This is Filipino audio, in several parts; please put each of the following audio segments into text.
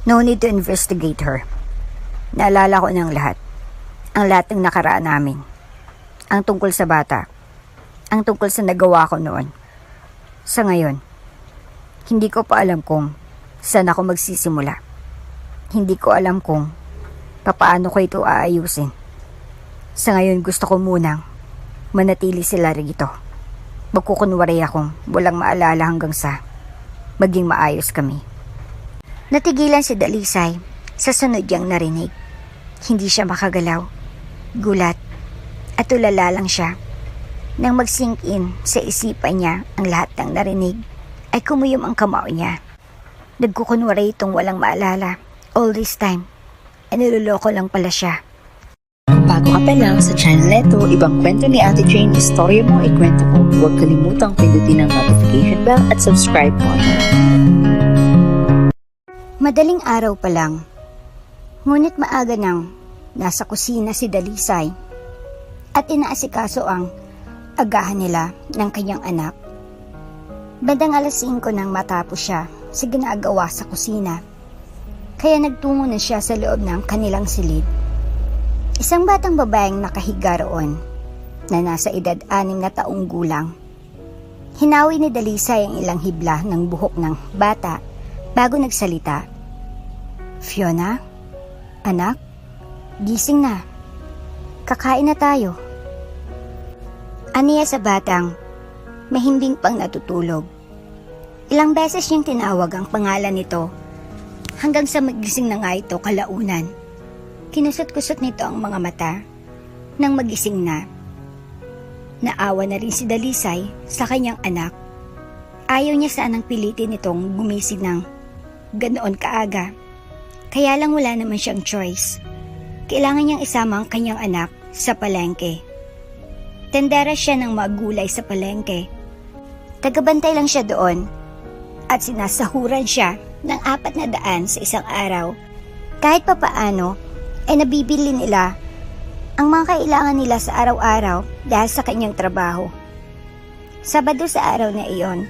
No need to investigate her. Naalala ko ng lahat. Ang lahat ng nakaraan namin. Ang tungkol sa bata. Ang tungkol sa nagawa ko noon. Sa ngayon, hindi ko pa alam kung saan ako magsisimula. Hindi ko alam kung papaano ko ito aayusin. Sa ngayon gusto ko munang manatili sila rito. Magkukunwari akong walang maalala hanggang sa maging maayos kami. Natigilan si Dalisay sa sunod niyang narinig. Hindi siya makagalaw. Gulat at tulala lang siya. Nang mag-sink in sa isipan niya ang lahat ng narinig, ay kumuyom ang kamao niya. Nagkukunwari itong walang maalala. All this time, ay niloloko lang pala siya. Bago ka pa lang sa channel neto, ibang kwento ni Ate Jane, istorya mo, ikwento ko. Huwag kalimutang pindutin ang notification bell at subscribe button. Madaling araw pa lang, ngunit maaga nang nasa kusina si Dalisay at inaasikaso ang agahan nila ng kanyang anak. Bandang 5:00 nang matapos siya sa ginagawa sa kusina, kaya nagtungo na siya sa loob ng kanilang silid. Isang batang babaeng nakahiga roon na nasa edad 6 na taong gulang. Hinawi ni Dalisay ang ilang hibla ng buhok ng bata bago nagsalita. "Fiona, anak, gising na. Kakain na tayo." Aniya sa batang mahimbing pang natutulog. Ilang beses niyang tinawag ang pangalan nito hanggang sa magising na nga ito kalaunan. Kinusot-kusot nito ang mga mata nang magising na. Naawa na rin si Dalisay sa kanyang anak. Ayaw niya sanang pilitin itong gumising ng ganoon kaaga. Kaya lang wala naman siyang choice. Kailangan niyang isama ang kanyang anak sa palengke. Tendera siya ng mga gulay sa palengke. Tagabantay lang siya doon at sinasahuran siya ng 400 sa isang araw. Kahit papaano ay nabibili nila ang mga kailangan nila sa araw-araw dahil sa kanyang trabaho. Sabado sa araw na iyon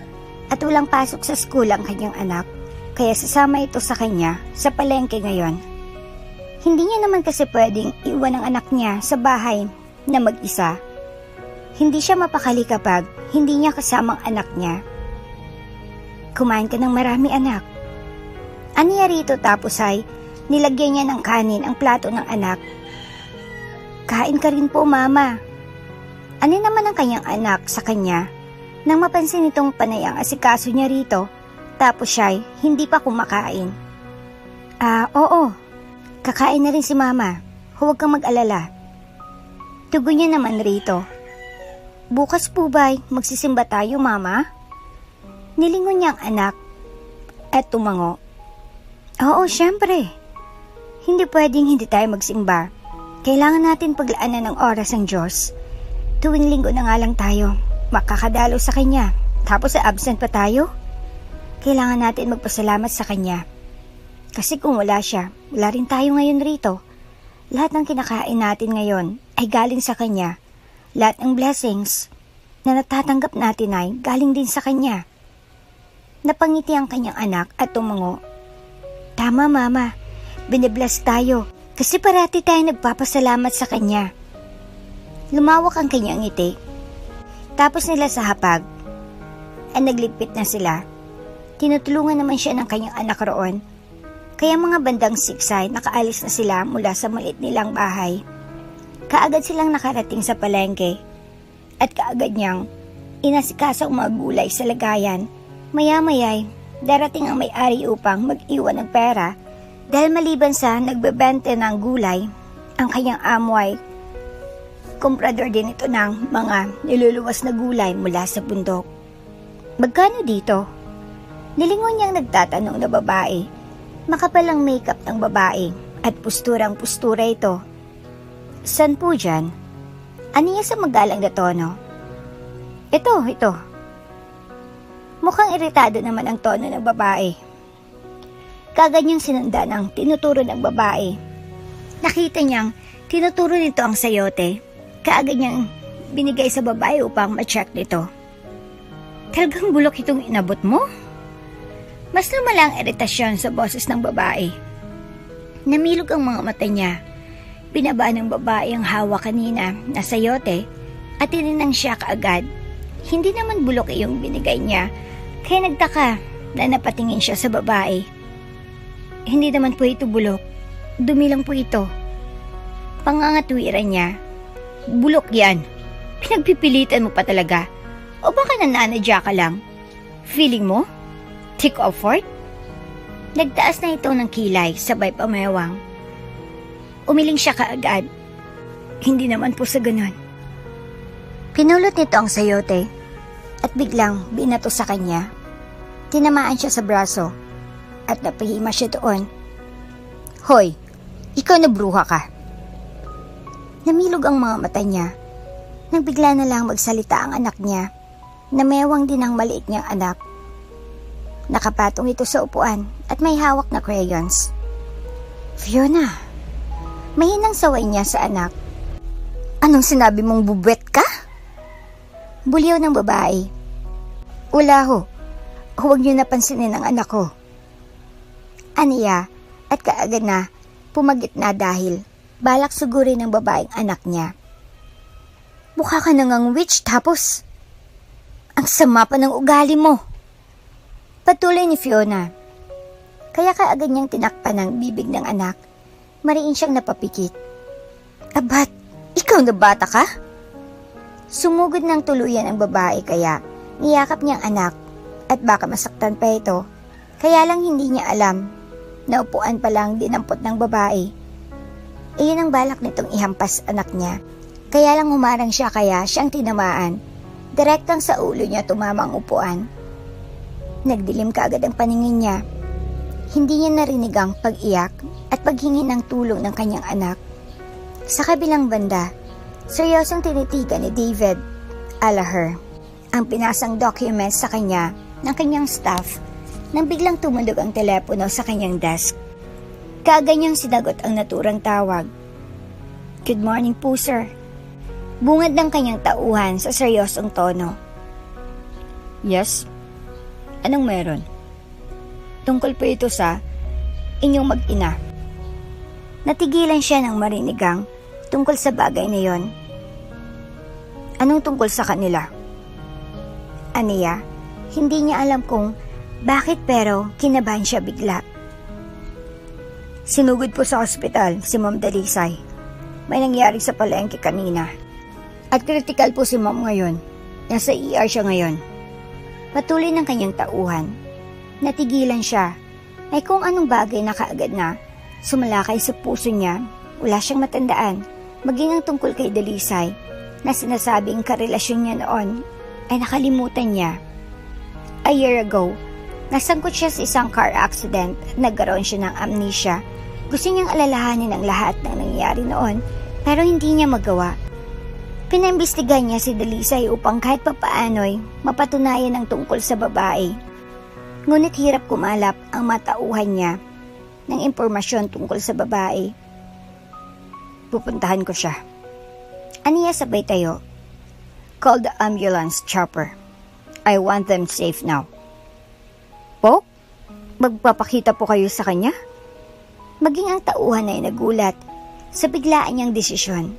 at walang pasok sa school ang kanyang anak, kaya sasama ito sa kanya sa palengke ngayon. Hindi niya naman kasi pwedeng iwan ang anak niya sa bahay na mag-isa. Hindi siya mapakali kapag hindi niya kasama ang anak niya. "Kumain ka ng marami, anak." Aniya rito, tapos ay nilagyan niya ng kanin ang plato ng anak. "Kain ka rin po, mama." Ani naman ang kanyang anak sa kanya nang mapansin itong panay ang asikaso niya rito, tapos siya'y hindi pa kumakain. Oo. Kakain na rin si mama. Huwag kang mag-alala." Tugon niya naman rito. "Bukas po ba'y magsisimba tayo, mama?" Nilingon niya ang anak at tumango. "Oo, syempre. Hindi pwedeng hindi tayo magsimba. Kailangan natin paglaanan ng oras ang Diyos. Tuwing linggo na nga lang tayo makakadalo sa Kanya. Tapos absent pa tayo? Kailangan natin magpasalamat sa Kanya. Kasi kung wala siya, wala rin tayo ngayon rito. Lahat ng kinakain natin ngayon ay galing sa Kanya. Lahat ng blessings na natatanggap natin ay galing din sa Kanya." Napangiti ang kanyang anak at tumango. "Tama, mama. Binibless tayo kasi parati tayo nagpapasalamat sa Kanya." Lumawak ang kanyang ngiti. Tapos nila sa hapag ay nagligpit na sila. Tinutulungan naman siya ng kanyang anak roon. Kaya mga bandang 6 ay nakaalis na sila mula sa maliit nilang bahay. Kaagad silang nakarating sa palengke at kaagad niyang inasikaso ang mga gulay sa lagayan. Maya-maya'y darating ang may-ari upang mag-iwan ng pera dahil maliban sa nagbebente ng gulay, ang kanyang amo ay komprador din ito ng mga niluluwas na gulay mula sa bundok. "Magkano dito?" Nilingon niyang nagtatanong na babae. Makapal ang makeup ng babae at pusturang-pustura ito. "San po dyan?" Aniya sa magalang na tono. Ito. Mukhang iritado naman ang tono ng babae. Kaagad niyang sinundan ang tinuturo ng babae. Nakita niyang tinuturo nito ang sayote. Kaagad niyang binigay sa babae upang ma-check nito. "Talagang bulok itong inabot mo?" Mas lumala ang iritasyon sa boses ng babae. Namilog ang mga mata niya. Binaba ng babae ang hawak kanina na sayote at tininang siya kaagad. Hindi naman bulok iyong binigay niya, kaya nagtaka na napatingin siya sa babae. Hindi naman po ito bulok. Dumi lang po ito. Pangangatwiran niya. Bulok yan. Pinagpipilitan mo pa talaga. O baka nananadya ka lang? Feeling mo? Tick of fort? Nagtaas na ito ng kilay sabay pamewang. Umiling siya kaagad. Hindi naman po sa ganon. Pinulot nito ang sayote at biglang binato sa kanya. Tinamaan siya sa braso at napahima siya doon. Hoy, ikaw na bruha ka. Namilog ang mga mata niya nang bigla na lang magsalita ang anak niya na mewang din ang maliit niyang anak. Nakapatong ito sa upuan at may hawak na crayons. Fiona, mahinang saway niya sa anak. Anong sinabi mong bubwet ka? Buliw ng babae. Wala ho. Huwag niyo napansinin ang anak ko. Aniya at kaagad na pumagit na dahil balak sugurin ng babaeng anak niya. Mukha ka nang witch tapos ang sama pa ng ugali mo. Patuloy ni Fiona. Kaya kaagad niyang tinakpan ng bibig ng anak. Mariin siyang napapikit. Abat, ikaw na bata ka? Sumugod ng tuluyan ang babae kaya niyakap niyang anak at baka masaktan pa ito. Kaya lang hindi niya alam na upuan pa lang dinampot ng babae. Iyon ang balak nitong ihampas anak niya. Kaya lang humarang siya kaya siyang tinamaan. Direktang sa ulo niya tumama ang upuan. Nagdilim kaagad ang paningin niya. Hindi niya narinig ang pag-iyak at paghingi ng tulong ng kanyang anak. Sa kabilang banda, seryosong tinitigan ni David Allaher ang pinasang documents sa kanya ng kanyang staff nang biglang tumundog ang telepono sa kanyang desk. Kaagad niyang sinagot ang naturang tawag. Good morning po, sir. Bungad ng kanyang tauhan sa seryosong tono. Yes? Anong meron? Tungkol po ito sa inyong mag-ina. Natigilan siya nang marinigang tungkol sa bagay na yon. Anong tungkol sa kanila? Aniya, hindi niya alam kung bakit pero kinabahan siya bigla. Sinugod po sa ospital si Ma'am Dalisay. May nangyari sa palengke kanina. At critical po si Ma'am ngayon. Nasa ER siya ngayon. Patuloy ng kanyang tauhan. Natigilan siya. Ay kung anong bagay na kaagad na sumalakay sa puso niya, wala siyang matandaan. Maging ang tungkol kay Dalisay na sinasabing karelasyon niya noon ay nakalimutan niya. A year ago, nasangkot siya sa isang car accident at nagkaroon siya ng amnesia. Gusto niyang alalahanin ang lahat ng nangyari noon pero hindi niya magawa. Pinaimbestigahan niya si Dalisay upang kahit papaano'y mapatunayan ang tungkol sa babae. Ngunit hirap kumalap ang matauhan niya ng impormasyon tungkol sa babae. Pupuntahan ko siya. Aniya sabay tayo. Call the ambulance chopper. I want them safe now. Po? Magpapakita po kayo sa kanya? Maging ang tauhan ay nagulat sa biglaan niyang desisyon.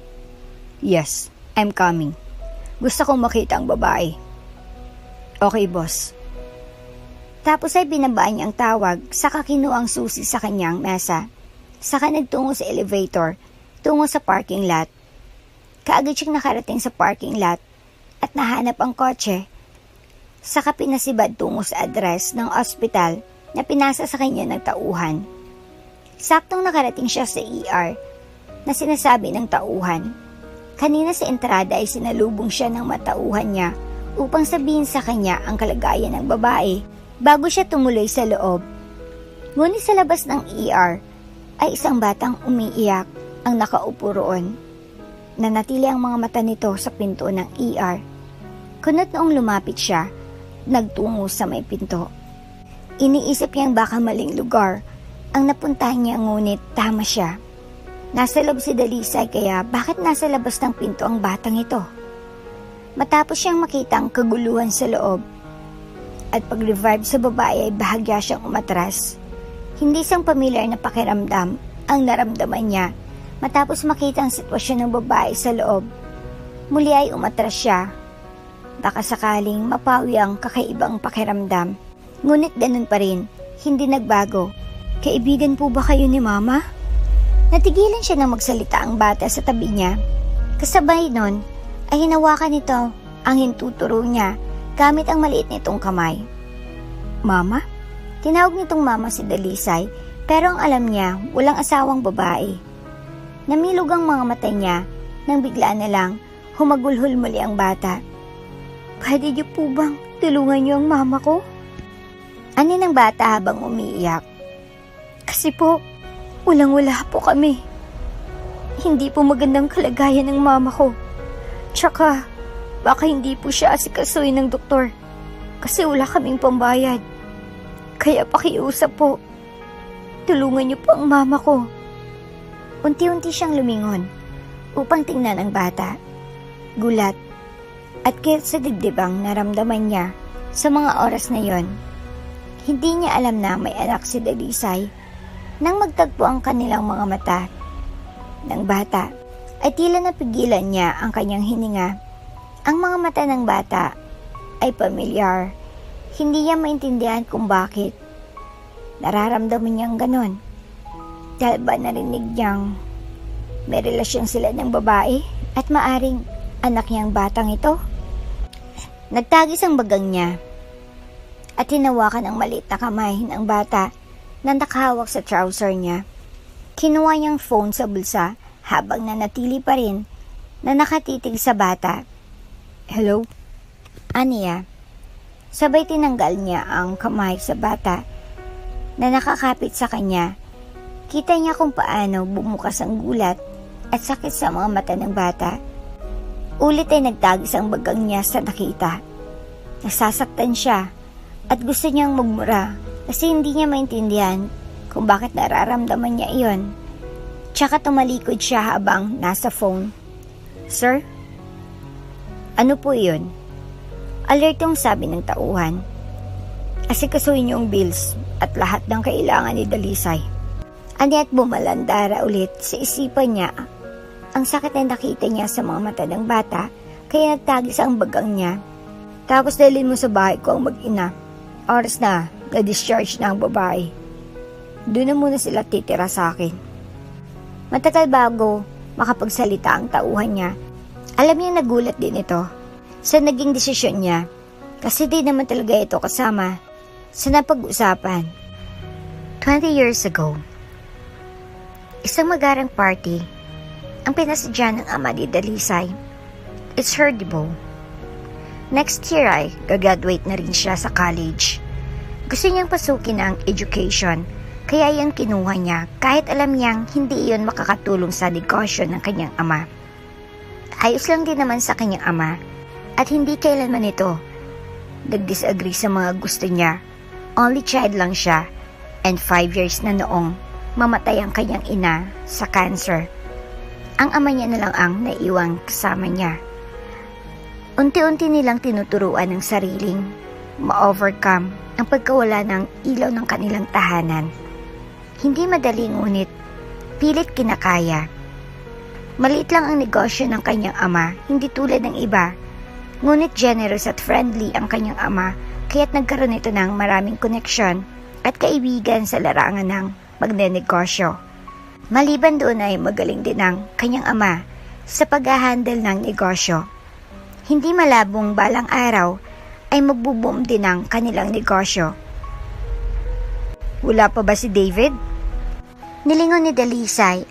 Yes, I'm coming. Gusto kong makita ang babae. Okay, boss. Tapos ay binabaan niya ang tawag, saka kinuha ang susi sa kanyang mesa. Saka nagtungo sa elevator, tungo sa parking lot. Kaagad siyang nakarating sa parking lot at nahanap ang kotse. Saka pinasibad tungo sa address ng ospital na pinasa sa kanya ng tauhan. Saktong nakarating siya sa ER na sinasabi ng tauhan. Kanina sa entrada ay sinalubong siya ng matauhan niya upang sabihin sa kanya ang kalagayan ng babae bago siya tumuloy sa loob. Ngunit sa labas ng ER ay isang batang umiiyak ang nakaupo roon. Nanatili ang mga mata nito sa pinto ng ER. Kunot noong lumapit siya, nagtungo sa may pinto. Iniisip niyang baka maling lugar ang napuntahan niya ngunit tama siya. Nasa loob si Dalisay kaya bakit nasa labas ng pinto ang batang ito? Matapos siyang makita ang kaguluhan sa loob, at pag-revive sa babae ay bahagya siyang umatras. Hindi isang pamilyar na pakiramdam ang naramdaman niya matapos makita ang sitwasyon ng babae sa loob. Muli ay umatras siya. Baka sakaling mapawi ang kakaibang pakiramdam. Ngunit ganun pa rin, hindi nagbago. Kaibigan po ba kayo ni Mama? Natigilan siya na magsalita ang bata sa tabi niya. Kasabay nun ay hinawakan nito ang hintuturo niya gamit ang maliit nitong kamay. Mama? Tinawag nitong Mama si Dalisay, pero ang alam niya walang asawang babae. Namilog ang mga mata niya nang bigla na lang humagulhol muli ang bata. Pwede niyo po bang tulungan niyo ang mama ko? Ani ng bata habang umiiyak. Kasi po, walang-wala po kami. Hindi po magandang kalagayan ng mama ko. Tsaka, baka hindi po siya asikasuhin ng doktor kasi wala kaming pambayad. Kaya pakiusap po, tulungan niyo po ang mama ko. Unti-unti siyang lumingon upang tingnan ang bata. Gulat at kit sa dibdib ang naramdaman niya sa mga oras na yon. Hindi niya alam na may anak si Dalisay nang magtagpo ang kanilang mga mata. Ng bata ay tila napigilan niya ang kanyang hininga. Ang mga mata ng bata ay pamilyar. Hindi niya maintindihan kung bakit. Nararamdaman niyang ganon. Dahil ba narinig niyang may relasyon sila ng babae at maaring anak niyang batang ito? Nagtagis ang bagang niya at hinawakan ang maliit na kamay ng bata na nakahawak sa trouser niya. Kinuha niyang phone sa bulsa habang nanatili pa rin na nakatitig sa bata. Hello? Aniya. Sabay tinanggal niya ang kamay sa bata na nakakapit sa kanya. Kita niya kung paano bumukas ang gulat at sakit sa mga mata ng bata. Ulit ay nagtagis ang bagang niya sa nakita. Nasasaktan siya at gusto niyang magmura kasi hindi niya maintindihan kung bakit nararamdaman niya iyon. Tsaka tumalikod siya habang nasa phone. Sir? Ano po iyon? Alertong sabi ng tauhan. Asikasuhin niyo ang bills at lahat ng kailangan ni Dalisay. Ani't bumalandara ulit sa isipan niya ang sakit na nakita niya sa mga mata ng bata kaya nagtagis ang bagang niya. Tapos dalhin mo sa bahay ko ang mag-ina. Oras na na-discharge na ang babae. Doon na muna sila titira sa akin. Matagal bago makapagsalita ang tauhan niya. Alam niya nagulat din ito sa naging desisyon niya kasi di naman talaga ito kasama sa napag-usapan. 20 years ago, isang magarang party ang pinasadya ng ama ni Dalisay. It's her debut. Next year ay gagraduate na rin siya sa college. Gusto niyang pasukin ang education, kaya yan kinuha niya kahit alam niyang hindi iyon makakatulong sa negosyo ng kanyang ama. Ayos lang din naman sa kanyang ama at hindi kailanman ito nag-disagree sa mga gusto niya. Only child lang siya and 5 years na noong mamatay ang kanyang ina sa cancer. Ang ama niya na lang ang naiwang kasama niya. Unti-unti nilang tinuturuan ng sariling ma-overcome ang pagkawala ng ilaw ng kanilang tahanan. Hindi madali ngunit pilit kinakaya. Maliit lang ang negosyo ng kanyang ama, hindi tulad ng iba. Ngunit generous at friendly ang kanyang ama, kaya't nagkaroon ito ng maraming koneksyon at kaibigan sa larangan ng magnenegosyo. Maliban doon ay magaling din ang kanyang ama sa pag-handle ng negosyo. Hindi malabong balang araw ay magbuboom din ang kanilang negosyo. Wala pa ba si David? Nilingon ni Dalisay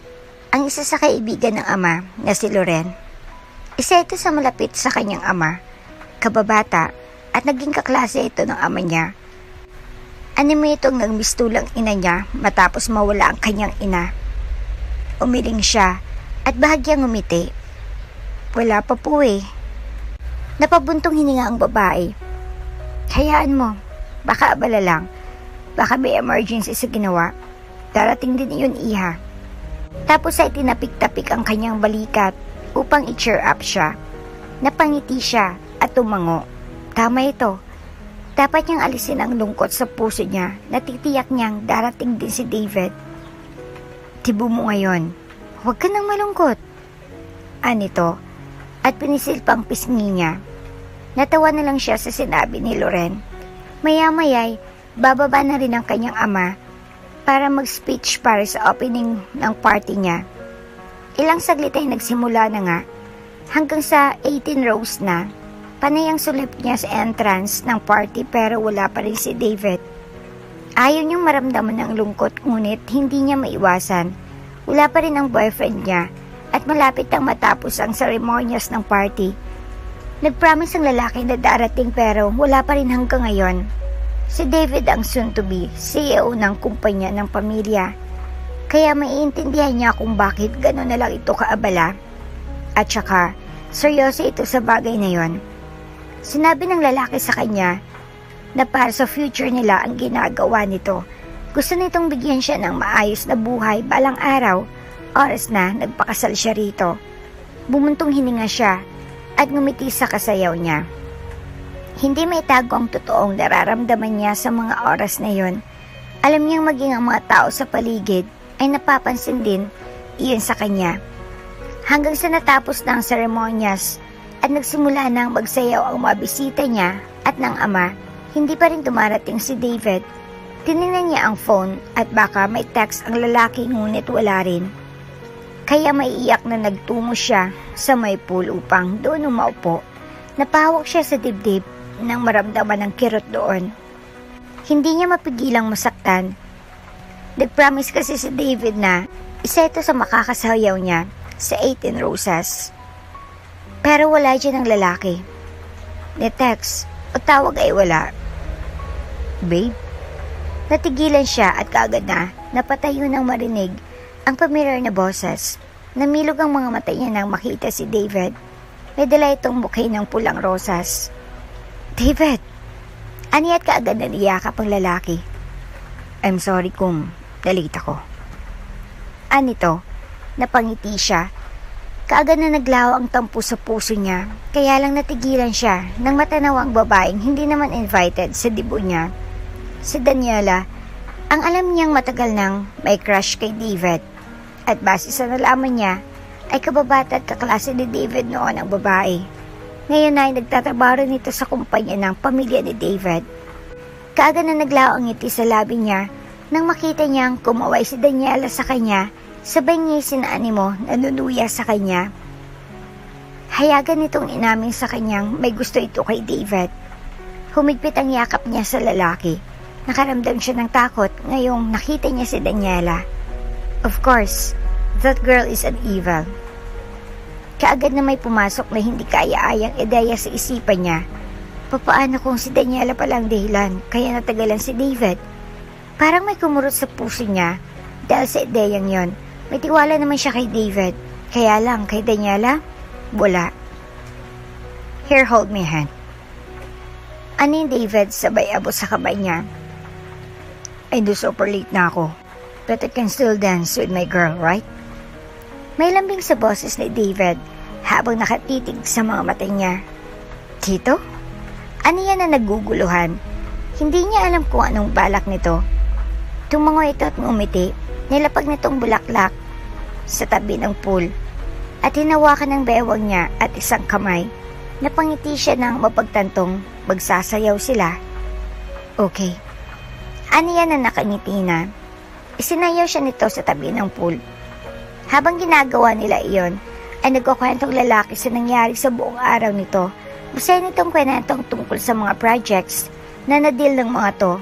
ang isa sa kaibigan ng ama na si Loren. Isa ito sa malapit sa kanyang ama, kababata at naging kaklase ito ng ama niya. Animo itong nagmistulang ina niya matapos mawala ang kanyang ina. Umiling siya at bahagyang ngumiti. Wala pa po eh. Napabuntong hininga ang babae. Hayaan mo, baka abala lang. Baka may emergency sa ginawa. Darating din iyon, iha. Tapos ay tinapik-tapik ang kanyang balikat upang i-cheer up siya. Napangiti siya at tumango. Tama ito. Dapat niyang alisin ang lungkot sa puso niya na titiyak niyang darating din si David. Tibo mo ngayon. Huwag ka nang malungkot. Anito, at pinisilpang pisngi niya. Natawa na lang siya sa sinabi ni Loren. Maya-maya'y bababa na rin ang kanyang ama para mag-speech para sa opening ng party niya. Ilang saglit ay nagsimula na nga hanggang sa 18 rows na. Panay ang sulip niya sa entrance ng party pero wala pa rin si David. Ayaw niyang maramdaman ng lungkot ngunit hindi niya maiwasan. Wala pa rin ang boyfriend niya at malapit ang matapos ang seremonyas ng party. Nag-promise ang lalaki na darating pero wala pa rin hanggang ngayon. Si David ang soon-to-be CEO ng kumpanya ng pamilya. Kaya maiintindihan niya kung bakit gano'n na lang ito kaabala. At saka, seryoso ito sa bagay na yon. Sinabi ng lalaki sa kanya na para sa future nila ang ginagawa nito. Gusto nitong bigyan siya ng maayos na buhay balang araw, oras na nagpakasal siya rito. Bumuntong hininga siya at ngumiti sa kasayaw niya. Hindi maitago ang totoong nararamdaman niya sa mga oras na yon. Alam niyang maging ang mga tao sa paligid ay napapansin din iyon sa kanya. Hanggang sa natapos na ang seremonyas at nagsimula nang magsayaw ang mga bisita niya at ng ama, hindi pa rin dumarating si David. Tinignan niya ang phone at baka may text ang lalaki ngunit wala rin. Kaya maiiyak na nagtungo siya sa may pool upang doon umaupo. Napahawak siya sa dibdib nang maramdaman ng kirot doon. Hindi niya mapigilang masaktan. Nag-promise kasi si David na isa ito sa makakasayaw niya sa 18 Roses. Pero wala dyan ang lalaki. Ni-text o tawag ay wala. Babe? Natigilan siya at kaagad na napatayo nang marinig ang familiar na boses. Namilog ang mga mata niya nang makita si David. May dala itong bouquet ng pulang rosas. David! Ani at kaagad na niyakap ang lalaki. I'm sorry kung nalate ako. Anito, napangiti siya. Kaagad na naglaho ang tampo sa puso niya, kaya lang natigilan siya nang matanaw ang babaeng hindi naman invited sa dibo niya. Si Daniela, ang alam niyang matagal nang may crush kay David. At base sa nalaman niya, ay kababata at kaklase ni David noon ang babae. Ngayon ay nagtatrabaho nito sa kumpanya ng pamilya ni David. Kaagad na naglaho ang ngiti sa labi niya nang makita niyang kumaway si Daniela sa kanya. Sabay niya sinaanimo na nuluya sa kanya. Hayagan nitong inamin sa kanyang may gusto ito kay David. Humigpit ang yakap niya sa lalaki. Nakaramdam siya ng takot ngayong nakita niya si Daniela. Of course, that girl is an evil. Kaagad na may pumasok na hindi kaya-ayang ideya sa isipan niya. Papaano kung si Daniela palang dahilan kaya natagalan si David? Parang may kumurot sa puso niya dahil sa ideyang yon. May tiwala naman siya kay David. Kaya lang, kay Daniela, wala. Here, hold my hand. Ani David sabay abot sa kamay niya. I do super late na ako. But I can still dance with my girl, right? May lambing sa boses ni David habang nakatitig sa mga mata niya. Tito? Ani yan na naguguluhan. Hindi niya alam kung anong balak nito. Tumango ito at ngumiti. Nilapag nitong bulaklak sa tabi ng pool at hinawakan ng bewang niya at isang kamay. Napangiti siya ng mapagtantong magsasayaw sila. Okay. Aniya na nakangiti na. Isinayaw siya nito sa tabi ng pool. Habang ginagawa nila iyon, ay nagkukwentong lalaki sa nangyari sa buong araw nito. Masaya nitong kwentong tungkol sa mga projects na nadil ng mga to.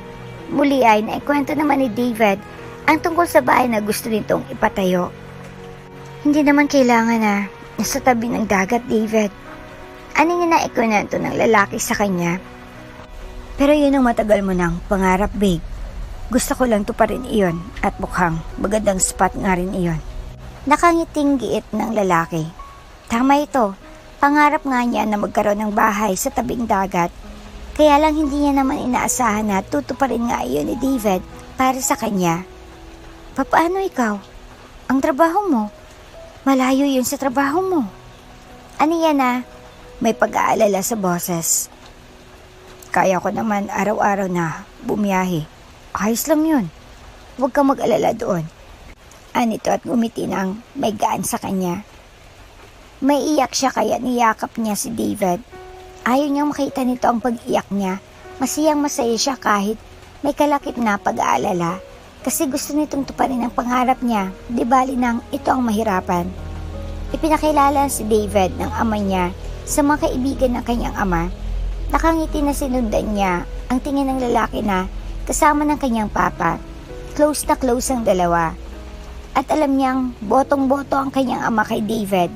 Muli ay naikwento naman ni David ang tungkol sa bahay na gusto nitong ipatayo. Hindi naman kailangan na nasa tabi ng dagat, David. Ano niya na ikunento ng lalaki sa kanya? Pero yun ang matagal mo ng pangarap, babe. Gusto ko lang tuparin iyon at mukhang magandang spot nga rin iyon. Nakangiting giit ng lalaki. Tama ito. Pangarap nga niya na magkaroon ng bahay sa tabing dagat. Kaya lang hindi niya naman inaasahan na tutuparin nga iyon ni David para sa kanya. Papaano ikaw? Ang trabaho mo? Malayo yun sa trabaho mo. Ano yan na? May pag-aalala sa boses. kaya ko naman araw-araw na bumiyahe. Ayos lang yun. Huwag kang mag-alala doon. Anito at ngumiti ng may gaan sa kanya. May iyak siya kaya niyakap niya si David. Ayaw niyang makita nito ang pag-iyak niya. Masayang masaya siya kahit may kalakip na pag-aalala. Kasi gusto nitong tuparin ang pangarap niya, di bali nang ito ang mahirapan. Ipinakilala si David ng ama niya sa mga kaibigan ng kanyang ama. Nakangiti na sinundan niya ang tingin ng lalaki na kasama ng kanyang papa. Close na close ang dalawa. At alam niyang botong-boto ang kanyang ama kay David.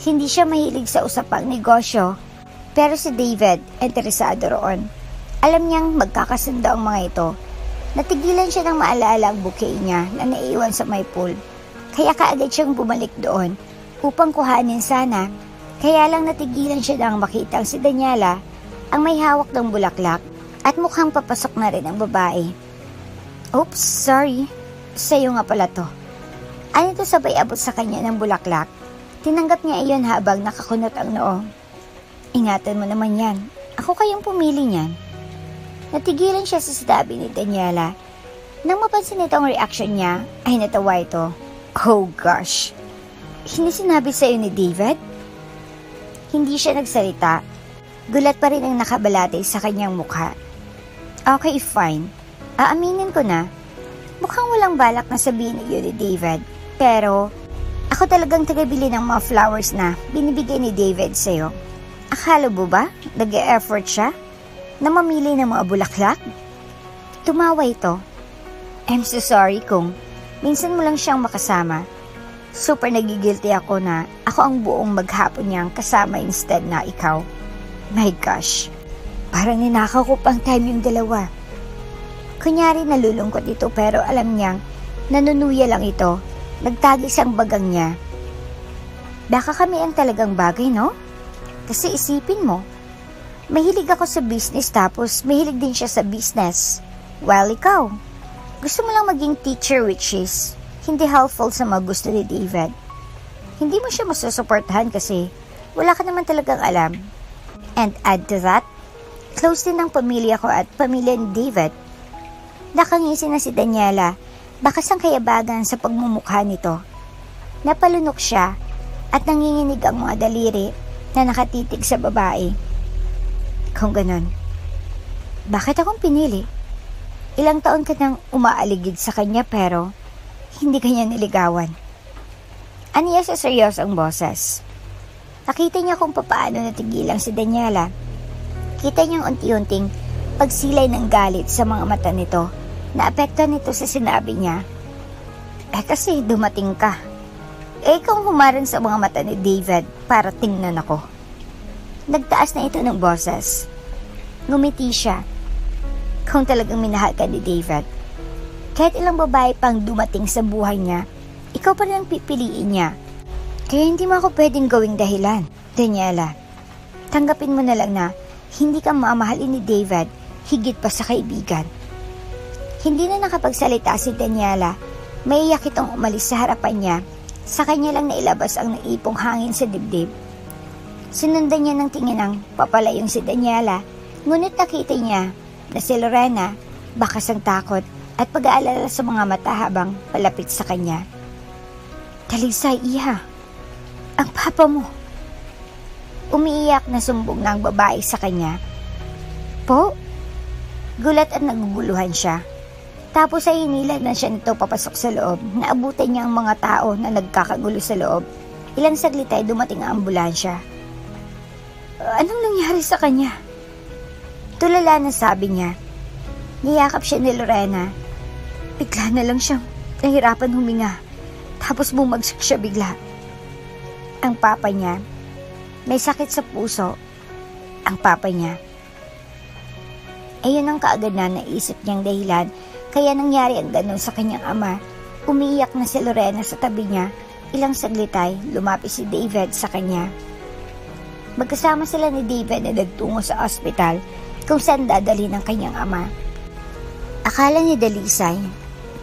Hindi siya mahilig sa usapang negosyo, pero si David interesado roon. Alam niyang magkakasundo ang mga ito. Natigilan siya ng maalala ang bouquet niya na naiwan sa may pool. Kaya kaagad siyang bumalik doon upang kuhanin sana. Kaya lang natigilan siya nang makita si Daniela ang may hawak ng bulaklak at mukhang papasok na rin ang babae. Oops, sorry. Sa'yo nga pala to. Anito sabay abot sa kanya ng bulaklak. Tinanggap niya iyon habang nakakunot ang noo. Ingatan mo naman yan. Ako kayang pumili niyan. Natigilan siya sa sinabi ni Daniela. Nang mapansin nito ang reaction niya, ay natawa ito. Oh gosh! Hindi sinabi sa'yo ni David? Hindi siya nagsalita. Gulat pa rin ang nakabalatay sa kanyang mukha. Okay, fine. Aaminin ko na. Mukhang walang balak na sabihin niyo ni David. Pero, ako talagang tagabili ng mga flowers na binibigay ni David sa'yo. Akala mo ba? Nag-e-effort siya? Na mamili ng mga bulaklak? Tumawa ito. I'm so sorry kung minsan mo lang siyang makasama. Super nagigilty ako na ako ang buong maghapon niyang kasama instead na ikaw. My gosh, parang ninakaw ko pang time yung dalawa. Kunyari nalulungkot ito pero alam niyang nanunuya lang ito. Nagtagis ang bagang niya. Baka kami ang talagang bagay, no? Kasi isipin mo, mahilig ako sa business tapos mahilig din siya sa business. While ikaw, gusto mo lang maging teacher which is hindi helpful sa mga gusto ni David. Hindi mo siya masusuportahan kasi wala ka naman talagang alam. And add to that, close din ang pamilya ko at pamilya ni David. Nakangisi na si Daniela, bakas ang kayabagan sa pagmumukha nito. Napalunok siya at nanginginig ang mga daliri na nakatitig sa babae. Kung ganon, bakit akong pinili? Ilang taon ka nang umaaligid sa kanya pero hindi kanya niligawan. Aniya sa seryosong boses. Nakita niya kung papaano natigilang si Daniela. Kita niyang unti-unting pagsilay ng galit sa mga mata nito. Naapektuhan nito sa sinabi niya. Kasi dumating ka. Ikaw humarang sa mga mata ni David para tingnan ako. Nagtaas na ito ng boses. Ngumiti siya. Kung talagang minahal ka ni David, kahit ilang babae pang dumating sa buhay niya, ikaw pa rin ang pipiliin niya. Kaya hindi mo ako pwedeng gawing dahilan, Daniela. Tanggapin mo na lang na hindi ka mamahalin ni David higit pa sa kaibigan. Hindi na nakapagsalita si Daniela. Maiyak itong umalis sa harapan niya. Sa kanya lang nailabas ang naipong hangin sa dibdib. Sinundan niya ng tingin ng papalayong si Daniela, ngunit nakita niya na si Lorena bakas ang takot at pag-aalala sa mga mata habang palapit sa kanya. Dalisay, iha. Ang papa mo. Umiiyak na sumbong ng babae sa kanya. Po? Gulat at naguguluhan siya. Tapos ay hinilan na siya nito papasok sa loob. Naabutan niya ang mga tao na nagkakagulo sa loob. Ilang saglit ay dumating ang ambulansya. Anong nangyari sa kanya? Tulala na sabi niya. Niyakap siya ni Lorena. Bigla na lang siyang nahirapan huminga. Tapos bumagsak siya bigla. Ang papa niya, may sakit sa puso. Ang papa niya. Ayun ang kaagad na naisip niyang dahilan kaya nangyari ang ganun sa kanyang ama. Umiiyak na si Lorena sa tabi niya. Ilang saglit ay lumapit si David sa kanya. Magkasama sila ni David na nagtungo sa ospital kung saan dadalhin ang kanyang ama. Akala ni Dalisay,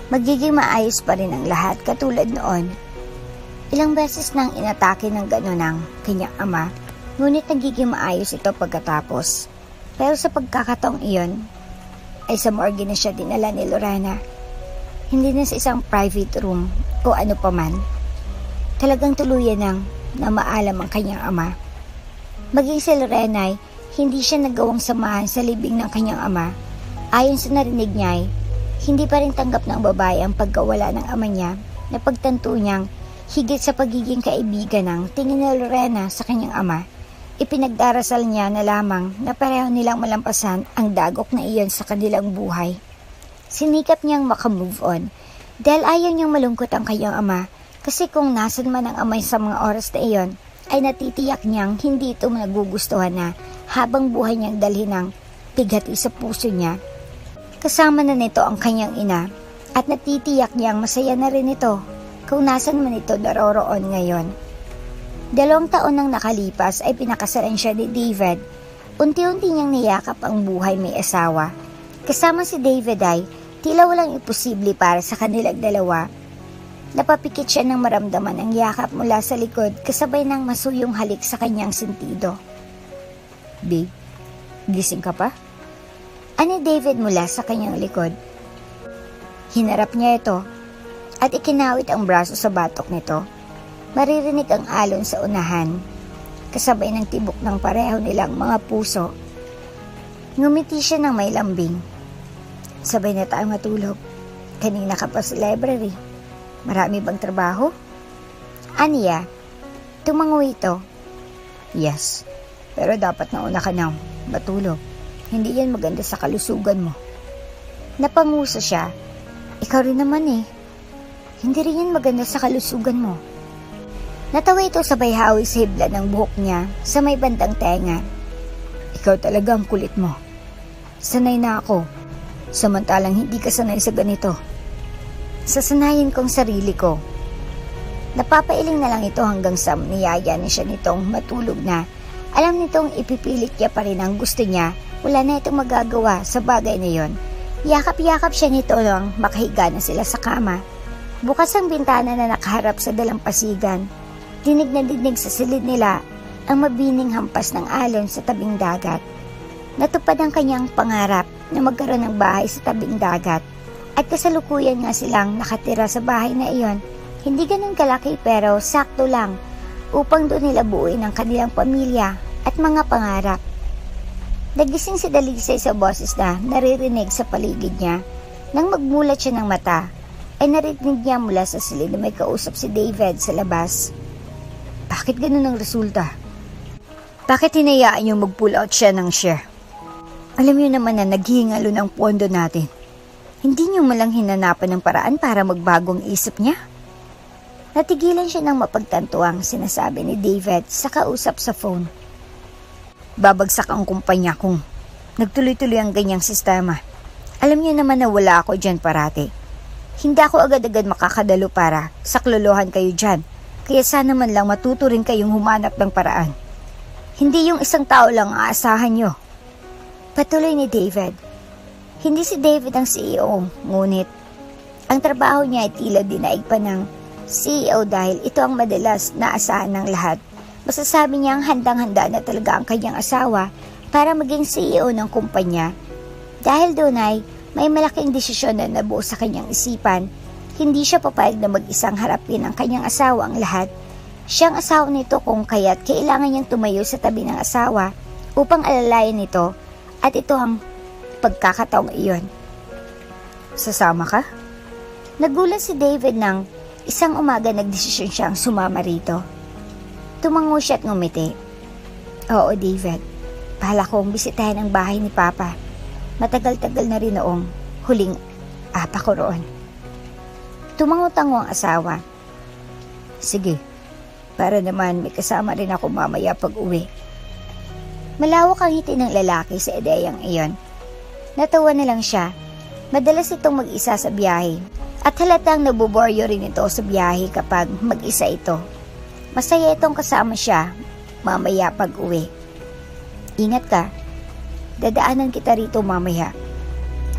magiging maayos pa rin ang lahat katulad noon. Ilang beses nang inatake ng gano'n ang kanyang ama, ngunit nagiging maayos ito pagkatapos. Pero sa pagkakataong iyon, ay sa morgue na siya dinala ni Lorena. Hindi na sa isang private room o ano paman. Talagang tuluyan nang na maalam ang kanyang ama. Maging si Lorena ay hindi siya nagawang samahan sa libing ng kanyang ama. Ayon sa narinig niya ay hindi pa rin tanggap ng babae ang pagkawala ng ama niya na pagtanto niyang higit sa pagiging kaibigan ng tingin ni Lorena sa kanyang ama. Ipinagdarasal niya na lamang na pareho nilang malampasan ang dagok na iyon sa kanilang buhay. Sinikap niyang makamove on dahil ayaw niyang malungkot ang kanyang ama kasi kung nasan man ang amay sa mga oras na iyon ay natitiyak niyang hindi ito nagugustuhan na habang buhay niyang dalhin ng pighati sa puso niya. Kasama na nito ang kanyang ina at natitiyak niyang masaya na rin ito kung nasan man ito naroroon ngayon. 2 taon nang nakalipas ay pinakasalan siya ni David. Unti-unti niyang niyakap ang buhay may asawa. Kasama si David ay tila walang imposible para sa kanilang dalawa. Napapikit siya nang maramdaman ang yakap mula sa likod kasabay ng masuyong halik sa kanyang sentido. "Babe, gising ka pa?" Ani David mula sa kanyang likod. Hinarap niya ito at ikinawit ang braso sa batok nito. Maririnig ang alon sa unahan, kasabay ng tibok ng pareho nilang mga puso. Ngumiti siya ng may lambing. "Sabay na tayo matulog. Kanina ka pa sa library. Marami bang trabaho?" Aniya, tumango ito. "Yes, pero dapat nauna ka nang matulog. Hindi yan maganda sa kalusugan mo." Napanguso siya. "Ikaw rin naman eh. Hindi rin yan maganda sa kalusugan mo." Natawa ito sabay hawi sa hibla ng buhok niya sa may bandang tenga. "Ikaw talaga ang kulit mo. Sanay na ako, samantalang hindi ka sanay sa ganito." "Sasanayin kong sarili ko." Napapailing na lang ito hanggang sa niyaya niya siya nitong matulog na. Alam nitong ipipilit niya pa rin ang gusto niya. Wala na itong magagawa sa bagay na yon. Yakap-yakap siya nito lang makahiga na sila sa kama. Bukas ang bintana na nakaharap sa dalampasigan. Dinig na dinig sa silid nila ang mabining hampas ng alon sa tabing dagat. Natupad ang kanyang pangarap na magkaroon ng bahay sa tabing dagat at kasalukuyan nga silang nakatira sa bahay na iyon. Hindi ganun kalaki pero sakto lang upang doon nila buuin ang kanilang pamilya at mga pangarap. Nagising si Dalisay sa boses na naririnig sa paligid niya. Nang magmulat siya ng mata, ay narinig niya mula sa silid na may kausap si David sa labas. "Bakit ganun ang resulta? Bakit hinayaan niyo mag-pull out siya ng share? Alam niyo naman na naghihingalo ng pondo natin. Hindi niyo malang hinanapan ng paraan para magbagong isip niya?" Natigilan siya ng mapagtanto ang sinasabi ni David sa kausap sa phone. "Babagsak ang kumpanya kung nagtuloy-tuloy ang ganyang sistema. Alam niyo naman na wala ako dyan parati. Hindi ako agad-agad makakadalo para saklolohan kayo dyan. Kaya sana man lang matuto rin kayong humanap ng paraan. Hindi yung isang tao lang ang aasahan nyo." Patuloy ni David. Hindi si David ang CEO, ngunit ang trabaho niya ay tila dinaig pa ng CEO dahil ito ang madalas na asahan ng lahat. Masasabi niyang handang-handa na talaga ang kanyang asawa para maging CEO ng kumpanya. Dahil doon ay may malaking desisyon na nabuo sa kanyang isipan. Hindi siya papayag na mag-isang harapin ang kanyang asawa ang lahat. Siyang asawa nito kung kaya't kailangan niyang tumayo sa tabi ng asawa upang alalayan nito at ito ang pagkakataong iyon. "Sasama ka?" Nagulat si David nang isang umaga nagdesisyon siyang sumama rito. Tumango siya at ngumiti. "Oo, David. Bahala kong bisitahin ang bahay ni Papa. Matagal-tagal na rin noong huling apa ko roon." Tumango-tango ang asawa. "Sige, para naman may kasama rin ako mamaya pag uwi." Malawak ang ngiti ng lalaki sa ideyang iyon. Natawa na lang siya. Madalas itong mag-isa sa biyahe at halatang nabuboryo rin ito sa biyahe kapag mag-isa ito. Masaya itong kasama siya mamaya pag uwi. "Ingat ka. Dadaanan kita rito mamaya."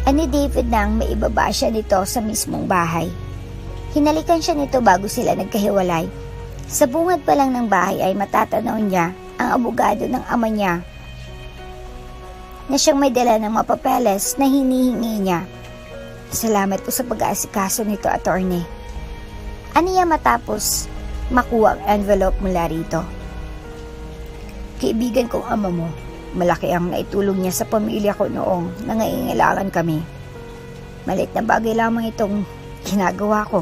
Ani David nang maibaba siya nito sa mismong bahay. Hinalikan siya nito bago sila nagkahiwalay. Sa bungad pa lang ng bahay ay matatanaw niya ang abogado ng ama niya. na siyang may dala ng mga papeles na hinihingi niya. Salamat po sa pag-aasikaso nito, attorney. Aniya matapos makuha ang envelope mula rito. Kaibigan kong ama mo, malaki ang naitulong niya sa pamilya ko noong nangailangan kami. Maliit na bagay lamang itong ginagawa ko.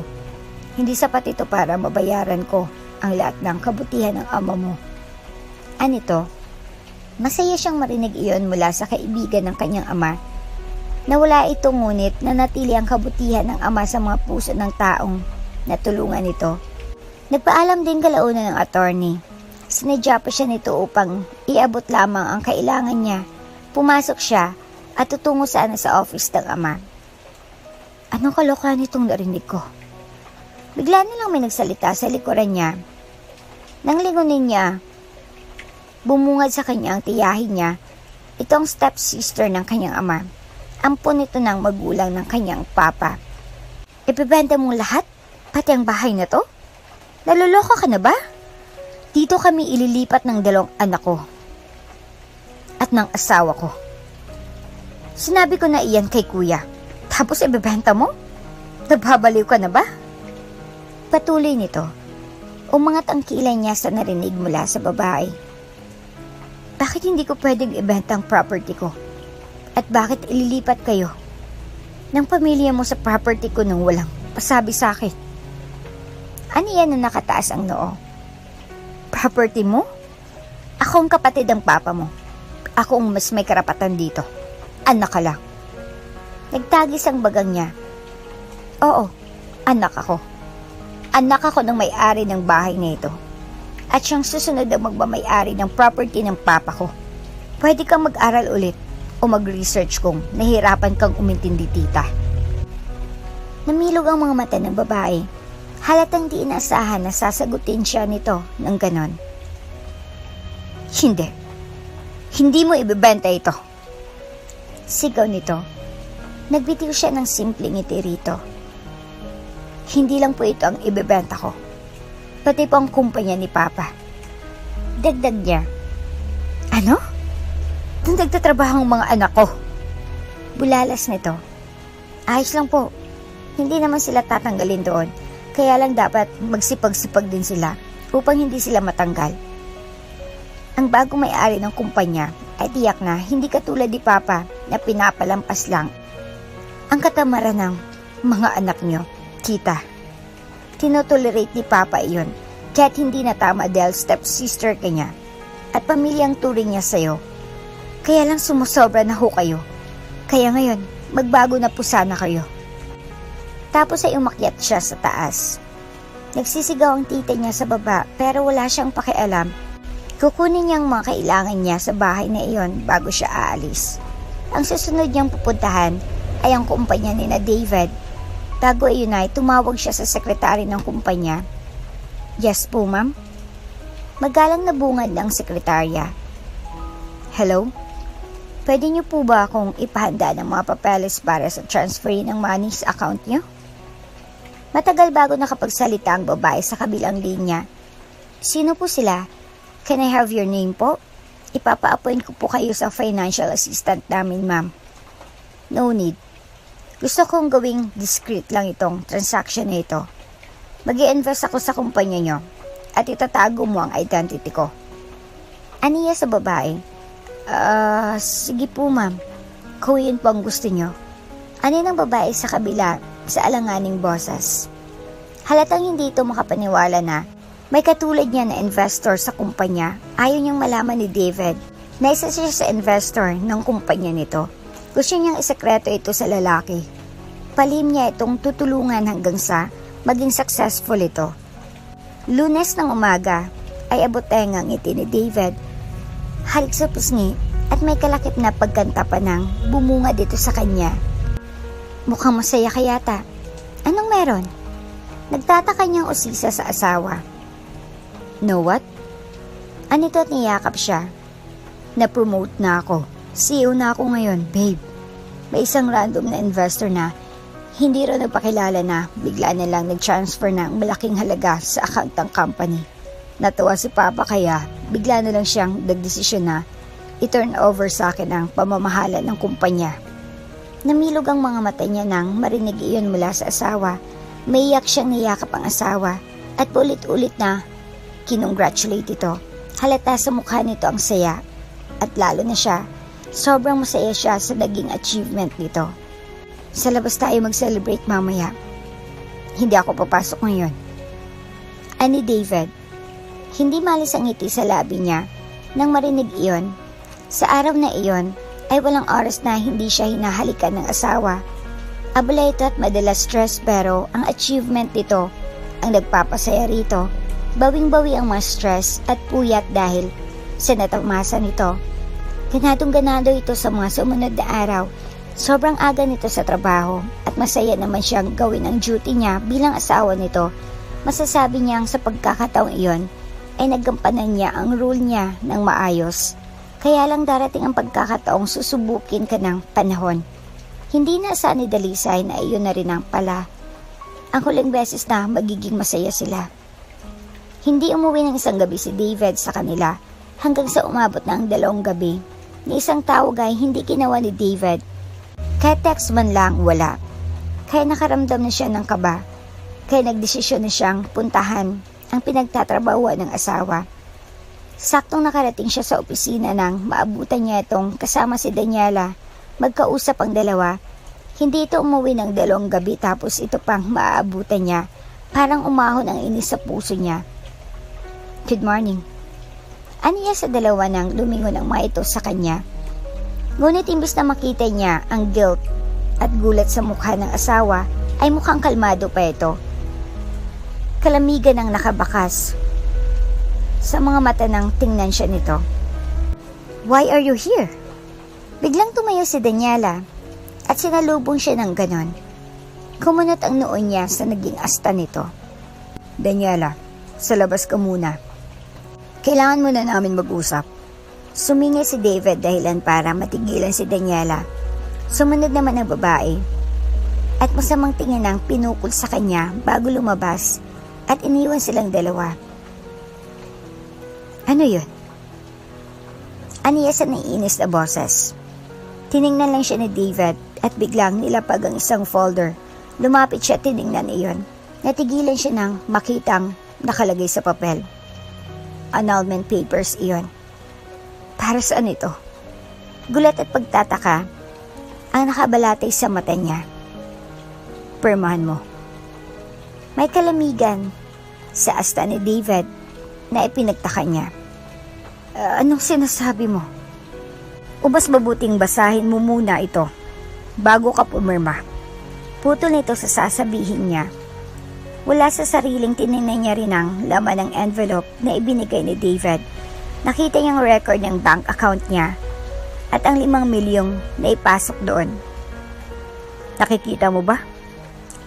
Hindi sapat ito para mabayaran ko ang lahat ng kabutihan ng ama mo. Anito, masaya siyang marinig iyon mula sa kaibigan ng kanyang ama. Nawala ito ngunit nanatili ang kabutihan ng ama sa mga puso ng taong natulungan ito. Nagpaalam din kalaunan ng attorney. Sinadya pa siya nito upang iabot lamang ang kailangan niya. Pumasok siya at tutungo sana sa office ng ama. Anong kalokohan itong narinig ko? Bigla nilang may nagsalita sa likuran niya. Nang lingunin niya, bumungad sa kanya ang tiyahin niya. Ito ang stepsister ng kanyang ama. Ampon ito ng magulang ng kanyang papa. Ibebenta mong lahat? Pati ang bahay na to? Naluloko ka na ba? Dito kami ililipat ng 2 anak ko at ng asawa ko. Sinabi ko na iyan kay kuya. Tapos ibebenta mo? Nababaliw ka na ba? Patuloy nito. Umangat ang kilay niya sa narinig mula sa babae. Bakit hindi ko pwedeng ibenta ang property ko? At bakit ililipat kayo ng pamilya mo sa property ko nang walang pasabi sa akin? Ano yan na nakataas ang noo? Property mo? Ako ang kapatid ng papa mo. Ako ang mas may karapatan dito. Anak ka lang. Nagtagis ang bagang niya. Oo, anak ako. Anak ako ng may-ari ng bahay na ito. At siyang susunod na magmamay-ari ng property ng papa ko. Pwede kang mag-aral ulit o mag-research kung nahirapan kang umintindi, tita. Namilog ang mga mata ng babae. Halatang di inaasahan na sasagutin siya nito ng ganon. Hindi. Hindi mo ibebenta ito. Sigaw nito. Nagbitiw siya ng simpleng ngiti rito. Hindi lang po ito ang ibebenta ko. Pati po ang kumpanya ni Papa. Dagdag niya. Ano? Doon nagtatrabaho ang mga anak ko. Bulalas nito. Ayos lang po. Hindi naman sila tatanggalin doon. Kaya lang dapat magsipag-sipag din sila upang hindi sila matanggal. Ang bagong may-ari ng kumpanya ay tiyak na hindi katulad ni Papa na pinapalampas lang ang katamaran ng mga anak nyo, kita. Tinotolerate ni Papa iyon kaya't hindi na tama dahil stepsister ka niya at pamilyang turing niya sa'yo. Kaya lang sumusobra na ho kayo. Kaya ngayon, magbago na po sana kayo. Tapos ay umakyat siya sa taas. Nagsisigaw ang tita niya sa baba pero wala siyang pakialam. Kukunin niyang mga kailangan niya sa bahay na iyon bago siya aalis. Ang susunod niyang pupuntahan ay ang kumpanya ni na David. Bago iyon ay tumawag siya sa sekretary ng kumpanya. Yes po, ma'am. Magalang na bungad ng sekretarya. Hello? Pwede niyo po ba akong ipahanda ng mga papeles para sa transfer ng money sa account niyo? Matagal bago nakapagsalita ang babae sa kabilang linya. Sino po sila? Can I have your name po? Ipapa-appoint ko po kayo sa financial assistant namin, ma'am. No need. Gusto kong gawing discreet lang itong transaction na ito. Mag-i-invest ako sa kumpanya nyo at itatago mo ang identity ko. Aniya sa babae. Sige po, ma'am. Kung yun po ang gusto nyo. Ani ng babae sa kabila sa alanganing boses. Halatang hindi ito makapaniwala na may katulad niya na investor sa kumpanya. Ayaw niyang malaman ni David na isa siya sa investor ng kumpanya nito. Gusto niyang isekreto ito sa lalaki. Palim niya itong tutulungan hanggang sa maging successful ito. Lunes ng umaga ay abot-teng ang ngiti ni David. Halik sa pisngi at may kalakip na pagkanta pa ng bumunga dito sa kanya. Mukhang masaya ka yata. Anong meron? Nagtataka niyang usisa sa asawa. Know what? Anito at niyakap siya. Na-promote na ako. CEO na ako ngayon, babe. May isang random na investor na hindi raw nagpakilala na bigla na lang nag-transfer ng malaking halaga sa account ng company. Natuwa si Papa kaya bigla na lang siyang nagdesisyon na i-turn over sa akin ang pamamahala ng kumpanya. Namilog ang mga mata niya nang marinig iyon mula sa asawa. Maiyak siyang niyakap ang asawa at paulit-ulit na kinongratulate ito. Halata sa mukha nito ang saya at lalo na siya, sobrang masaya siya sa naging achievement nito. Sa labas tayo mag-celebrate mamaya. Hindi ako papasok ngayon. Ani David. Hindi malis ang ngiti sa labi niya nang marinig iyon. Sa araw na iyon ay walang oras na hindi siya hinahalikan ng asawa. Abala ito at madalas stress pero ang achievement nito ang nagpapasaya rito. Bawing-bawi ang mga stress at puyat dahil sa natamasa nito. Ganadong-ganado ito sa mga sumunod na araw. Sobrang aga nito sa trabaho at masaya naman siyang gawin ang duty niya bilang asawa nito. Masasabi niyang sa pagkakataong iyon ay nagampanan niya ang role niya ng maayos. Kaya lang darating ang pagkakataong susubukin ka ng panahon. Hindi na sa ni Dalisay na iyon na rin ang pala. Ang huling beses na magiging masaya sila. Hindi umuwi ng isang gabi si David sa kanila hanggang sa umabot na ang 2 gabi. Ni isang tawag ay hindi ginawa ni David. Kahit text man lang wala. Kaya nakaramdam na siya ng kaba. Kaya nagdesisyon na siyang puntahan ang pinagtatrabahuan ng asawa. Saktong nakarating siya sa opisina nang maabutan niya itong kasama si Daniela. Magkausap ang dalawa. Hindi ito umuwi ng 2 gabi tapos ito pang maaabutan niya. Parang umahon ang inis sa puso niya. Good morning. Aniya sa dalawa nang lumingon ang mga ito sa kanya. Ngunit imbis na makita niya ang guilt at gulat sa mukha ng asawa ay mukhang kalmado pa ito. Kalamigan ang nakabakas sa mga mata nang tingnan siya nito. Why are you here? Biglang tumayo si Daniela at sinalubong siya ng ganon. Kumunot ang noon niya sa naging asta nito. Daniela, sa labas ka muna. Kailangan muna namin mag-usap. Sumingi si David dahilan para matigilan si Daniela. Sumunod naman ang babae at masamang tingin ang pinukol sa kanya bago lumabas at iniwan silang dalawa. Ano yun? Aniya sa naiinis na boses. Tiningnan lang siya ni David at biglang nilapag ang isang folder. Lumapit siya at tiningnan iyon. Natigilan siya nang makitang nakalagay sa papel. Annulment papers iyon. Para saan ito? Gulat at pagtataka ang nakabalatay sa mata niya. Pirmahan mo. May kalamigan sa asta ni David na ipinagtaka niya. Anong sinasabi mo? O mas mabuting basahin mo muna ito bago ka pumirma. Putol nito sa sasabihin niya. Wala sa sariling tinignan niya rin ang laman ng envelope na ibinigay ni David. Nakita niyang record ng bank account niya at ang 5 milyong na ipasok doon. Nakikita mo ba?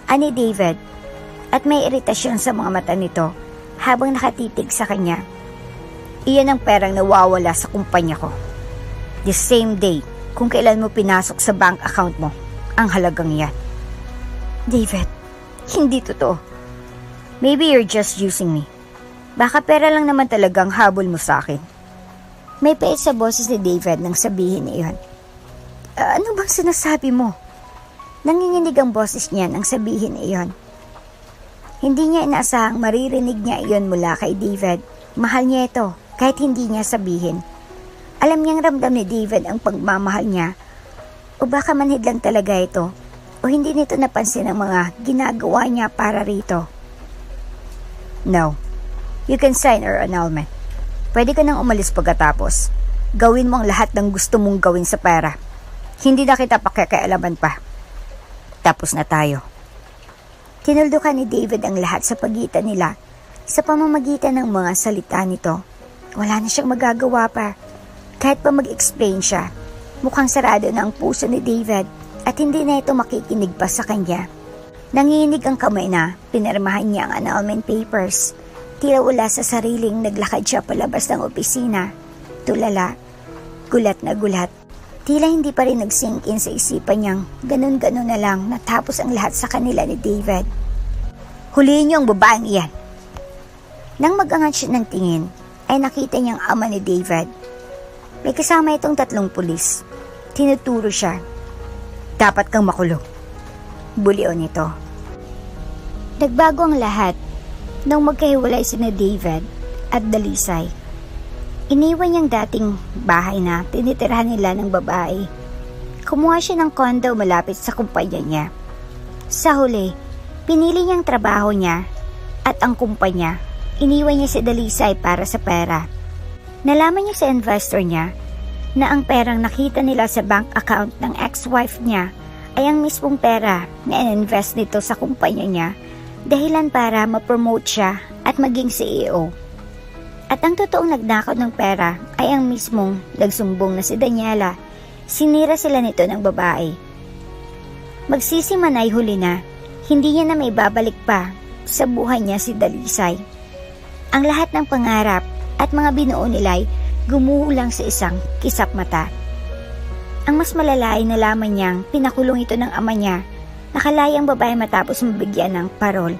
Ani David at may iritasyon sa mga mata nito habang nakatitig sa kanya. Iyan ang perang nawawala sa kumpanya ko. The same day kung kailan mo pinasok sa bank account mo ang halagang yan. David, hindi totoo. Maybe you're just using me. Baka pera lang naman talagang habol mo sa akin. May pait sa boses ni David nang sabihin iyon. Ano bang sinasabi mo? Nanginginig ang boses niya nang sabihin iyon. Hindi niya inaasahang maririnig niya iyon mula kay David. Mahal niya ito kahit hindi niya sabihin. Alam niyang ramdam ni David ang pagmamahal niya o baka manhid lang talaga ito o hindi nito napansin ang mga ginagawa niya para rito. No, you can sign our annulment. Pwede ka nang umalis pagkatapos. Gawin mo ang lahat ng gusto mong gawin sa pera. Hindi na kita pakikialaman pa. Tapos na tayo. Tinuldukan ni David ang lahat sa pagitan nila. Sa pamamagitan ng mga salita nito, wala na siyang magagawa pa. Kahit pa mag-explain siya, mukhang sarado na ang puso ni David at hindi na ito makikinig pa sa kanya. Nanginig ang kamay na pinirmahan niya ang annulment papers. Tila wala sa sariling naglakad siya palabas ng opisina. Tulala, gulat na gulat. Tila hindi pa rin nag-sink in sa isipan niyang ganun-ganun na lang natapos ang lahat sa kanila ni David. Huliin niyo ang babaeng iyan. Nang mag-angat siya ng tingin, ay nakita niyang ama ni David. May kasama itong 3 pulis. Tinuturo siya. Dapat kang makulong. Bulion ito. Nagbago ang lahat nang magkahiwalay sina David at Dalisay. Iniwan niyang dating bahay na tinitirahan nila ng babae. Kumuha siya ng condo malapit sa kumpanya niya. Sa huli, pinili niyang trabaho niya at ang kumpanya. Iniwan niya si Dalisay para sa pera. Nalaman niya sa investor niya na ang perang nakita nila sa bank account ng ex-wife niya ay ang mismong pera na in-invest nito sa kumpanya niya, dahilan para ma-promote siya at maging CEO. At ang totoong nagnakaw ng pera ay ang mismong nagsumbong na si Daniela. Sinira sila nito ng babae. Magsisimanay huli na, hindi niya na may babalik pa sa buhay niya si Dalisay. Ang lahat ng pangarap at mga binuo nila'y gumuho lang sa isang kisap mata. Ang mas malala ay nalaman niyang pinakulong ito ng ama niya, nakalayang babae matapos mabigyan ng parol.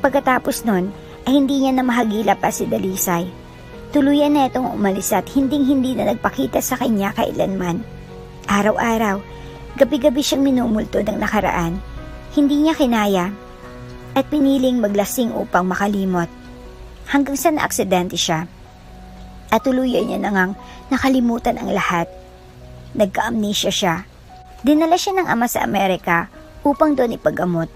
Pagkatapos nun, ay hindi niya na mahagila pa si Dalisay. Tuluyan na itong umalis at hindi na nagpakita sa kanya kailanman. Araw-araw, gabi-gabi siyang minumulto ng nakaraan. Hindi niya kinaya at piniling maglasing upang makalimot. Hanggang sa naaksidente siya. At tuluyan niya nangang nakalimutan ang lahat. Nagka-amnesia siya. Dinala siya ng ama sa Amerika upang doon ipagamot.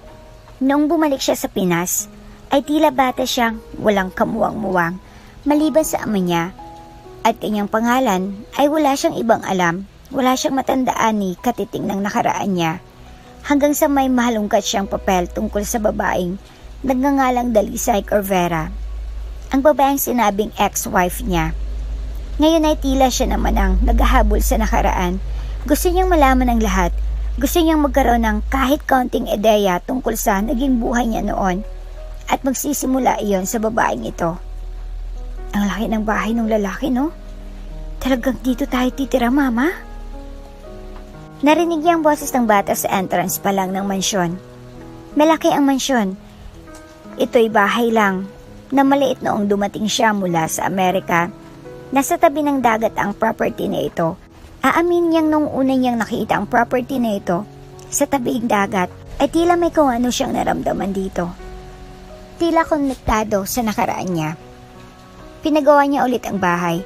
Noong bumalik siya sa Pinas, ay tila bata siyang walang kamuwang-muwang maliban sa ama niya. At kanyang pangalan ay wala siyang ibang alam, wala siyang matandaan ni katiting ng nakaraan niya. Hanggang sa may mahalungkat siyang papel tungkol sa babaeng nagngangalang Dalisay Corvera. Ang babaeng sinabing ex-wife niya. Ngayon ay tila siya naman ang naghahabol sa nakaraan. Gusto niyang malaman ang lahat. Gusto niyang magkaroon ng kahit kaunting ideya tungkol sa naging buhay niya noon. At magsisimula iyon sa babaeng ito. Ang laki ng bahay ng lalaki, no? Talagang dito tayo titira, mama? Narinig niya ang boses ng bata sa entrance pa lang ng mansyon. Malaki ang mansyon. Ito'y bahay lang na maliit noong dumating siya mula sa Amerika. Nasa tabi ng dagat ang property na ito. Aamin niyang nung una niyang nakita ang property na ito sa tabi ng dagat ay tila may kung ano siyang naramdaman dito. Tila konektado sa nakaraan niya. Pinagawa niya ulit ang bahay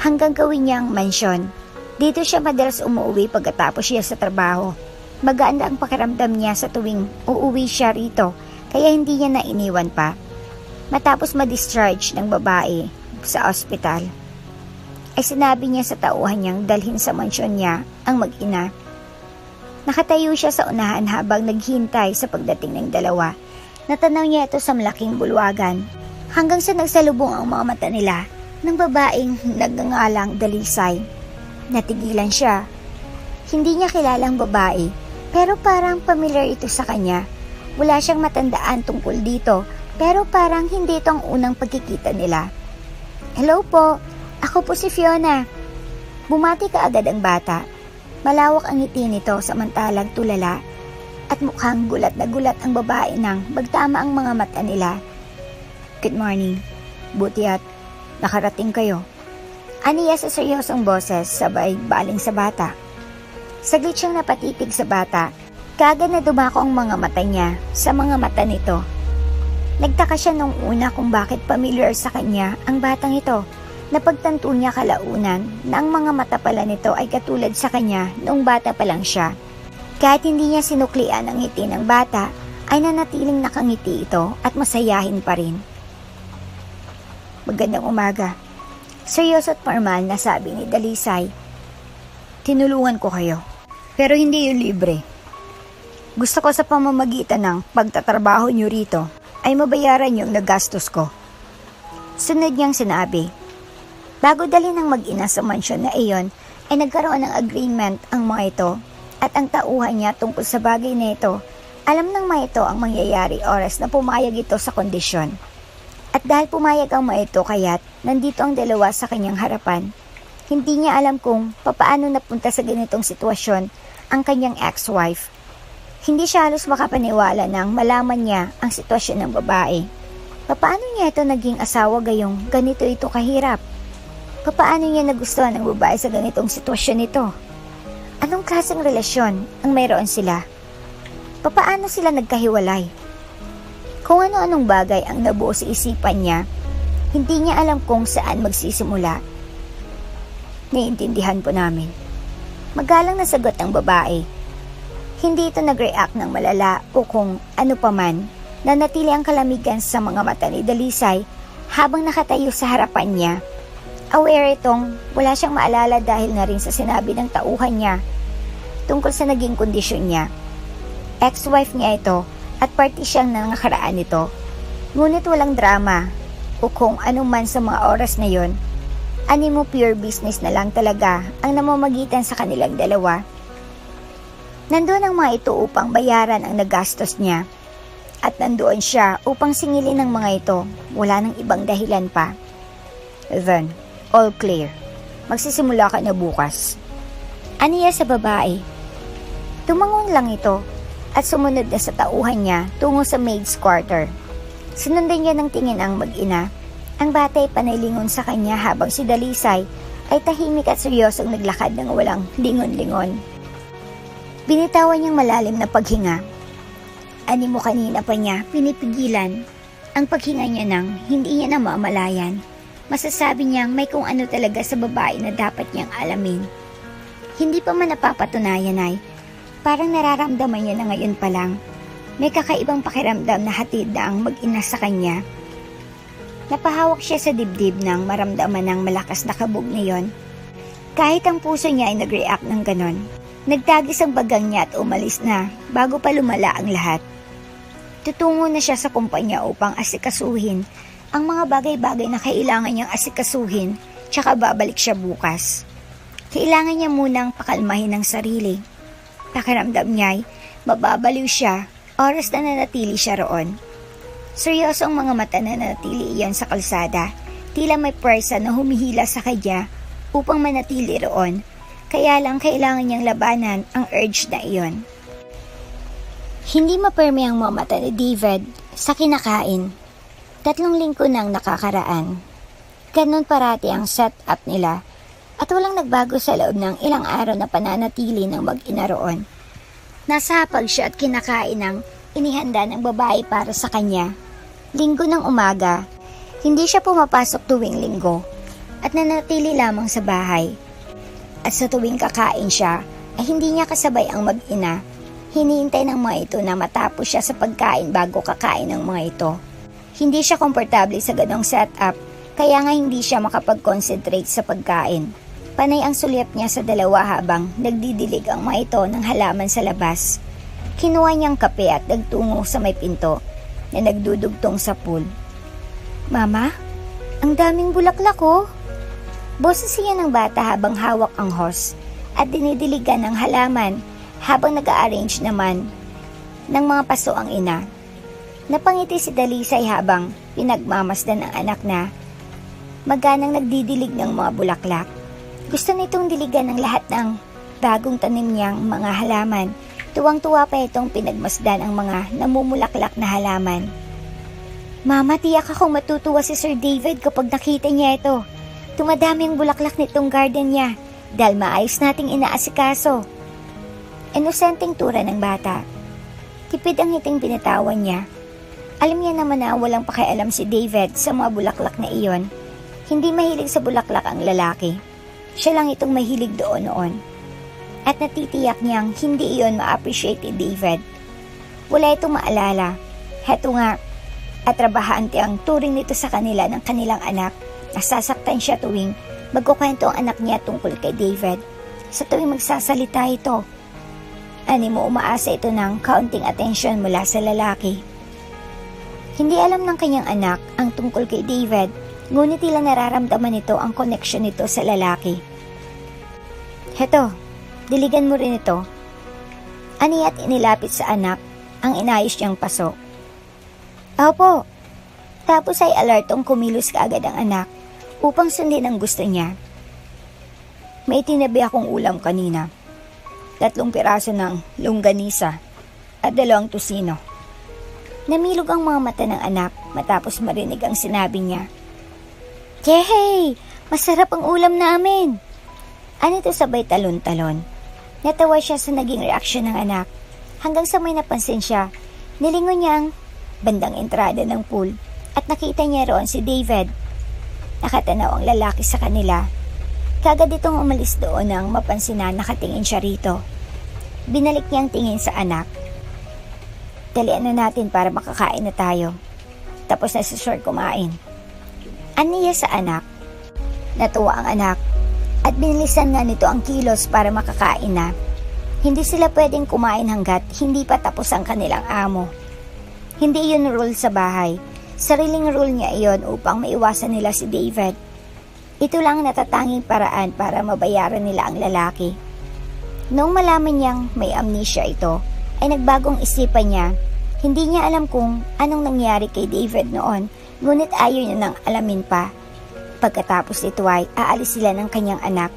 hanggang gawin niyang mansyon. Dito siya madalas umuwi pagkatapos siya sa trabaho. Magaan ang pakiramdam niya sa tuwing uuwi siya rito kaya hindi niya na iniwan pa. Matapos ma-discharge ng babae sa ospital, ay sinabi niya sa tauhan niyang dalhin sa mansyon niya ang mag-ina. Nakatayo siya sa unahan habang naghintay sa pagdating ng dalawa. Natanaw niya ito sa malaking bulwagan hanggang sa nagsalubong ang mga mata nila ng babaeng nagngangalang Dalisay. Natigilan siya. Hindi niya kilalang babae pero parang familiar ito sa kanya. Wala siyang matandaan tungkol dito pero parang hindi ito ang unang pagkikita nila. Hello po, ako po si Fiona. Bumati ka agad ang bata. Malawak ang ngiti nito samantalang tulala at mukhang gulat na gulat ang babae nang magtama ang mga mata nila. Good morning. Buti at nakarating kayo. Aniya sa seryosong boses sabay baling sa bata. Saglit siyang napatitig sa bata. Kaagad na dumako ang mga mata niya sa mga mata nito. Nagtaka siya nung una kung bakit familiar sa kanya ang batang ito. Napagtanto niya kalaunan na ang mga mata pala nito ay katulad sa kanya noong bata pa lang siya. Kahit hindi niya sinuklian ang ngiti ng bata, ay nanatiling nakangiti ito at masayahin pa rin. Magandang umaga. Seryoso at formal na sabi ni Dalisay. Tinulungan ko kayo, pero hindi yun libre. Gusto ko sa pamamagitan ng pagtatrabaho niyo rito ay mabayaran yung nagastos ko. Sunod niyang sinabi. Bago dali ng mag-ina sa mansyon na iyon, ay nagkaroon ng agreement ang mga ito at ang tauhan niya tungkol sa bagay na ito. Alam ng mga ito ang mangyayari oras na pumayag ito sa kondisyon. At dahil pumayag ang mga ito kaya't nandito ang dalawa sa kanyang harapan. Hindi niya alam kung papaano napunta sa ganitong sitwasyon ang kanyang ex-wife. Hindi siya halos makapaniwala nang malaman niya ang sitwasyon ng babae. Paano niya ito naging asawa gayong ganito ito kahirap? Papaano niya nagustuhan ng babae sa ganitong sitwasyon nito? Anong klaseng relasyon ang mayroon sila? Papaano sila nagkahiwalay? Kung ano-anong bagay ang nabuo sa isipan niya, hindi niya alam kung saan magsisimula. Naiintindihan po namin. Magalang na sagot ng babae. Hindi ito nag-react ng malala o kung ano paman, nanatili ang kalamigan sa mga mata ni Dalisay habang nakatayo sa harapan niya. Aware itong wala siyang maalala dahil na rin sa sinabi ng tauhan niya tungkol sa naging kondisyon niya. Ex-wife niya ito at party siyang nangakaraan nito. Ngunit walang drama o kung ano man sa mga oras na yon. Animo pure business na lang talaga ang namamagitan sa kanilang dalawa. Nandoon ang mga ito upang bayaran ang nagastos niya. At nandoon siya upang singilin ng mga ito. Wala nang ibang dahilan pa. Then, all clear. Magsisimula ka na bukas. Aniya sa babae. Tumangon lang ito at sumunod na sa tauhan niya tungo sa maid's quarter. Sinundan niya ng tingin ang mag-ina. Ang bata ay panilingon sa kanya habang si Dalisay ay tahimik at seryosong naglakad ng walang lingon-lingon. Binitawan niyang malalim na paghinga. Animo kanina pa niya pinipigilan ang paghinga niya nang hindi niya na mamalayan. Masasabi niyang may kung ano talaga sa babae na dapat niyang alamin. Hindi pa man napapatunayan ay parang nararamdaman niya na ngayon pa lang. May kakaibang pakiramdam na hatid na ang mag-ina sa kanya. Napahawak siya sa dibdib nang maramdaman ng malakas na kabog na yon. Kahit ang puso niya ay nag-react ng ganon. Nagtagis ang bagang niya at umalis na bago pa lumala ang lahat. Tutungo na siya sa kumpanya upang asikasuhin ang mga bagay-bagay na kailangan niyang asikasuhin tsaka babalik siya bukas. Kailangan niya munang pakalmahin ang sarili. Pakiramdam niya ay mababaliw siya oras na nanatili siya roon. Seryoso ang mga mata na nanatili iyon sa kalsada. Tila may pwersa na humihila sa kanya upang manatili roon. Kaya lang kailangan niyang labanan ang urge na iyon. Hindi mapirmi ang mga mata ni David sa kinakain. 3 linggo nang nakakaraan. Ganon parati ang setup nila at walang nagbago sa loob ng ilang araw na pananatili ng mag-ina roon. Nasa hapag siya at kinakain ng inihanda ng babae para sa kanya. Linggo ng umaga, hindi siya pumapasok tuwing linggo at nanatili lamang sa bahay. At sa tuwing kakain siya, ay hindi niya kasabay ang mag-ina. Hinihintay ng mga ito na matapos siya sa pagkain bago kakain ng mga ito. Hindi siya komportable sa ganong setup, kaya nga hindi siya makapag-concentrate sa pagkain. Panay ang sulyap niya sa dalawa habang nagdidilig ang mga ito ng halaman sa labas. Kinuha niyang kape at nagtungo sa may pinto na nagdudugtong sa pool. Mama, ang daming bulaklak oh. Boses siya ng bata habang hawak ang hose at dinidiligan ng halaman habang nag-a-arrange naman ng mga paso ang ina. Napangiti si Dalisay habang pinagmamasdan ng anak na maganang nagdidilig ng mga bulaklak. Gusto nitong diligan ng lahat ng bagong tanim niyang mga halaman. Tuwang-tuwa pa itong pinagmasdan ang mga namumulaklak na halaman. Mama, tiyak akong matutuwa si Sir David kapag nakita niya ito. Tumadami ang bulaklak nitong garden niya dahil maayos nating inaasikaso. Inosenteng tura ng bata. Tipid ang hiting binitawan niya. Alam niya naman na walang pakialam si David sa mga bulaklak na iyon. Hindi mahilig sa bulaklak ang lalaki. Siya lang itong mahilig doon noon. At natitiyak niyang hindi iyon ma-appreciate ni David. Wala itong maalala. Heto nga, atrabahante ang turing nito sa kanila ng kanilang anak. Nasasaktan siya tuwing magkukwento ang anak niya tungkol kay David. Sa tuwing magsasalita ito, animo umaasa ito ng kaunting atensyon mula sa lalaki. Hindi alam ng kanyang anak ang tungkol kay David, ngunit tila nararamdaman nito ang connection nito sa lalaki. Heto, diligan mo rin ito. Aniya't inilapit sa anak ang inayos niyang paso. Opo. Tapos ay alertong kumilos kaagad ang anak upang sundin ang gusto niya. May tinabi akong ulam kanina. 3 piraso ng longganisa at 2 tusino. Namilog ang mga mata ng anak matapos marinig ang sinabi niya. Yehey! Masarap ang ulam namin. Anito sabay talon-talon. Natawa siya sa naging reaksyon ng anak. Hanggang sa may napansin siya, nilingon niya ang bandang entrada ng pool at nakita niya roon si David. Nakatanaw ang lalaki sa kanila. Kagad itong umalis doon nang mapansin na nakatingin siya rito. Binalik niyang tingin sa anak. Dalian na natin para makakain na tayo. Tapos na si Sir kumain. Aniya sa anak. Natuwa ang anak at binilisan nga nito ang kilos para makakain na. Hindi sila pwedeng kumain hanggat hindi pa tapos ang kanilang amo. Hindi yun rule sa bahay. Sariling rule niya iyon upang maiwasan nila si David. Ito lang ang natatanging paraan para mabayaran nila ang lalaki. Noong malaman niyang may amnesia ito, ay nagbagong isipan niya. Hindi niya alam kung anong nangyari kay David noon, ngunit ayaw niya nang alamin pa. Pagkatapos nito ay aalis sila ng kanyang anak.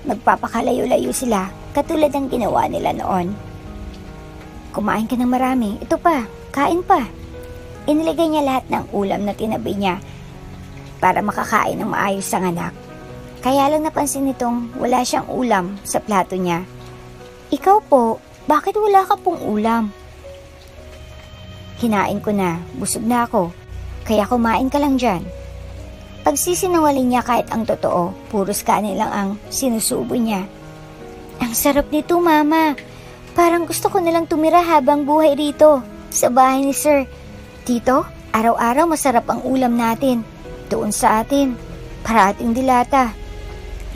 Magpapakalayo-layo sila, katulad ng ginawa nila noon. Kumain ka ng marami, ito pa, kain pa. Inilagay niya lahat ng ulam na tinabi niya para makakain ng maayos ang anak. Kaya lang napansin nitong wala siyang ulam sa plato niya. Ikaw po, bakit wala ka pong ulam? Hinain ko na, busog na ako, kaya kumain ka lang dyan. Pagsisinungaling niya kahit ang totoo, puros kanin lang ang sinusubo niya. Ang sarap nito, Mama. Parang gusto ko nalang tumira habang buhay rito, sa bahay ni Sir. Tito, araw-araw masarap ang ulam natin. Doon sa atin, para ating dilata.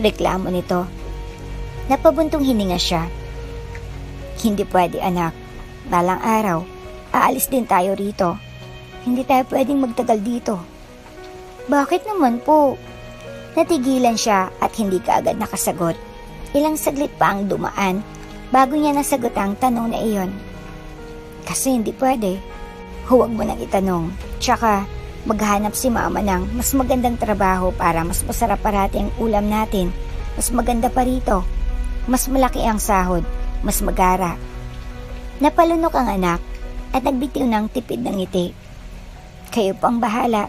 Reklamo nito. Napabuntong hininga siya. Hindi pwede, anak. Balang araw, aalis din tayo rito. Hindi tayo pwedeng magtagal dito. Bakit naman po? Natigilan siya at hindi kaagad nakasagot. Ilang saglit pa ang dumaan bago niya nasagot ang tanong na iyon. Kasi hindi pwede. Huwag mo nang itanong. Tsaka, maghanap si Mama ng mas magandang trabaho para mas masarap parati ang ulam natin. Mas maganda pa rito. Mas malaki ang sahod. Mas magara. Napalunok ang anak at nagbitiw ng tipid ng ngiti. Kayo pang bahala.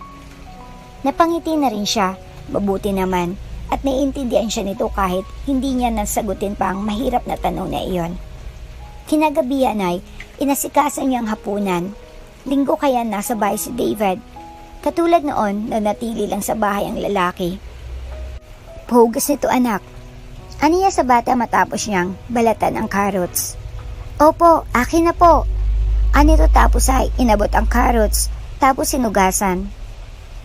Napangiti na rin siya, mabuti naman, at naiintindihan siya nito kahit hindi niya nasagutin pa ang mahirap na tanong na iyon. Kinagabihan ay inasikaso niyang hapunan. Linggo kaya nasa bahay si David. Katulad noon na natili lang sa bahay ang lalaki. Puhugas nito, anak. Aniya sa bata matapos niyang balatan ang carrots. Opo, akin na po. Anito tapos ay inabot ang carrots, tapos sinugasan.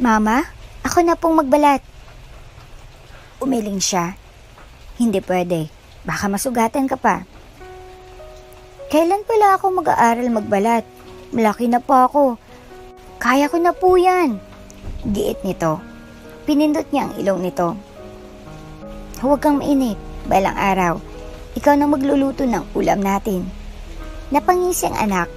Mama, ako na pong magbalat. Umiling siya. Hindi pwede, baka masugatan ka pa. Kailan pala ako mag-aaral magbalat? Malaki na po ako. Kaya ko na po yan. Giit nito. Pinindot niya ang ilong nito. Huwag kang mainit. Balang araw, ikaw na magluluto ng ulam natin. Napangisi ang anak.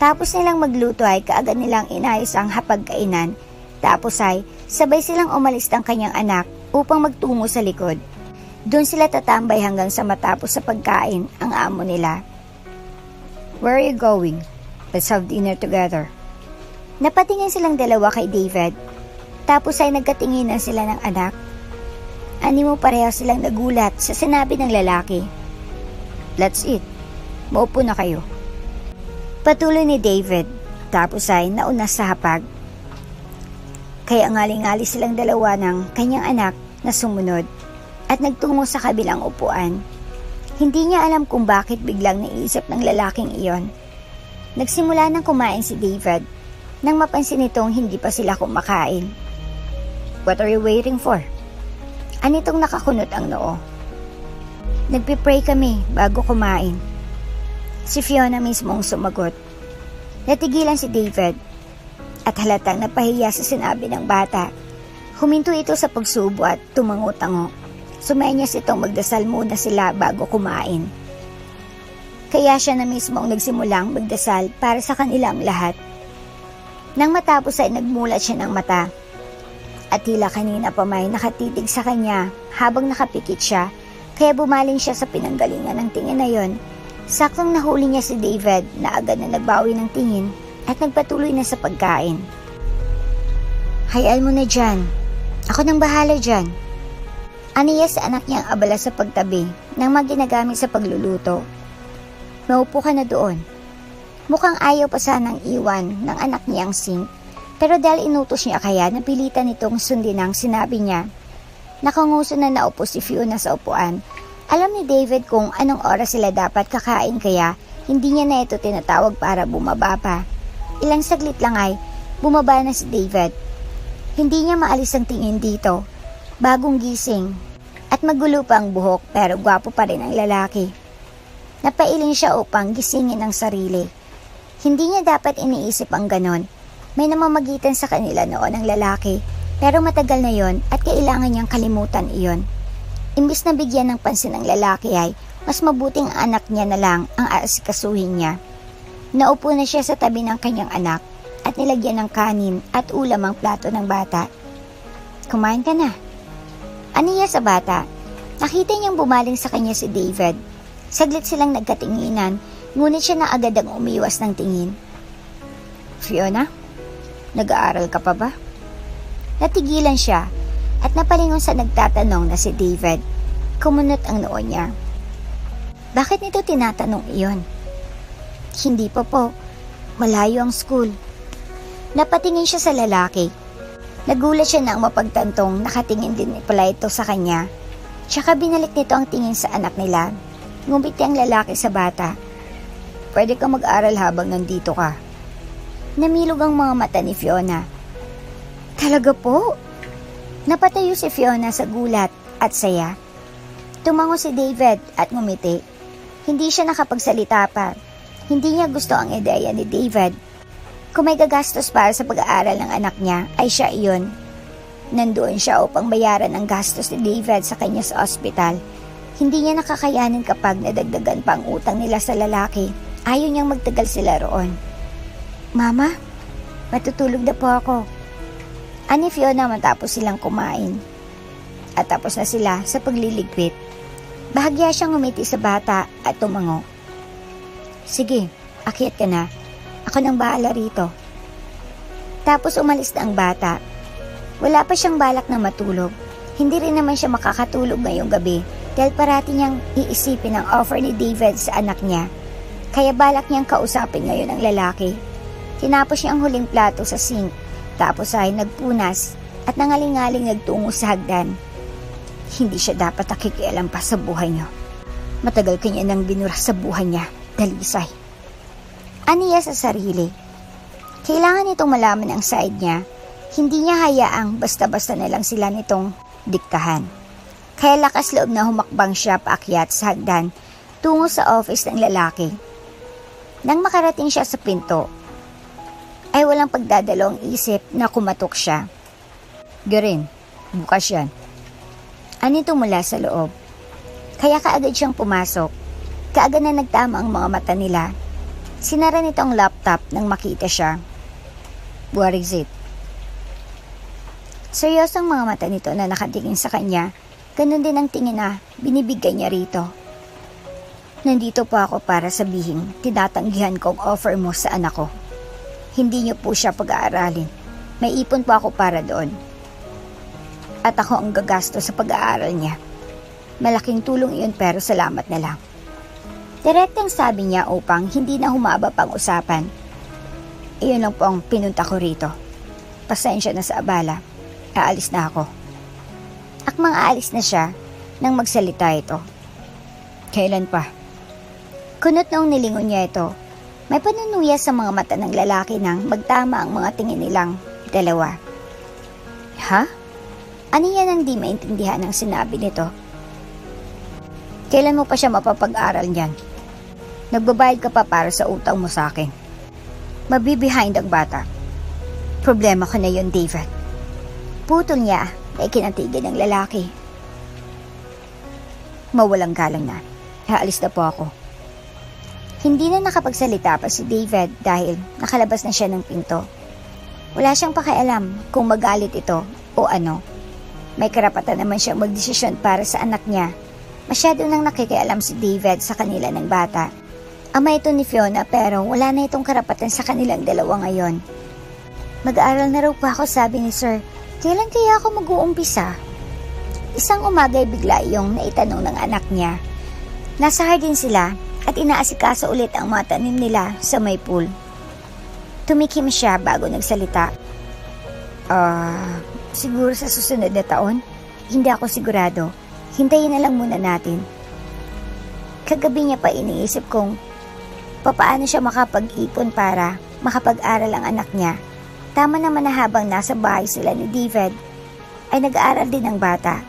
Tapos nilang magluto ay kaagad nilang inayos ang hapagkainan. Tapos ay sabay silang umalis ng kanyang anak upang magtungo sa likod. Doon sila tatambay hanggang sa matapos sa pagkain ang amo nila. Where are you going? Let's have dinner together. Napatingin silang dalawa kay David. Tapos ay nagkatinginan sila ng anak. Animo pareho silang nagulat sa sinabi ng lalaki. Let's eat. Maupo na kayo. Patuloy ni David. Tapos ay nauna sa hapag. Kaya ngali-ngali silang dalawa ng kanyang anak na sumunod at nagtungo sa kabilang upuan. Hindi niya alam kung bakit biglang naisip ng lalaking iyon. Nagsimula nang kumain si David nang mapansin nitong hindi pa sila kumakain. What are you waiting for? Anitong nakakunot ang noo. Nagpipray kami bago kumain. Si Fiona mismo ang sumagot. Natigilan si David at halatang napahiya sa sinabi ng bata. Huminto ito sa pagsubo at tumango-tango. Sumenyas itong magdasal muna sila bago kumain. Kaya siya na mismo ang nagsimulang magdasal para sa kanilang lahat. Nang matapos ay nagmulat siya ng mata. At tila kanina pa may nakatitig sa kanya habang nakapikit siya, kaya bumaling siya sa pinanggalingan ng tingin na yon. Saktong nahuli niya si David na agad na nagbawi ng tingin at nagpatuloy na sa pagkain. Hayaan mo na dyan. Ako nang bahala dyan. Aniya sa anak niyang abala sa pagtabi ng mga ginagamit sa pagluluto. Maupo ka na doon. Mukhang ayaw pa sanang iwan ng anak niyang sink, pero dahil inutos niya kaya napilitan nitong sundin ang sinabi niya. Nakanguso na naupo si Fiona sa upuan. Alam ni David kung anong oras sila dapat kakain kaya hindi niya na ito tinatawag para bumaba pa. Ilang saglit lang ay bumaba na si David. Hindi niya maalis ang tingin dito. Bagong gising at magulo pa ang buhok pero gwapo pa rin ang lalaki. Napailing siya upang gisingin ang sarili. Hindi niya dapat iniisip ang ganon. May namamagitan sa kanila noon ang lalaki pero matagal na yon at kailangan niyang kalimutan iyon. Imbis na bigyan ng pansin ang lalaki ay mas mabuting anak niya na lang ang aasikasuhin niya. Naupo na siya sa tabi ng kanyang anak at nilagyan ng kanin at ulam ang plato ng bata. Kumain ka na. Aniya sa bata. Nakita niyang bumaling sa kanya si David. Saglit silang nagkatinginan, ngunit siya na agad ang umiwas ng tingin. Fiona, nag-aaral ka pa ba? Natigilan siya at napalingon sa nagtatanong na si David. Kumunot ang noo niya. Bakit nito tinatanong iyon? Hindi pa po. Malayo ang school. Napatingin siya sa lalaki. Nagulat siya nang mapagtantong nakatingin din pala ito sa kanya. Tsaka binalik nito ang tingin sa anak nila. Ngumiti ang lalaki sa bata. Pwede ka mag-aral habang nandito ka. Namilog ang mga mata ni Fiona. Talaga po? Napatayo si Fiona sa gulat at saya. Tumango si David at ngumiti. Hindi siya nakapagsalita pa. Hindi niya gusto ang ideya ni David. Kung may gagastos para sa pag-aaral ng anak niya, ay siya iyon. Nandoon siya upang bayaran ang gastos ni David sa kanya sa ospital. Hindi niya nakakayanin kapag nadagdagan pa ang utang nila sa lalaki. Ayaw niyang magtagal sila roon. Mama, matutulog na po ako. Ani Fiona matapos silang kumain. At tapos na sila sa pagliligpit. Bahagya siyang ngumiti sa bata at tumango. Sige, akyat ka na. Ako nang bahala rito. Tapos umalis na ang bata. Wala pa siyang balak na matulog. Hindi rin naman siya makakatulog ngayong gabi dahil parati niyang iisipin ang offer ni David sa anak niya. Kaya balak niyang kausapin ngayon ang lalaki. Tinapos niya ang huling plato sa sink. Tapos ay nagpunas at nangaling-aling nagtungo sa hagdan. Hindi siya dapat nakikialam pa sa buhay niyo. Matagal kanya nang binura sa buhay niya, Dalisay. Aniya sa sarili. Kailangan nitong malaman ang side niya. Hindi niya hayaang basta-basta na lang sila nitong diktahan. Kaya lakas loob na humakbang siya paakyat sa hagdan tungo sa office ng lalaki. Nang makarating siya sa pinto, ay walang pagdadalawang isip na kumatok siya. Garin, bukas yan. Anito mula sa loob. Kaya kaagad siyang pumasok. Kaagad na nagtama ang mga mata nila. Sinara nito ang laptop nang makita siya. What is it? Seryosong mga mata nito na nakatingin sa kanya. Ganun din ang tingin na binibigay niya rito. Nandito po ako para sabihin, tinatanggihan ko ang offer mo sa anak ko. Hindi niyo po siya pag-aaralin. May ipon po ako para doon. At ako ang gagasto sa pag-aaral niya. Malaking tulong iyon pero salamat na lang. Direktang sabi niya upang hindi na humaba pang usapan. Iyon lang po ang pinunta ko rito. Pasensya na sa abala. Aalis na ako. Akmang aalis na siya nang magsalita ito. Kailan pa? Kunot noong nilingon niya ito. May panunuya sa mga mata ng lalaki nang magtama ang mga tingin nilang dalawa. Ha? Ano yan ang di maintindihan ang sinabi nito? Kailan mo pa siya mapapag-aral niyan? Nagbabayad ka pa para sa utang mo sa akin. Mabibehind ang bata. Problema ko na yun, David. Putol niya ay kinatigan ng lalaki. Mawalang galang na. Haalis na po ako. Hindi na nakapagsalita pa si David dahil nakalabas na siya ng pinto. Wala siyang pakialam kung magalit ito o ano. May karapatan naman siyang magdesisyon para sa anak niya. Masyado nang nakikialam si David sa kanila ng bata. Ama ito ni Fiona pero wala na itong karapatan sa kanilang dalawa ngayon. Mag-aaral na raw pa ako, sabi ni Sir. Kailan kaya ako mag-uumpisa? Isang umaga ay bigla iyong naitanong ng anak niya. Nasa hardin sila at inaasikaso ulit ang mga tanim nila sa may pool. Tumikim siya bago nagsalita. Siguro sa susunod na taon? Hindi ako sigurado. Hintayin na lang muna natin. Kagabi niya pa iniisip kung papaano siya makapag-ipon para makapag-aral ang anak niya. Tama naman na habang nasa bahay sila ni David, ay nag-aaral din ang bata.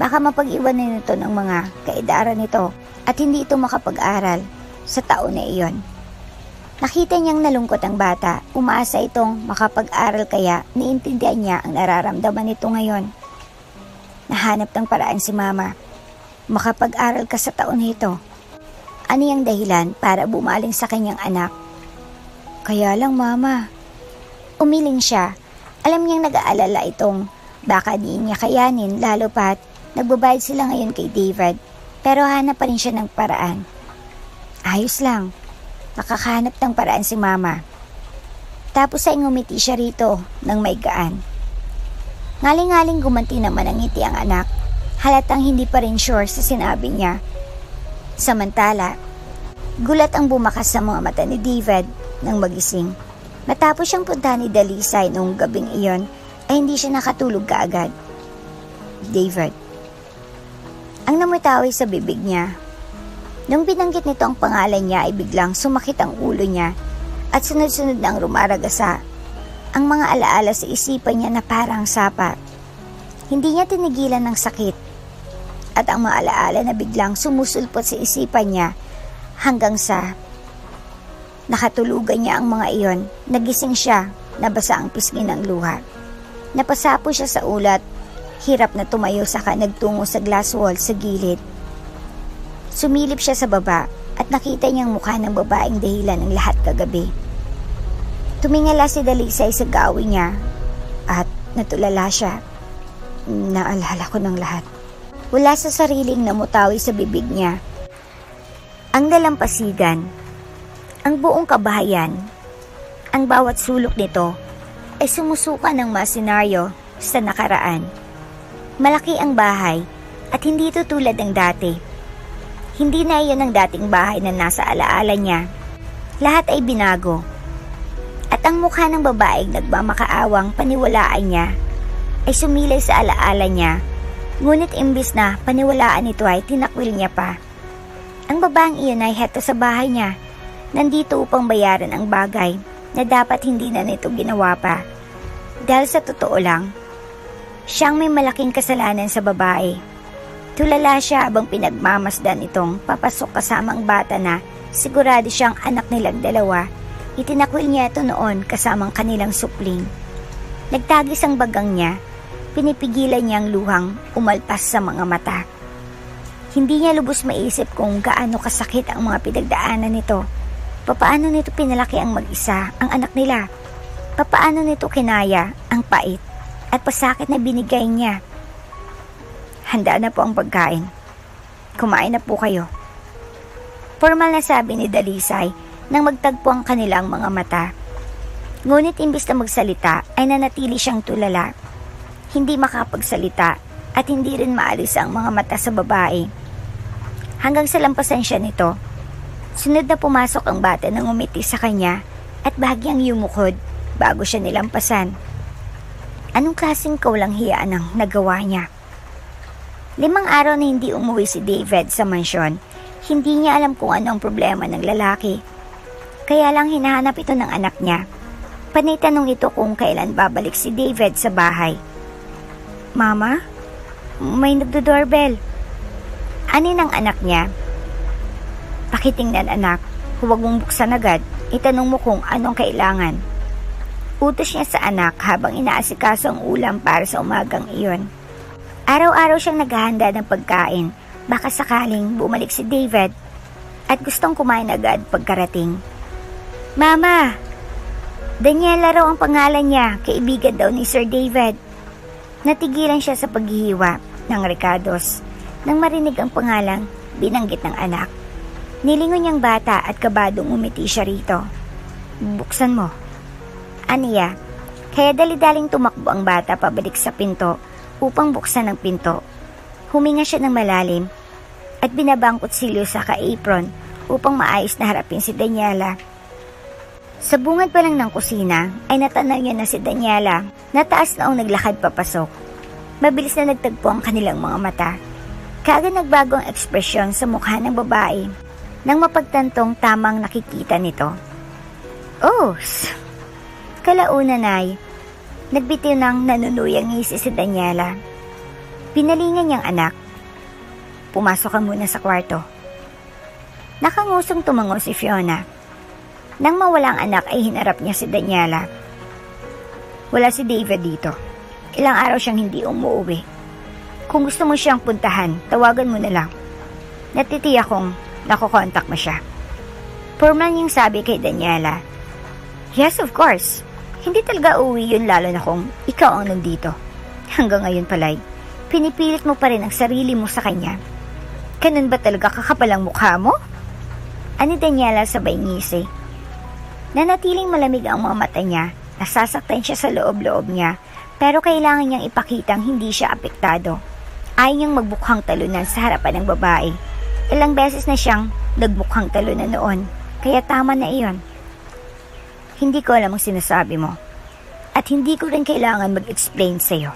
Baka mapag-iwanan nito ng mga kaedaran nito at hindi ito makapag-aral sa taon na iyon. Nakita niyang nalungkot ang bata, umaasa itong makapag-aral kaya niintindihan niya ang nararamdaman nito ngayon. Nahanap ng paraan si Mama. Makapag-aral ka sa taon na ito. Ano yung dahilan para bumaling sa kanyang anak? Kaya lang, Mama. Umiling siya. Alam niyang nag-aalala itong baka di niya kayanin lalo pat nagbabayad sila ngayon kay David. Pero hanap pa rin siya ng paraan. Ayos lang. Nakakahanap ng paraan si Mama. Tapos ay ngumiti siya rito ng may gaan. Ngaling-ngaling gumanti naman ang ngiti ang anak. Halatang hindi pa rin sure sa sinabi niya. Samantala, gulat ang bumakas sa mga mata ni David nang magising. Matapos siyang puntahan ni Dalisay noong gabing iyon, ay hindi siya nakatulog kaagad. David. Ang namutawi sa bibig niya. Nung binanggit nito ang pangalan niya ay biglang sumakit ang ulo niya at sunod-sunod nang rumaragasa ang mga alaala sa isipan niya na parang sapa. Hindi niya tinigilan ng sakit at ang mga alaala na biglang sumusulpot sa isipan niya hanggang sa nakatulugan niya ang mga iyon. Nagising siya, nabasa ang pisngi ng luha. Napasapo siya sa ulat, hirap na tumayo saka nagtungo sa glass wall sa gilid. Sumilip siya sa baba at nakita niyang mukha ng babaeng dahilan ng lahat kagabi. Tumingala si Dalisay sa gawi niya at natulala siya. Naalala ko ng lahat. Wala sa sariling namutawi sa bibig niya. Ang dalampasigan, ang buong kabahayan, ang bawat sulok nito ay sumusuka ng mga senaryo sa nakaraan. Malaki ang bahay at hindi ito tulad ng dati. Hindi na iyon ang dating bahay na nasa alaala niya. Lahat ay binago. At ang mukha ng babaeng nagmamakaawang paniwalaan niya ay sumilay sa alaala niya. Ngunit imbis na paniwalaan nito ay tinakwil niya pa. Ang babaeng iyon ay heto sa bahay niya. Nandito upang bayaran ang bagay na dapat hindi na nito ginawa pa. Dahil sa totoo lang, siyang may malaking kasalanan sa babae. Tulala siya habang pinagmamasdan itong papasok kasamang bata na sigurado siyang anak nilang dalawa. Itinakwil niya ito noon kasamang kanilang supling. Nagtagis ang bagang niya, pinipigilan niya ang luhang umalpas sa mga mata. Hindi niya lubos maisip kung gaano kasakit ang mga pinagdaanan nito. Papaano nito pinalaki ang mag-isa, ang anak nila? Papaano nito kinaya ang pait at pasakit na binigay niya? Handa na po ang pagkain. Kumain na po kayo. Formal na sabi ni Dalisay nang magtagpo ang kanilang mga mata. Ngunit imbis na magsalita ay nanatili siyang tulala. Hindi makapagsalita at hindi rin maalis ang mga mata sa babae. Hanggang sa lampasan siya nito. Sunod na pumasok ang bata nang umiti sa kanya at bahagyang yumukod bago siya nilampasan. Anong klaseng kaulang hiyaan ang nagawa niya? 5 araw na hindi umuwi si David sa mansyon. Hindi niya alam kung ano ang problema ng lalaki. Kaya lang hinahanap ito ng anak niya. Panay tanong ito kung kailan babalik si David sa bahay. Mama, may nagdo-doorbell. Ani ng anak niya? Pakitingnan anak, huwag mong buksan agad. Itanong mo kung anong kailangan. Utos niya sa anak habang inaasikaso ang ulam para sa umagang iyon. Araw-araw siyang naghahanda ng pagkain. Baka sakaling bumalik si David at gustong kumain agad pagkarating. Mama! Daniela raw ang pangalan niya, kaibigan daw ni Sir David. Natigilan siya sa paghihiwa ng rekados nang marinig ang pangalang binanggit ng anak. Nilingon niyang bata at kabadong umiti siya rito. Buksan mo. Aniya, kaya dali-daling tumakbo ang bata pabalik sa pinto upang buksan ang pinto. Huminga siya ng malalim at binabangkot silyo sa ka-apron upang maayos na harapin si Daniela. Sa bungad pa lang ng kusina ay natanaw niya na si Daniela na taas noong naglakad papasok. Mabilis na nagtagpo ang kanilang mga mata. Kaagad nagbago ang ekspresyon sa mukha ng babae nang mapagtantong tamang nakikita nito. Oh, kalaunan ay nagbitiw ng nanunuyang ngisi si Daniela. Pinalingan niyang anak. Pumasok ka muna sa kwarto. Nakangusong tumango si Fiona. Nang mawala ang anak ay hinarap niya si Daniela. Wala si David dito. Ilang araw siyang hindi umuwi. Kung gusto mo siyang puntahan, tawagan mo na lang. Natitiyak kong nakokontak mo siya. Formal niyang sabi kay Daniela. Yes, of course. Hindi talaga uuwi yun lalo na kung ikaw ang nandito. Hanggang ngayon pala'y pinipilit mo pa rin ang sarili mo sa kanya. Ganun ba talaga kakapal ang mukha mo? Ani Daniela sabay ngisi. Nanatiling malamig ang mga mata niya. Nasasaktan siya sa loob-loob niya. Pero kailangan niyang ipakitang hindi siya apektado. Ayaw niyang magbukhang talunan sa harapan ng babae. Ilang beses na siyang nagbukhang talunan noon. Kaya tama na iyon. Hindi ko alam ang sinasabi mo. At hindi ko rin kailangan mag-explain sa'yo.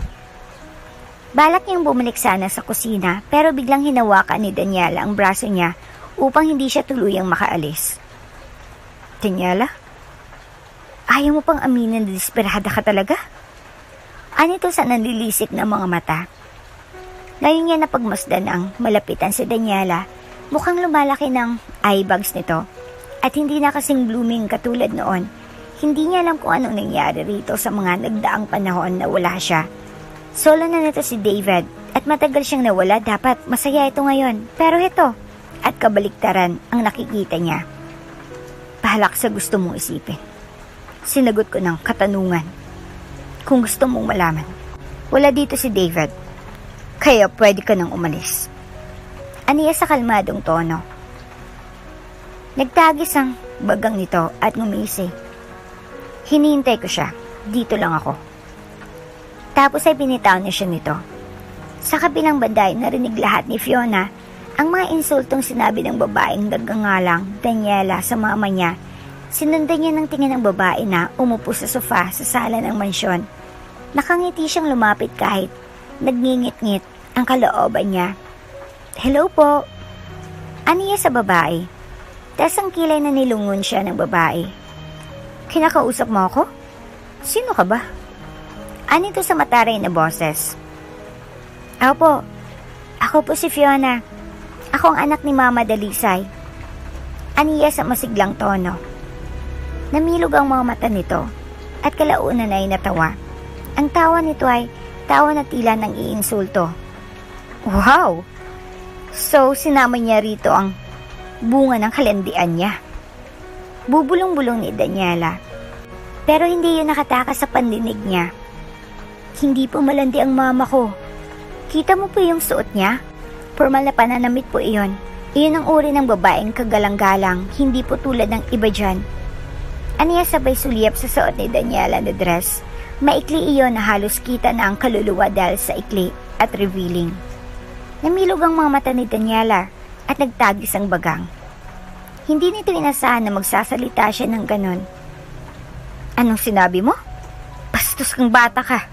Balak niyang bumalik sana sa kusina pero biglang hinawakan ni Daniela ang braso niya upang hindi siya tuluyang makaalis. Daniela? Ayaw mo pang aminin na desperada ka talaga? Anito sa nanlilisik na mga mata. Ngayon niya napagmasdan ang malapitan si Daniela. Mukhang lumalaki ng eye bags nito at hindi na kasing blooming katulad noon. Hindi niya alam kung anong nangyari rito sa mga nagdaang panahon na wala siya. Solo na nito si David at matagal siyang nawala, dapat masaya ito ngayon. Pero ito, at kabaliktaran ang nakikita niya. Bahala ka sa gusto mong isipin. Sinagot ko ng katanungan. Kung gusto mong malaman, wala dito si David. Kaya pwede ka nang umalis. Aniya sa kalmadong tono. Nagtagis ang bagang nito at ngumisi. Hinihintay ko siya. Dito lang ako. Tapos ay binitaw niya siya nito. Sa kabilang banda ay narinig lahat ni Fiona ang mga insultong sinabi ng babaeng nagngangalang Daniela sa mama niya. Sinundan niya ng tingin ng babae na umupo sa sofa sa sala ng mansyon. Nakangiti siyang lumapit kahit nagngingit-ngit ang kalooban niya. Hello po. Aniya sa babae. Tas ang kilay na nilungon siya ng babae. Kinakausap mo ako? Sino ka ba? Anito sa mataray na boses. Opo, ako po si Fiona. Ako ang anak ni Mama Dalisay. Aniya sa masiglang tono. Namilog ang mga mata nito at kalaunan ay natawa. Ang tawa nito ay tawa na tila ng iinsulto. Wow! So, sinama niya rito ang bunga ng kalandian niya. Bubulong-bulong ni Daniela. Pero hindi yun nakatakas sa pandinig niya. Hindi po malandi ang mama ko. Kita mo po yung suot niya? Formal na pananamit po iyon. Iyon ang uri ng babaeng kagalang-galang, hindi po tulad ng iba dyan. Aniya sabay sulyap sa suot ni Daniela na dress. Maikli iyon na halos kita na ang kaluluwa dahil sa ikli at revealing. Namilog ang mga mata ni Daniela at nagtagis ang bagang. Hindi nito inasahan na magsasalita siya ng ganon. Anong sinabi mo? Bastos kang bata ka.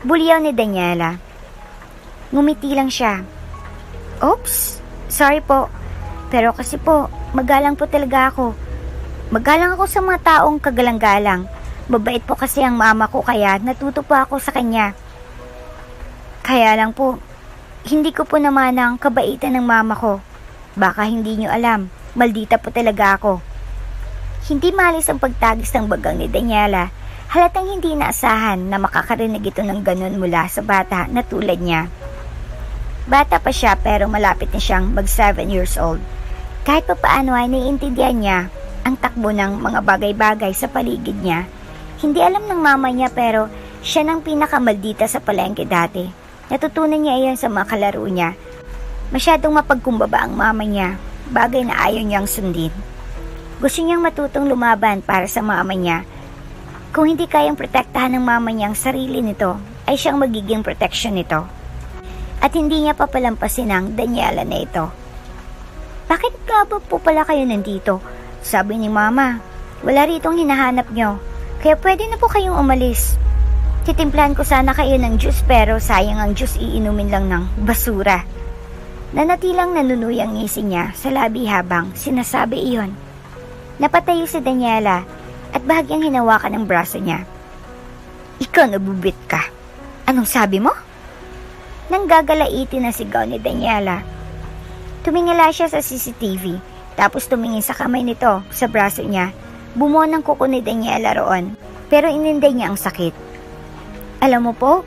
Bulyaw ni Daniela. Ngumiti lang siya. Oops, sorry po. Pero kasi po, magalang po talaga ako. Magalang ako sa mga taong kagalang-galang. Mabait po kasi ang mama ko kaya natuto po ako sa kanya. Kaya lang po, hindi ko po naman ang kabaitan ng mama ko. Baka hindi nyo alam, maldita po talaga ako. Hindi malis ang pagtagis ng bagang ni Daniela. Halatang hindi naasahan na makakarinig ito ng ganon mula sa bata na tulad niya. Bata pa siya pero malapit na siyang mag 7 years old. Kahit pa paano ay naiintindihan niya ang takbo ng mga bagay-bagay sa paligid niya. Hindi alam ng mama niya pero siya ng pinakamaldita sa palengke dati. Natutunan niya iyon sa mga kalaro niya. Masyadong mapagkumbaba ang mama niya, bagay na ayaw niyang sundin. Gusto niyang matutong lumaban para sa mama niya. Kung hindi kayang protektahan ng mama niya ang sarili nito, ay siyang magiging protection nito. at hindi niya papalampasin ang Daniela na ito. Bakit nga ba po pala kayo nandito? Sabi ni Mama, wala ritong hinahanap nyo, kaya pwede na po kayong umalis. Titimplahan ko sana kayo ng juice pero sayang ang juice iinumin lang ng basura. Nanatilang nanunuy ang ngisi niya sa labi habang sinasabi iyon. Napatayo si Daniela at bahagyang hinawakan ang braso niya. Ikaw nabubit ka. Anong sabi mo? Nanggagalaiti na sigaw ni Daniela. Tumingala siya sa CCTV tapos tumingin sa kamay nito sa braso niya. Bumuo ng kuko ni Daniela roon pero ininday niya ang sakit. Alam mo po,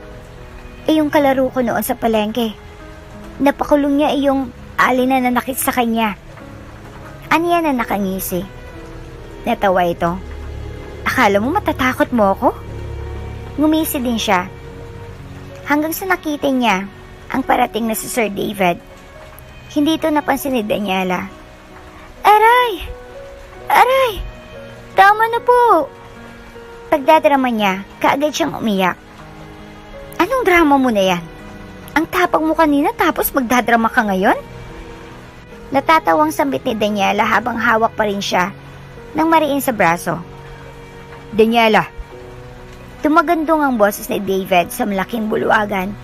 yung kalaro ko noon sa palengke. Napakulong niya yung alin na nanakit sa kanya. Aniya na nakangisi. Natawa ito. Akala mo matatakot mo ako? Ngumisi din siya. Hanggang sa nakita niya ang parating na si Sir David. Hindi ito napansin ni Daniela. Aray! Aray! Tama na po! Pagdadrama niya, kaagad siyang umiyak. Anong drama mo na yan? Ang tapang mo kanina tapos magdadrama ka ngayon? Natatawang sambit ni Daniela habang hawak pa rin siya ng mariin sa braso. Daniela! Tumagandong ang boses ni David sa malaking buluagan.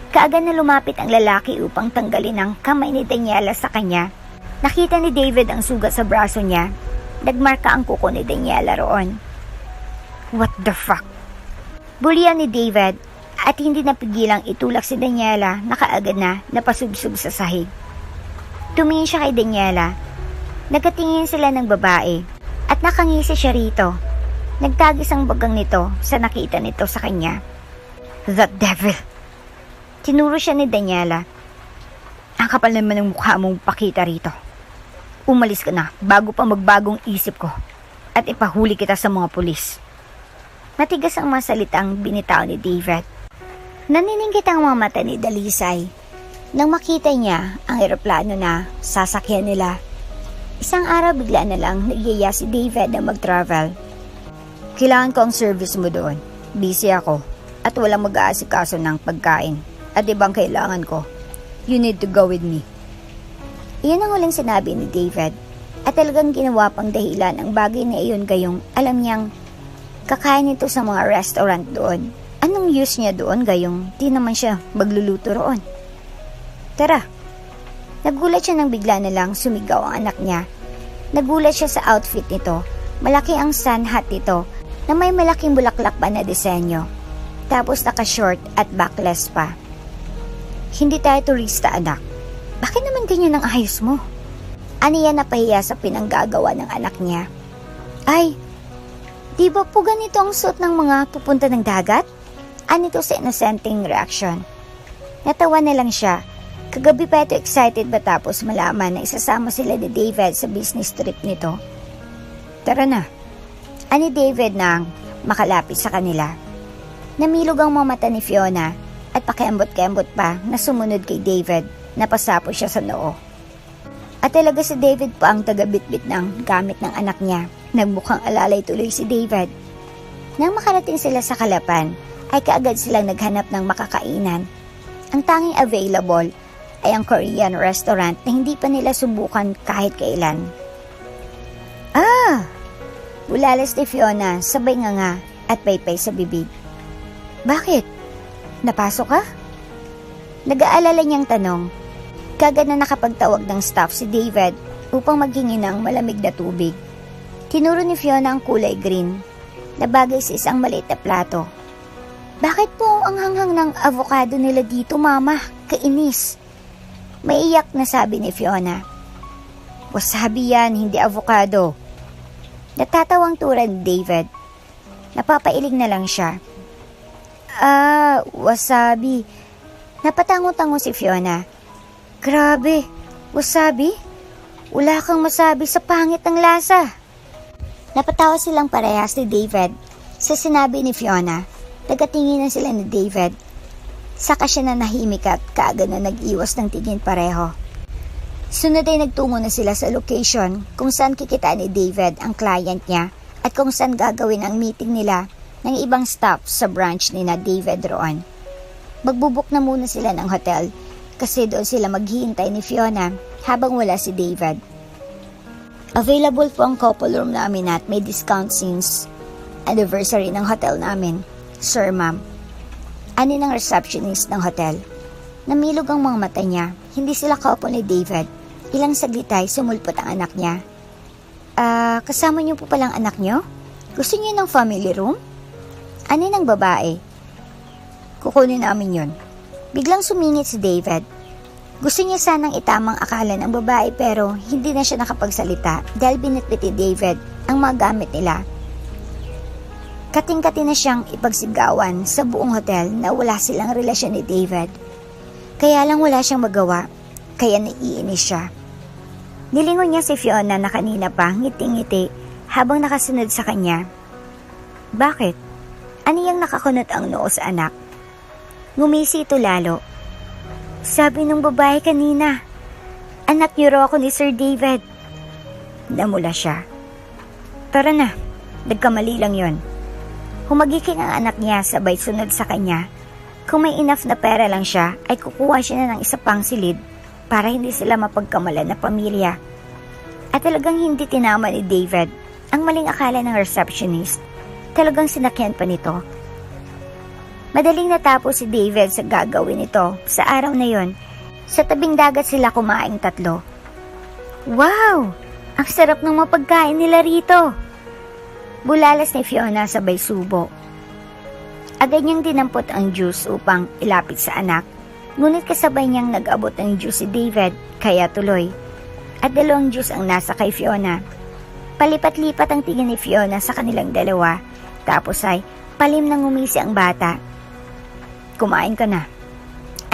Kaagad na lumapit ang lalaki upang tanggalin ang kamay ni Daniela sa kanya. Nakita ni David ang sugat sa braso niya. Nagmarka ang kuko ni Daniela roon. What the fuck? Bulian ni David at hindi napigilang itulak si Daniela na kaagad na napasubsob sa sahig. Tumingin siya kay Daniela. Nagkatingin sila ng babae at nakangisi siya rito. Nagtagis ang bagang nito sa nakita nito sa kanya. That devil! Tinuro siya ni Daniela. Ang kapal naman ng mukha mong pakita rito. Umalis ka na bago pa magbagong isip ko at ipahuli kita sa mga pulis. Matigas ang mga salitang binitaw ni David. Naniningkit ang mga mata ni Dalisay nang makita niya ang eroplano na sasakyan nila. Isang araw bigla na lang nagyaya si David na mag-travel. Kailangan ko ang service mo doon. Busy ako at walang mag-aasikaso ng pagkain. At ibang kailangan ko. You need to go with me. Iyon ang huling sinabi ni David at talagang ginawa pang dahilan ang bagay na iyon gayong alam niyang kakain ito sa mga restaurant doon. Anong use niya doon gayong di naman siya magluluto roon? Tara. Nagulat siya nang bigla na lang sumigaw ang anak niya. Nagulat siya sa outfit nito. Malaki ang sun hat nito na may malaking bulaklak pa na disenyo. Tapos naka-short at backless pa. Hindi tayo turista, anak. Bakit naman ganyan ang ayos mo? Aniya napahiya sa pinanggagawa ng anak niya. Ay, di ba po ganito ang suot ng mga pupunta ng dagat? Anito sa inosenteng reaksyon. Natawa na lang siya. Kagabi pa ito excited matapos malaman na isasama sila ni David sa business trip nito. Tara na. Ani David nang makalapit sa kanila. Namilog ang mga mata ni Fiona at pakiambot-kembot pa na sumunod kay David. Napasapo siya sa noo. At talaga si David pa ang tagabitbit ng gamit ng anak niya. Nagmukhang alalay tuloy si David. Nang makarating sila sa Kalapan, ay kaagad silang naghanap ng makakainan. Ang tanging available ay ang Korean restaurant na hindi pa nila subukan kahit kailan. Bulalas ni Fiona, sabay nga at paypay sa bibig. Bakit? Napasok ka? Nag-aalala niyang tanong. Kagad na nakapagtawag ng staff si David upang maghingi ng malamig na tubig. Tinuro ni Fiona ang kulay green na bagay sa isang maliit na plato. Bakit po ang hanghang ng avocado nila dito, Mama? Kainis. Maiyak na sabi ni Fiona. Wasabi yan, hindi avocado. Natatawang tura ni David. Napapailing na lang siya. Wasabi. Napatango-tango si Fiona. Grabe, wasabi? Wala kang masabi sa pangit ng lasa. Napatawa silang parehas ni David sa sinabi ni Fiona. Nagkatinginan sila ni David. Saka siya na nahimik at kaagad na nag-iwas ng tingin pareho. Sunod ay nagtungo na sila sa location kung saan kikitaan ni David ang client niya at kung saan gagawin ang meeting nila ng ibang staff sa branch ni na David roon. Magbubuk na muna sila ng hotel kasi doon sila maghihintay ni Fiona habang wala si David. Available po ang couple room namin at may discount since anniversary ng hotel namin, sir ma'am. Ani ng receptionist ng hotel. Namilog ang mga mata niya. Hindi sila couple ni David. Ilang saglit ay sumulpot ang anak niya. Kasama niyo po palang anak niyo? Gusto niyo ng family room? Ani ng babae. Kukunin namin yon. Biglang sumingit si David. Gusto niya sanang itamang akala ng babae pero hindi na siya nakapagsalita dahil binitbit ni David ang mga gamit nila. Kating-kati na siyang ipagsigawan sa buong hotel na wala silang relasyon ni David. Kaya lang wala siyang magawa, kaya naiinis siya. Nilingon niya si Fiona na kanina pa ngiti-ngiti habang nakasunod sa kanya. Bakit? Ano yung nakakunot ang noo sa anak? Ngumisi ito lalo. Sabi ng babae kanina, anak niyo raw ako ni Sir David. Namula siya. Tara na, nagkamali lang yon. Humagiking ang anak niya sabay sunod sa kanya. Kung may enough na pera lang siya, ay kukuha siya na ng isa pang silid para hindi sila mapagkamalan na pamilya. At talagang hindi tinama ni David ang maling akala ng receptionist. Talagang sinakyan pa nito. Madaling natapos si David sa gagawin nito sa araw na yon. Sa tabing dagat sila kumaing tatlo. Wow! Ang sarap ng mapagkain nila rito! Bulalas ni Fiona sabay subo. Agad niyang dinampot ang juice upang ilapit sa anak. Ngunit kasabay niyang nag-abot ng juice si David, kaya tuloy. At dalawang juice ang nasa kay Fiona. Palipat-lipat ang tingin ni Fiona sa kanilang dalawa. Tapos ay palim nang ngumisi ang bata. Kumain ka na.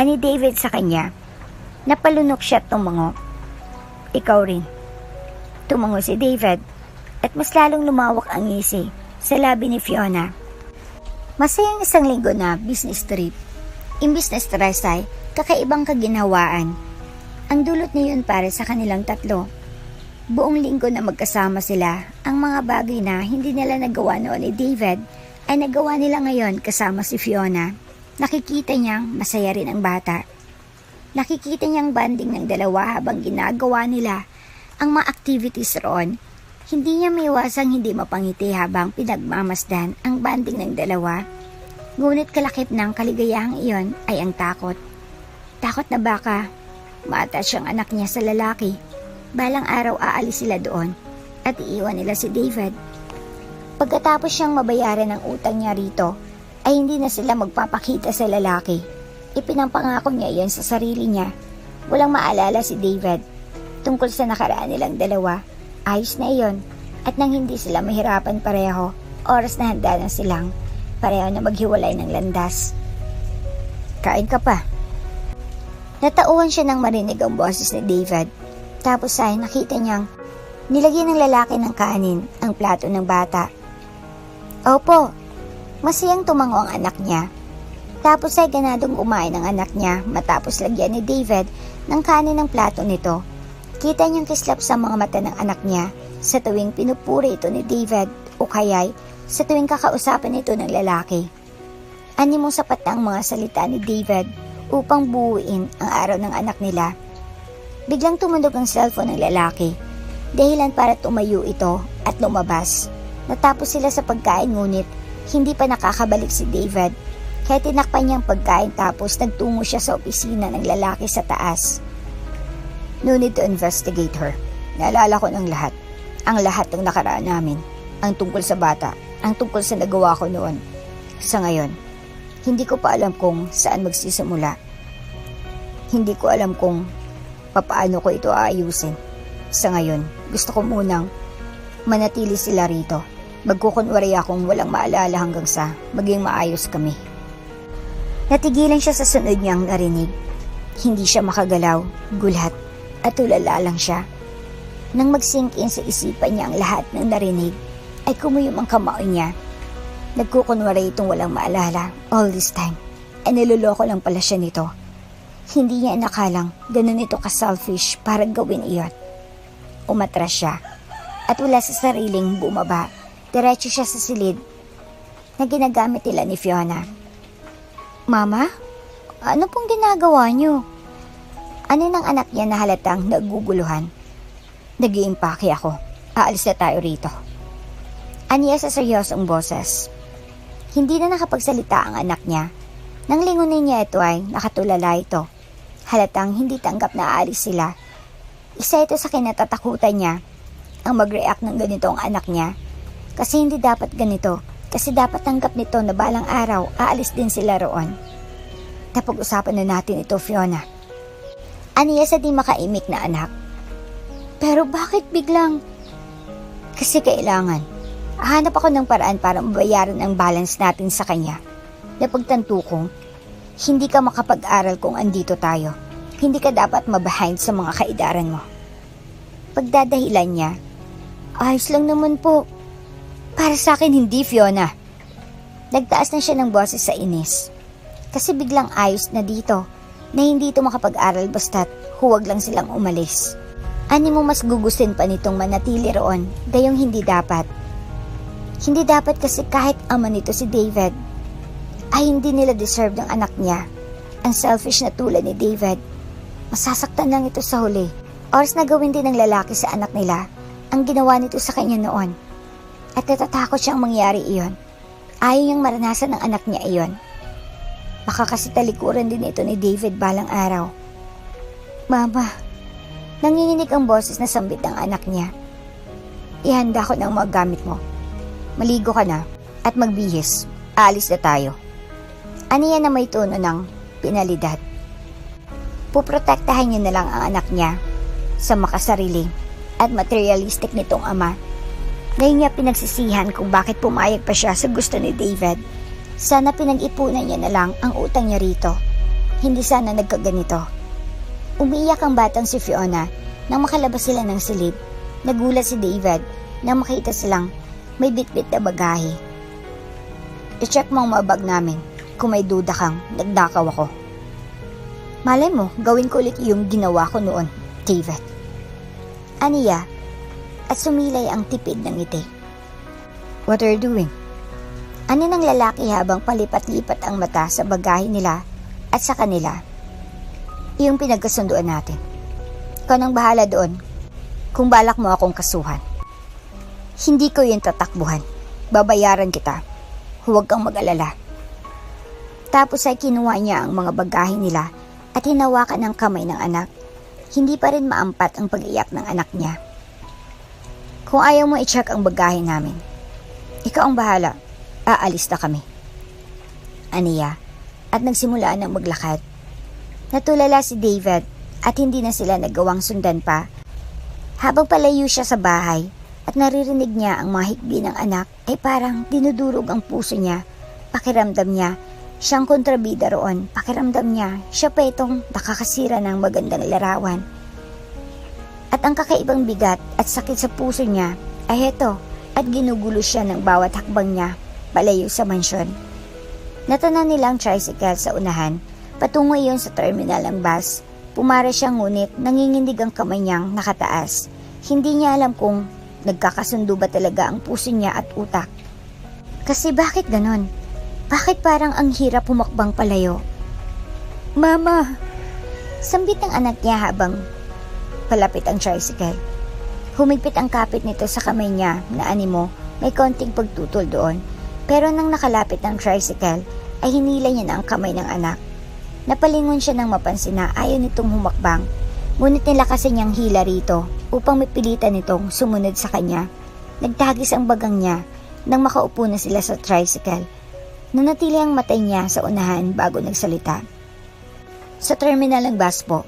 Ani David sa kanya. Napalunok siya at tumango. Ikaw rin. Tumango si David at mas lalong lumawak ang ngisi sa labi ni Fiona. Masayang isang linggo na business trip. Imbis na stress ay kakaibang kaginhawaan. Ang dulot niyon para sa kanilang tatlo. Buong linggo na magkasama sila, ang mga bagay na hindi nila nagawa noon ni David ay nagawa nila ngayon kasama si Fiona. Nakikita niyang masaya rin ang bata. Nakikita niyang banding ng dalawa habang ginagawa nila ang mga activities roon. Hindi niya maiwasang hindi mapangiti habang pinagmamasdan ang banding ng dalawa. Ngunit kalakip ng kaligayahang iyon ay ang takot. Takot na baka maatas siyang anak niya sa lalaki. Balang araw aalis sila doon at iiwan nila si David. Pagkatapos siyang mabayaran ng utang niya rito, ay hindi na sila magpapakita sa lalaki. Ipinampangako niya iyon sa sarili niya. Walang maalala si David tungkol sa nakaraan nilang dalawa. Ayos na iyon at nang hindi sila mahirapan pareho, oras na handa na silang pareho na maghiwalay ng landas. Kain ka pa. Natauhan siya nang marinig ang boses ni David. Tapos ay nakita niyang nilagyan ng lalaki ng kanin ang plato ng bata. Opo, masayang tumango ang anak niya. Tapos ay ganadong kumain ang anak niya matapos lagyan ni David ng kanin ng plato nito. Kita niyang kislap sa mga mata ng anak niya sa tuwing pinupuri ito ni David o kaya'y sa tuwing kakausapan ito ng lalaki. Animong sapat na ang mga salita ni David upang buuin ang araw ng anak nila. Biglang tumunog ang cellphone ng lalaki, dahilan para tumayo ito at lumabas. Natapos sila sa pagkain ngunit hindi pa nakakabalik si David, kaya tinakpan niya ang pagkain tapos nagtungo siya sa opisina ng lalaki sa taas. No need to investigate her. Naalala ko ng lahat. Ang lahat ng nakaraan namin. Ang tungkol sa bata. Ang tungkol sa nagawa ko noon. Sa ngayon, hindi ko pa alam kung saan magsisimula. Hindi ko alam kung papaano ko ito aayusin. Sa ngayon, gusto ko munang manatili sila rito. Magkukunwari akong walang maalala hanggang sa maging maayos kami. Natigilan siya sa sunod niyang narinig. Hindi siya makagalaw, gulat, at tulala lang siya. Nang mag-sink in sa isipan niya ang lahat ng narinig, ay kumuyom ang kamao niya. Nagkukunwari itong walang maalala all this time. Ay niloloko lang pala siya nito. Hindi niya nakalang ganun ito ka-selfish para gawin iyon. Umatras siya at wala sa sariling bumaba. Diretso siya sa silid na ginagamit nila ni Fiona. Mama, ano pong ginagawa niyo? Ani ng anak niya na halatang naguguluhan. Nag-iimpake ako. Aalis na tayo rito. Aniya sa seryosong boses. Hindi na nakapagsalita ang anak niya. Nang lingunin niya ito ay nakatulala ito. Halatang hindi tanggap na aalis sila. Isa ito sa kinatatakutan niya ang mag-react ng ganito ang anak niya. Kasi hindi dapat ganito. Kasi dapat tanggap nito na balang araw aalis din sila roon. Napag-usapan na natin ito, Fiona. Aniya sa di makaimik na anak. Pero bakit biglang? Kasi kailangan. Hanap ako ng paraan para mabayaran ang balance natin sa kanya. Napagtanto kong, hindi ka makapag-aral kung andito tayo. Hindi ka dapat mabehind sa mga kaidaran mo. Pagdadahilan niya, ayos lang naman po. Para sa akin hindi, Fiona. Nagtaas na siya ng boses sa inis. Kasi biglang ayos na dito, na hindi ito makapag-aral basta't huwag lang silang umalis. Ani mo mas gugusin pa nitong manatili roon, gayong hindi dapat. Hindi dapat kasi kahit ama nito si David, ay hindi nila deserve ng anak niya. Ang selfish na tulad ni David. Masasaktan lang ito sa huli. Oras na gawin din ng lalaki sa anak nila ang ginawa nito sa kanya noon. At natatakot siyang mangyari iyon. Ayaw niyang maranasan ng anak niya iyon. Baka kasi talikuran din ito ni David balang araw. Mama, nanginginig ang boses na sambit ng anak niya. Ihanda ko ng mga gamit mo. Maligo ka na at magbihis. Aalis na tayo. Aniya na may tono ng pinalidad. Puprotektahan niya na lang ang anak niya sa makasarili at materialistic nitong ama. Ngayon niya pinagsisihan kung bakit pumayag pa siya sa gusto ni David. Sana pinag-ipunan niya na lang ang utang niya rito. Hindi sana nagkaganito. Umiiyak ang batang si Fiona nang makalabas sila ng silid. Nagulat si David nang makita silang may bitbit na bagahe. I-check mo ang mga bag namin. Kung may duda kang nagdakaw ako. Malay mo, gawin ko ulit yung ginawa ko noon, David. Aniya, at sumilay ang tipid ng ngiti. What are you doing? Ani ng lalaki habang palipat-lipat ang mata sa bagahe nila at sa kanila. Iyong pinagkasunduan natin. Ikaw nang bahala doon kung balak mo akong kasuhan. Hindi ko yung tatakbuhan. Babayaran kita. Huwag kang mag-alala. Tapos ay kinuha niya ang mga bagahe nila at hinawakan ang kamay ng anak. Hindi pa rin maampat ang pag-iyak ng anak niya. Kung ayaw mo i-check ang bagahe namin, ikaw ang bahala. Aalis na kami. Aniya, at nagsimula ng maglakad. Natulala si David at hindi na sila nagawang sundan pa. Habang palayo siya sa bahay at naririnig niya ang mga hikbi ng anak ay parang dinudurog ang puso niya. Pakiramdam niya, siyang kontrabida roon. Pakiramdam niya, siya pa itong nakakasira ng magandang larawan. At ang kakaibang bigat at sakit sa puso niya ay heto at ginugulo siya ng bawat hakbang niya palayo sa mansyon. Natanan nilang tricycle sa unahan, patungo iyon sa terminal ng bus. Pumara siya ngunit nanginginig ang kamay niyang nakataas. Hindi niya alam kung nagkakasundo ba talaga ang puso niya at utak. Kasi bakit ganon? Bakit parang ang hirap humakbang palayo? Mama! Sambit ng anak niya habang palapit ang tricycle. Humigpit ang kapit nito sa kamay niya na animo, may konting pagtutol doon. Pero nang nakalapit ng tricycle, ay hinila niya na ang kamay ng anak. Napalingon siya nang mapansin na ayaw nitong humakbang. Ngunit nilakasan niyang hila rito upang mapilitan nitong sumunod sa kanya. Nagtagis ang bagang niya nang makaupo na sila sa tricycle. Nanatili ang matay niya sa unahan bago nagsalita. Sa terminal ng bus po.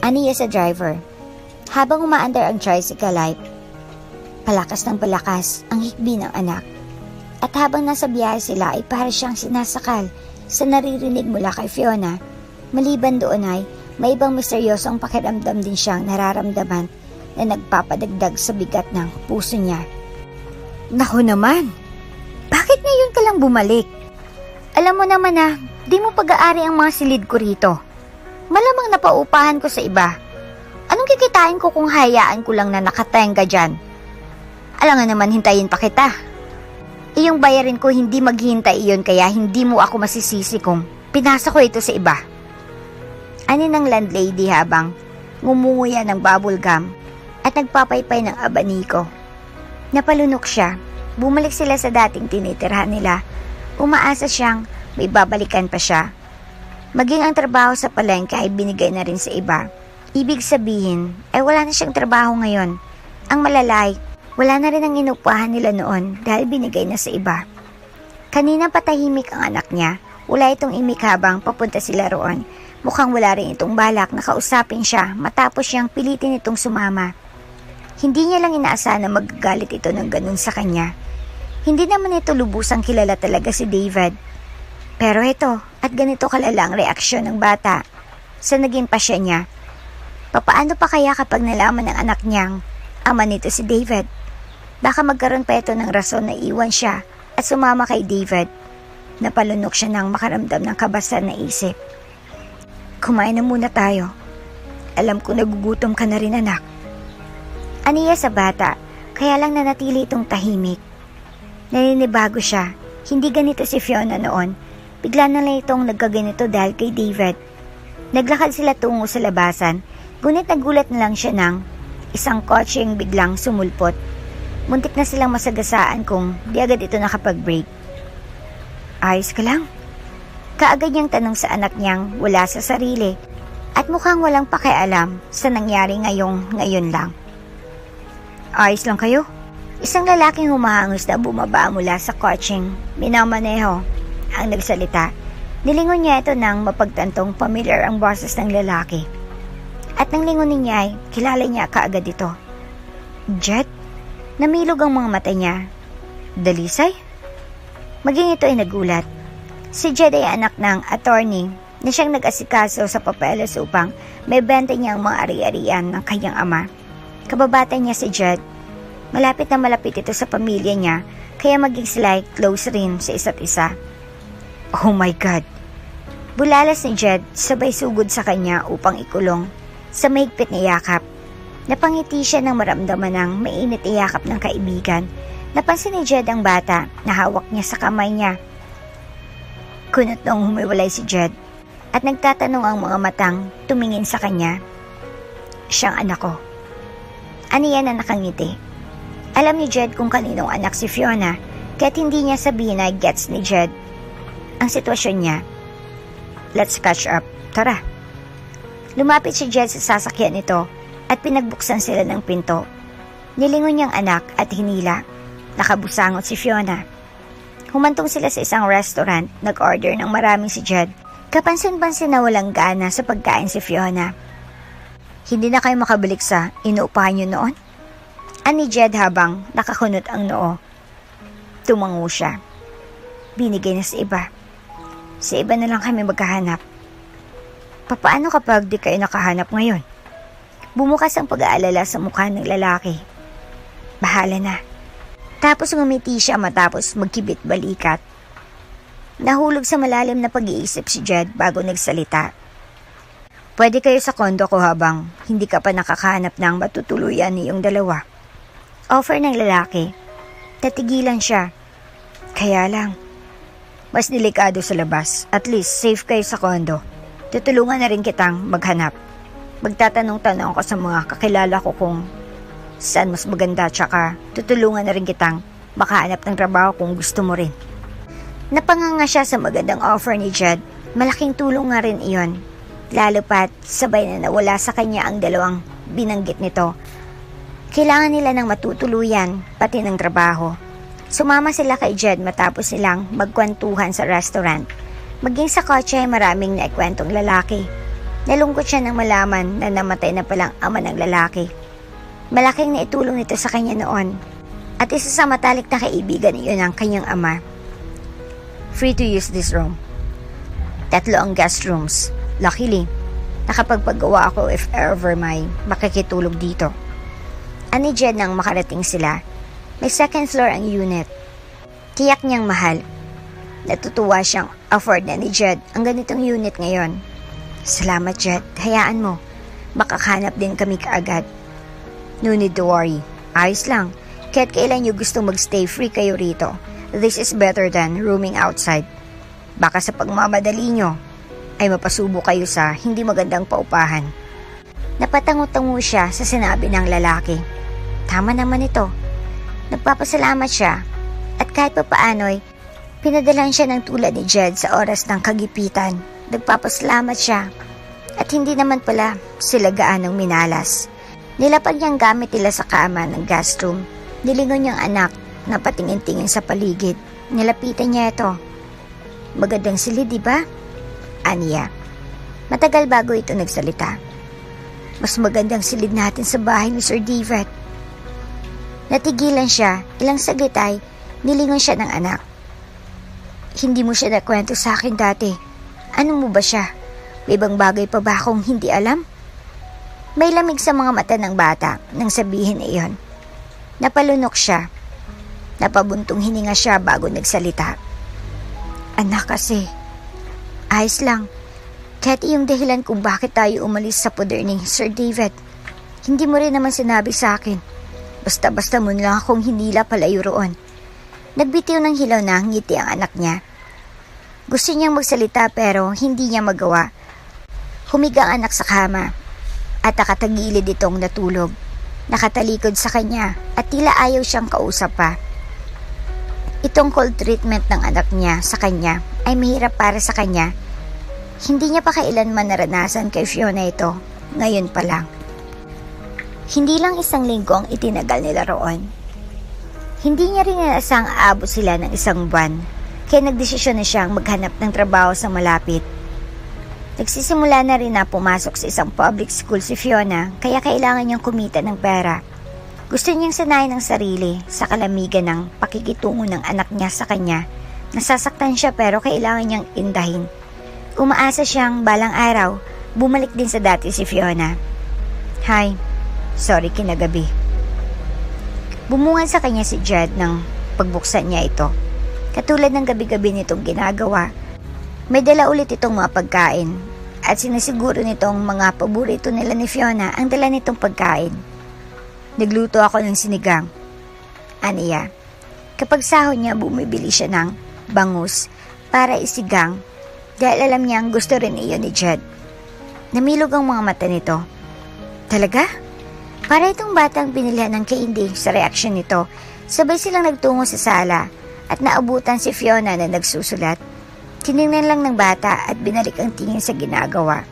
Aniya sa driver. Habang umaandar ang tricycle light, palakas ng palakas ang hikbi ng anak. At habang nasa biyahe sila ay para siyang sinasakal sa naririnig mula kay Fiona. Maliban doon ay may ibang misteryosong pakiramdam din siyang nararamdaman na nagpapadagdag sa bigat ng puso niya. Naku naman! Bakit ngayon ka lang bumalik? Alam mo naman na di mo pag-aari ang mga silid ko rito. Malamang napaupahan ko sa iba. Anong kikitain ko kung hayaan ko lang na nakatenga dyan? Alam nga naman hintayin pa kita. Iyong bayarin ko hindi maghihintay iyon kaya hindi mo ako masisisi kung pinasa ko ito sa iba. Ani ng landlady habang ngumunguya ng bubble gum at nagpapaypay ng abaniko. Napalunok siya. Bumalik sila sa dating tinitirhan nila. Umaasa siyang may babalikan pa siya. Maging ang trabaho sa palengke ay binigay na rin sa iba. Ibig sabihin ay wala na siyang trabaho ngayon. Ang malalay, wala na rin ang inupahan nila noon dahil binigay na sa iba. Kanina patahimik ang anak niya. Wala itong imik habang papunta sila roon. Mukhang wala rin itong balak na kausapin siya matapos siyang pilitin itong sumama. Hindi niya lang inaasahan na magagalit ito ng ganun sa kanya. Hindi naman ito lubusang kilala talaga si David. Pero ito, at ganito kalala ang reaksyon ng bata sa naging pasya niya. Papaano pa kaya kapag nalaman ng anak niyang ama nito si David? Baka magkaroon pa ito ng rason na iwan siya at sumama kay David. Napalunok siya nang makaramdam ng kabasan na isip. Kumain na muna tayo. Alam ko nagugutom ka na rin, anak. Aniya sa bata, kaya lang nanatili itong tahimik. Naninibago siya. Hindi ganito si Fiona noon. Bigla na lang itong nagkaganito dahil kay David. Naglakad sila tungo sa labasan, ngunit nagulat na lang siya ng isang kotseng biglang sumulpot. Muntik na silang masagasaan kung di agad ito nakapag-break. Ayos ka lang? Kaagad niyang tanong sa anak niyang wala sa sarili at mukhang walang pakialam sa nangyari ngayon lang. Ayos lang kayo? Isang lalaking humahangos na bumaba mula sa kotseng minamaneho ang nagsalita. Nilingon niya ito nang mapagtantong familiar ang boses ng lalaki. At nang lingunin niya ay kilala niya kaagad ito. Jed? Namilog ang mga mata niya. Dalisay? Maging ito ay nagulat. Si Jed ay anak ng attorney na siyang nag-asikaso sa papeles upang may benta niya ang mga ari-arian ng kanyang ama. Kababata niya si Jed. Malapit na malapit ito sa pamilya niya kaya maging sila close rin sa isa't isa. Oh my God! Bulalas ni Jed sabay sugod sa kanya upang ikulong sa mahigpit na yakap. Napangiti siya nang maramdaman ng mainit na yakap ng kaibigan. Napansin ni Jed ang bata na hawak niya sa kamay niya. Kunot nang humiwalay si Jed at nagtatanong ang mga matang tumingin sa kanya. Siyang anak ko. Aniya na nakangiti. Alam ni Jed kung kaninong anak si Fiona kaya't hindi niya sabihin na gets ni Jed ang sitwasyon niya. Let's catch up. Tara. Lumapit si Jed sa sasakyan nito at pinagbuksan sila ng pinto. Nilingon niyang anak at hinila. Nakabusangot si Fiona. Humantong sila sa isang restaurant, nag-order ng maraming si Jed. Kapansin-pansin na walang gana sa pagkain si Fiona. Hindi na kayo makabalik sa inuupahan niyo noon? Ani Jed habang nakakunot ang noo. Tumango siya. Binigay na sa iba. Sa iba na lang kami magkahanap. Papaano kapag di kayo nakahanap ngayon? Bumukas ang pag-aalala sa mukha ng lalaki. Bahala na. Tapos ngumiti siya matapos magkibit balikat. Nahulog sa malalim na pag-iisip si Jed bago nagsalita. Pwede kayo sa kondo ko habang hindi ka pa nakakahanap ng matutuluyan niyong dalawa. Offer ng lalaki. Tatigilan siya. Kaya lang, mas delikado sa labas. At least safe kayo sa kondo. Tutulungan na rin kitang maghanap. Magtatanong-tanong ako sa mga kakilala ko kung saan mas maganda tsaka tutulungan na rin kitang makahanap ng trabaho kung gusto mo rin. Napanganga siya sa magandang offer ni Jed. Malaking tulong nga rin iyon. Lalo pat sabay na nawala sa kanya ang dalawang binanggit nito. Kailangan nila ng matutuluyan pati ng trabaho. Sumama sila kay Jed matapos silang magkwentuhan sa restaurant. Maging sa kotse ay maraming naikwentong lalaki. Nalungkot siya nang malaman na namatay na palang ama ng lalaki. Malaking naitulong nito sa kanya noon. At isa sa matalik na kaibigan iyon ang kanyang ama. Free to use this room. 3 ang guest rooms. Luckily, nakapagpagawa ako if ever may makikitulog dito. Ani Jed nang makarating sila. May 2nd floor ang unit. Tiyak niyang mahal. Natutuwa siyang afford na ni Jed ang ganitong unit ngayon. Salamat Jed, hayaan mo. Makakahanap din kami kaagad. No need to worry. Ayos lang. Kahit kailan niyo gusto magstay, free kayo rito. This is better than rooming outside. Baka sa pagmamadali niyo, ay mapasubo kayo sa hindi magandang paupahan. Napatango-tango siya sa sinabi ng lalaki. Tama naman ito. Nagpapasalamat siya at kahit papaano'y pinadalan siya ng tulad ni Jed sa oras ng kagipitan. Nagpapasalamat siya at hindi naman pala sila gaanong minalas. Nilapag niyang gamit nila sa kama ng guest room. Nilingon niyang anak na patingin-tingin sa paligid. Nilapitan niya ito. Magandang silid, di ba? Aniya. Matagal bago ito nagsalita. Mas magandang silid natin sa bahay ni Sir David. Natigilan siya. Ilang saglit ay nilingon siya ng anak. Hindi mo siya nakwento sa akin dati. Ano mo ba siya? May ibang bagay pa ba akong hindi alam? May lamig sa mga mata ng bata nang sabihin iyon. Napalunok siya. Napabuntong hininga siya bago nagsalita. Anak kasi, ayos lang. Kahit iyong dahilan kung bakit tayo umalis sa poder ni Sir David. Hindi mo rin naman sinabi sa akin. Basta-basta mo lang akong hinila palayo roon. Nagbitiw ng hilaw na ngiti ang anak niya. Gusto niyang magsalita pero hindi niya magawa. Humiga ang anak sa kama at nakatagilid itong natulog. Nakatalikod sa kanya at tila ayaw siyang kausap pa. Itong cold treatment ng anak niya sa kanya ay mahirap para sa kanya. Hindi niya pa kailanman naranasan kay Fiona ito, ngayon pa lang. Hindi lang isang linggo ang itinagal nila roon. Hindi niya rin inaasang aabot sila ng isang buwan, kaya nagdesisyon na siyang maghanap ng trabaho sa malapit. Nagsisimula na rin na pumasok sa isang public school si Fiona, kaya kailangan niyang kumita ng pera. Gusto niyang sanayin ang sarili sa kalamigan ng pakikitungo ng anak niya sa kanya. Nasasaktan siya pero kailangan niyang indahin. Umaasa siyang balang araw, bumalik din sa dati si Fiona. Hi, sorry kinagabi. Bumungan sa kanya si Jed nang pagbuksan niya ito. Katulad ng gabi-gabi nitong ginagawa, may dala ulit itong mga pagkain at sinasiguro nitong mga paborito nila ni Fiona ang dala nitong pagkain. Nagluto ako ng sinigang. Aniya. Kapag sahod niya, bumibili siya ng bangus para isigang dahil alam niyang gusto rin iyon ni Jed. Namilog ang mga mata nito. Talaga? Para itong batang binilihan ng candy sa reaksyon nito, sabay silang nagtungo sa sala at naabutan si Fiona na nagsusulat. Tinignan lang ng bata at binalik ang tingin sa ginagawa.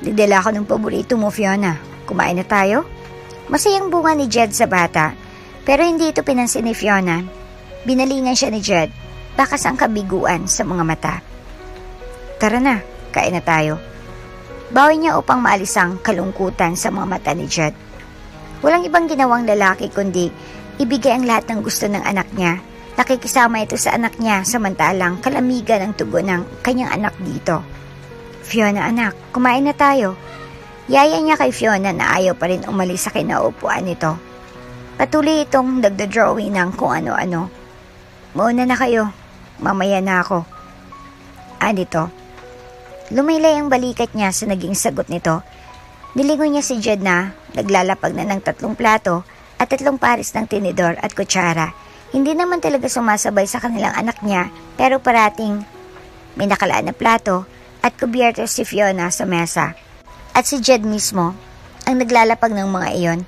Nagdala ako ng paborito mo, Fiona. Kumain na tayo? Masayang bunga ni Jed sa bata, pero hindi ito pinansin ni Fiona. Binalingan siya ni Jed, bakas ang kabiguan sa mga mata. Tara na, kain na tayo. Bawi niya upang maalis ang kalungkutan sa mga mata ni Jed. Walang ibang ginawang lalaki kundi ibigay ang lahat ng gusto ng anak niya. Nakikisama ito sa anak niya samantalang kalamigan ang tugon ng kanyang anak dito. Fiona anak, kumain na tayo. Yaya niya kay Fiona na ayaw pa rin umalis sa kinaupuan nito. Patuloy itong nagda-drawing ng kung ano-ano. Mauna na kayo, mamaya na ako. Anito. Lumaylay ang balikat niya sa naging sagot nito. Nilingon niya si Jed na naglalapag na ng 3 plato at 3 pares ng tinidor at kutsara. Hindi naman talaga sumasabay sa kanilang anak niya pero parating may nakalaan na plato at kubyerto si Fiona sa mesa. At si Jed mismo ang naglalapag ng mga iyon,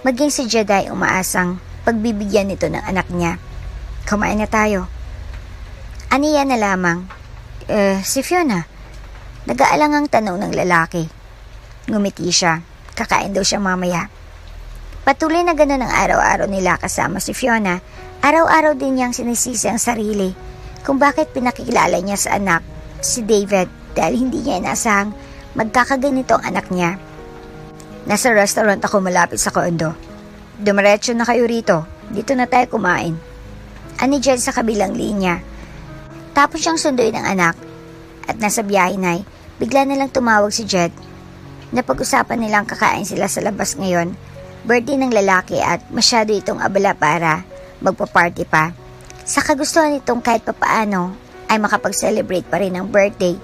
maging si Jed ay umaasang pagbibigyan nito ng anak niya. Kumain na tayo. Aniya na lamang. Si Fiona. Nag-aalangang tanong ng lalaki. Ngumiti siya. Kakain daw siya mamaya. Patuloy na gano'n ang araw-araw nila kasama si Fiona. Araw-araw din niyang sinisisi ang sarili kung bakit pinakilala niya sa anak si David dahil hindi niya inasahang magkakaganito ang anak niya. Nasa restaurant ako malapit sa kondo. Dumiretso na kayo rito. Dito na tayo kumain. Ani Jed sa kabilang linya. Tapos siyang sunduin ng anak at nasa biyahe na bigla nalang tumawag si Jed. Napag-usapan nilang kakain sila sa labas ngayon. Birthday ng lalaki at masyado itong abala para magpa-party pa. Sa kagustuhan nitong kahit papaano ay makapag-celebrate pa rin ng birthday,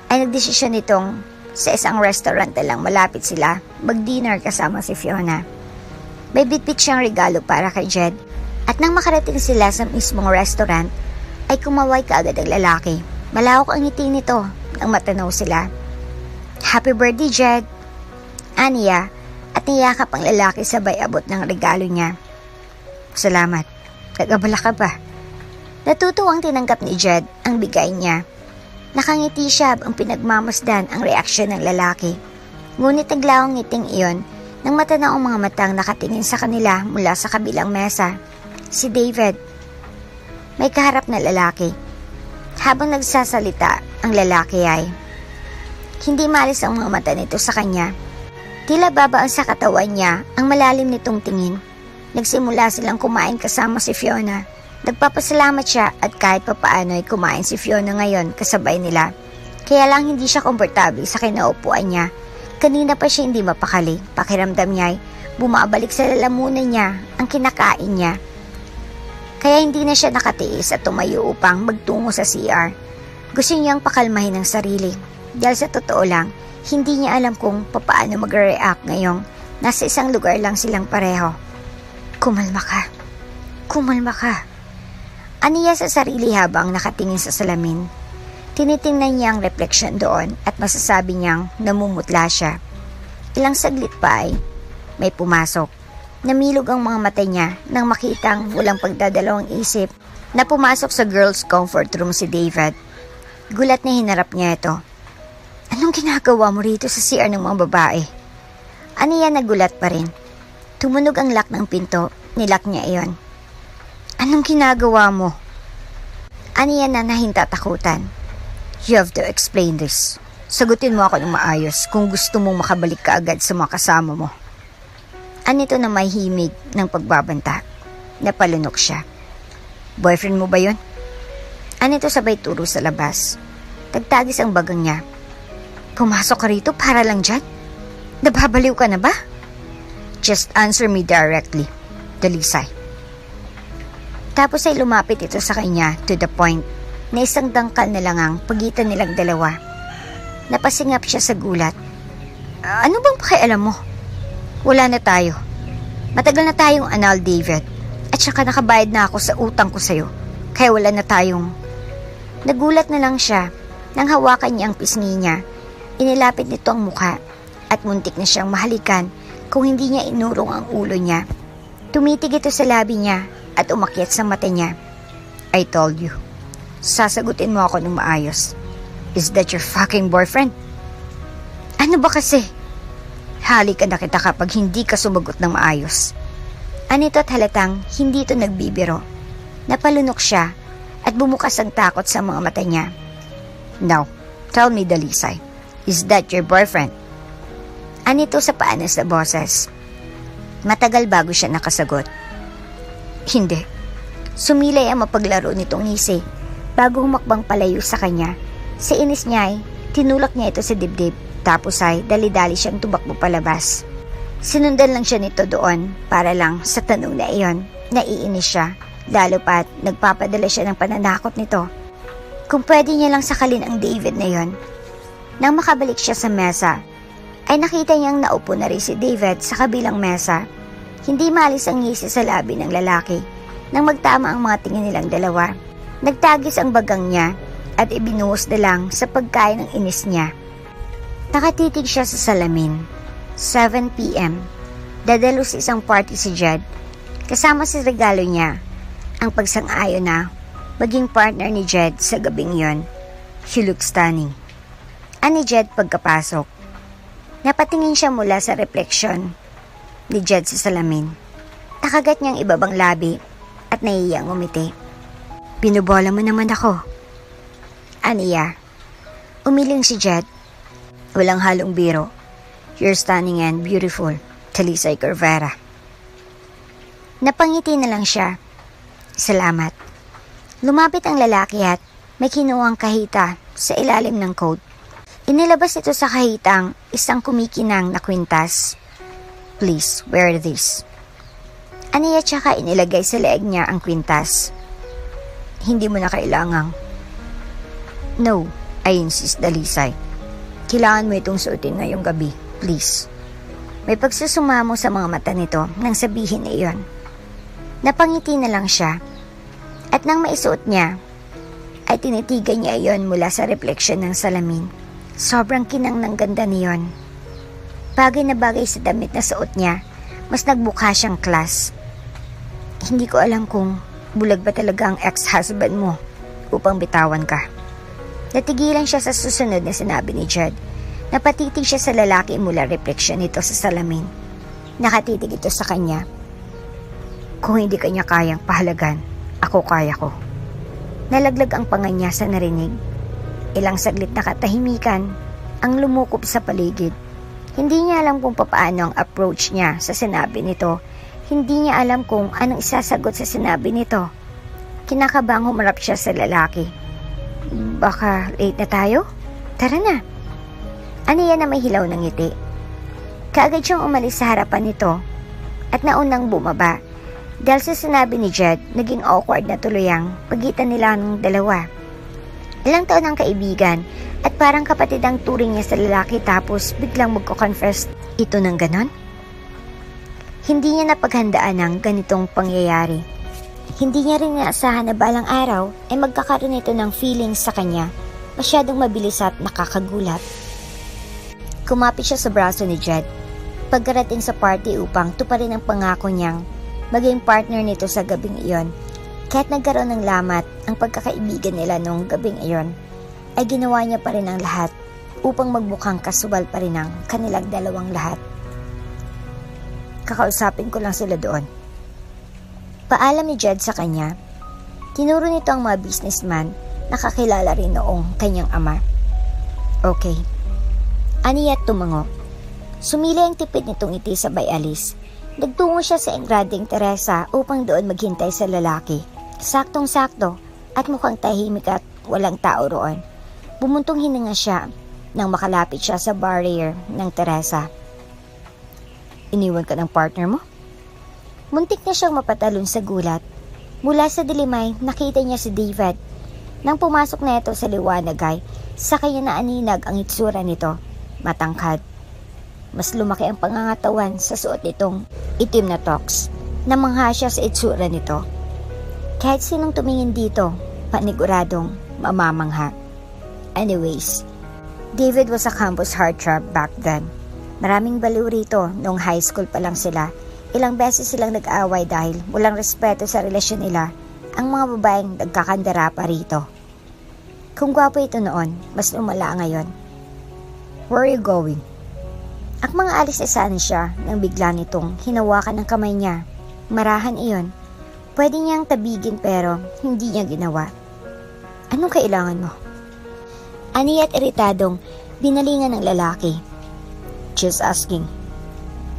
ay nagdesisyon nitong sa isang restaurant na lang malapit sila mag-dinner kasama si Fiona. May bitbit siyang regalo para kay Jed at nang makarating sila sa mismong restaurant ay kumaway kaagad ang lalaki. Malawak ang ngiti nito ang matanaw sila. Happy birthday, Jed! Aniya at niyakap ang lalaki sabay abot ng regalo niya. Salamat. Nag-abala ka ba? Natutuwang tinanggap ni Jed ang bigay niya. Nakangiti siya ang pinagmamasdan ang reaksyon ng lalaki. Ngunit naglawang ngiting iyon nang matanaw ang mga matang nakatingin sa kanila mula sa kabilang mesa. Si David. May kaharap na lalaki. Habang nagsasalita, ang lalaki ay hindi maalis ang mga mata nito sa kanya. Tila babaan sa katawan niya ang malalim nitong tingin. Nagsimula silang kumain kasama si Fiona. Nagpapasalamat siya at kahit papaano ay kumain si Fiona ngayon kasabay nila. Kaya lang hindi siya komportable sa kinaupuan niya. Kanina pa siya hindi mapakali. Pakiramdam niya ay bumabalik sa lalamunan niya ang kinakain niya. Kaya hindi na siya nakatiis at tumayo upang magtungo sa CR. Gusto niyang pakalmahin ang sarili. Dahil sa totoo lang, hindi niya alam kung papaano mag-react ngayong nasa isang lugar lang silang pareho. Kumalma ka. Kumalma ka. Aniya sa sarili habang nakatingin sa salamin. Tinitingnan niya ang refleksyon doon at masasabi niyang namumutla siya. Ilang saglit pa ay may pumasok. Namilog ang mga mata niya nang makitang walang pagdadalawang isip na pumasok sa girls' comfort room si David. Gulat na hinarap niya ito. Anong ginagawa mo rito sa CR ng mga babae? Aniya nagulat pa rin. Tumunog ang lock ng pinto, nilock niya iyon. Anong ginagawa mo? Aniya na nahintatakutan. You have to explain this. Sagutin mo ako ng maayos kung gusto mong makabalik ka agad sa mga kasama mo. Anito na may himig ng pagbabanta. Napalunok siya. Boyfriend mo ba yun? Anito sabay turo sa labas. Tagtagis ang bagang niya. Pumasok ka rito para lang dyan? Nababaliw ka na ba? Just answer me directly, Dalisay. Tapos ay lumapit ito sa kanya to the point na isang dangkal na lang ang pagitan nilang dalawa. Napasingap siya sa gulat. Ano bang pakialam mo? Wala na tayo. Matagal na tayong anal, David. At saka nakabayad na ako sa utang ko sa'yo. Kaya wala na tayong... Nagulat na lang siya nang hawakan niya ang pisngi niya. Inilapit nito ang mukha at muntik na siyang mahalikan kung hindi niya inurong ang ulo niya. Tumitig ito sa labi niya at umakyat sa mata niya. I told you. Sasagutin mo ako ng maayos. Is that your fucking boyfriend? Ano ba kasi? Halikan na kita kapag hindi ka sumagot ng maayos. Anito at halatang hindi ito nagbibiro. Napalunok siya at bumukas ang takot sa mga mata niya. Now, tell me, Dalisay, is that your boyfriend? Anito sa paanas na boses. Matagal bago siya nakasagot. Hindi. Sumilay ang mapaglaro nitong ngisi bago humakbang palayo sa kanya. Sa inis niya ay tinulak niya ito sa dibdib. Tapos ay dali-dali siyang tumakbo palabas. Sinundan lang siya nito doon para lang sa tanong na iyon. Naiinis siya, lalo pa't nagpapadala siya ng pananakot nito. Kung pwede niya lang sakalin ang David na yon. Nang makabalik siya sa mesa, ay nakita niyang naupo na rin si David sa kabilang mesa. Hindi maalis ang ngisi sa labi ng lalaki nang magtama ang mga tingin nilang dalawa. Nagtagis ang bagang niya at ibinuhos na lang sa pagkain ng inis niya. Nakatitig siya sa salamin. 7 p.m. Dadalo sa isang party si Jed. Kasama sa regalo niya ang pagsang-ayon na maging partner ni Jed sa gabing yon. He looks stunning. Ani Jed pagkapasok. Napatingin siya mula sa refleksyon ni Jed sa salamin. Nakagat niyang ibabang labi at naiyang umiti. Binubola mo naman ako. Aniya. Umiling si Jed. Walang halong biro. You're stunning and beautiful, Dalisay Corvera. Napangiti na lang siya. Salamat. Lumapit ang lalaki at may kinuwang kahita sa ilalim ng coat. Inilabas ito sa kahitang isang kumikinang na kwintas. Please, wear this. Aniya tsaka inilagay sa leeg niya ang kwintas. Hindi mo na kailangang. No, I insist, Dalisay. Kailangan mo itong suotin ngayong gabi, please. May pagsusumamo sa mga mata nito nang sabihin na iyon. Napangiti na lang siya. At nang maisuot niya, ay tinitigan niya iyon mula sa refleksyon ng salamin. Sobrang kinang ng ganda niyon. Bagay na bagay sa damit na suot niya, mas nagmukha siyang class. Hindi ko alam kung bulag ba talaga ang ex-husband mo upang bitawan ka. Natigilan siya sa susunod na sinabi ni Jed. Napatitig siya sa lalaki mula refleksyon nito sa salamin. Nakatitig ito sa kanya. Kung hindi kanya kayang pahalagan, ako kaya ko. Nalaglag ang panga niya sa narinig. Ilang saglit na katahimikan ang lumukop sa paligid. Hindi niya alam kung paano ang approach niya sa sinabi nito. Hindi niya alam kung anong isasagot sa sinabi nito. Kinakabang humarap siya sa lalaki. Baka late na tayo? Tara na. Aniya na may hilaw ng ngiti. Kaagad siyang umalis sa harapan nito at naunang bumaba. Dahil sa sinabi ni Jed, naging awkward na tuloy ang pagitan nila ng dalawa. Ilang taon ang kaibigan at parang kapatid ang turing niya sa lalaki tapos biglang magko-confess ito ng ganon? Hindi niya napaghandaan ng ganitong pangyayari. Hindi niya rin naasahan na balang araw ay magkakaroon ito ng feelings sa kanya, masyadong mabilis at nakakagulat. Kumapit siya sa braso ni Jed pagkarating sa party upang tuparin ang pangako niyang maging partner nito sa gabing iyon. Kahit nagkaroon ng lamat ang pagkakaibigan nila noong gabing iyon, ay ginawa niya pa rin ang lahat upang magmukhang kasuwal pa rin ang kanilang dalawang lahat. Kakausapin ko lang sila doon. Paalam ni Jed sa kanya. Tinuro nito ang mga businessman na kakilala rin noong kanyang ama. Okay. Aniya tumango. Sumili ang tipid nitong iti sabay alis. Nagtungo siya sa Engrading Teresa upang doon maghintay sa lalaki. Saktong-sakto at mukhang tahimik at walang tao roon. Bumuntong hininga siya nang makalapit siya sa barrier ng Teresa. Iniwan ka ng partner mo? Muntik na siyang mapatalon sa gulat. Mula sa dilimay, nakita niya si David. Nang pumasok na ito sa liwanag ay sa kanya naaninag ang itsura nito. Matangkad. Mas lumaki ang pangangatawan sa suot nitong itim na tox. Namangha siya sa itsura nito. Kahit sinong tumingin dito, paniguradong mamamangha. Anyways, David was a campus heartthrob back then. Maraming baliw rito noong high school pa lang sila. Ilang beses silang nag-away dahil walang respeto sa relasyon nila ang mga babaeng nagkakandara pa rito. Kung gwapo ito noon, mas lumala ngayon. Where are you going? Ang mga alis na saan siya nang bigla nitong hinawakan ng kamay niya. Marahan iyon. Pwede niyang tabigin pero hindi niya ginawa. Anong kailangan mo? Ani at iritadong binalingan ng lalaki. Just asking.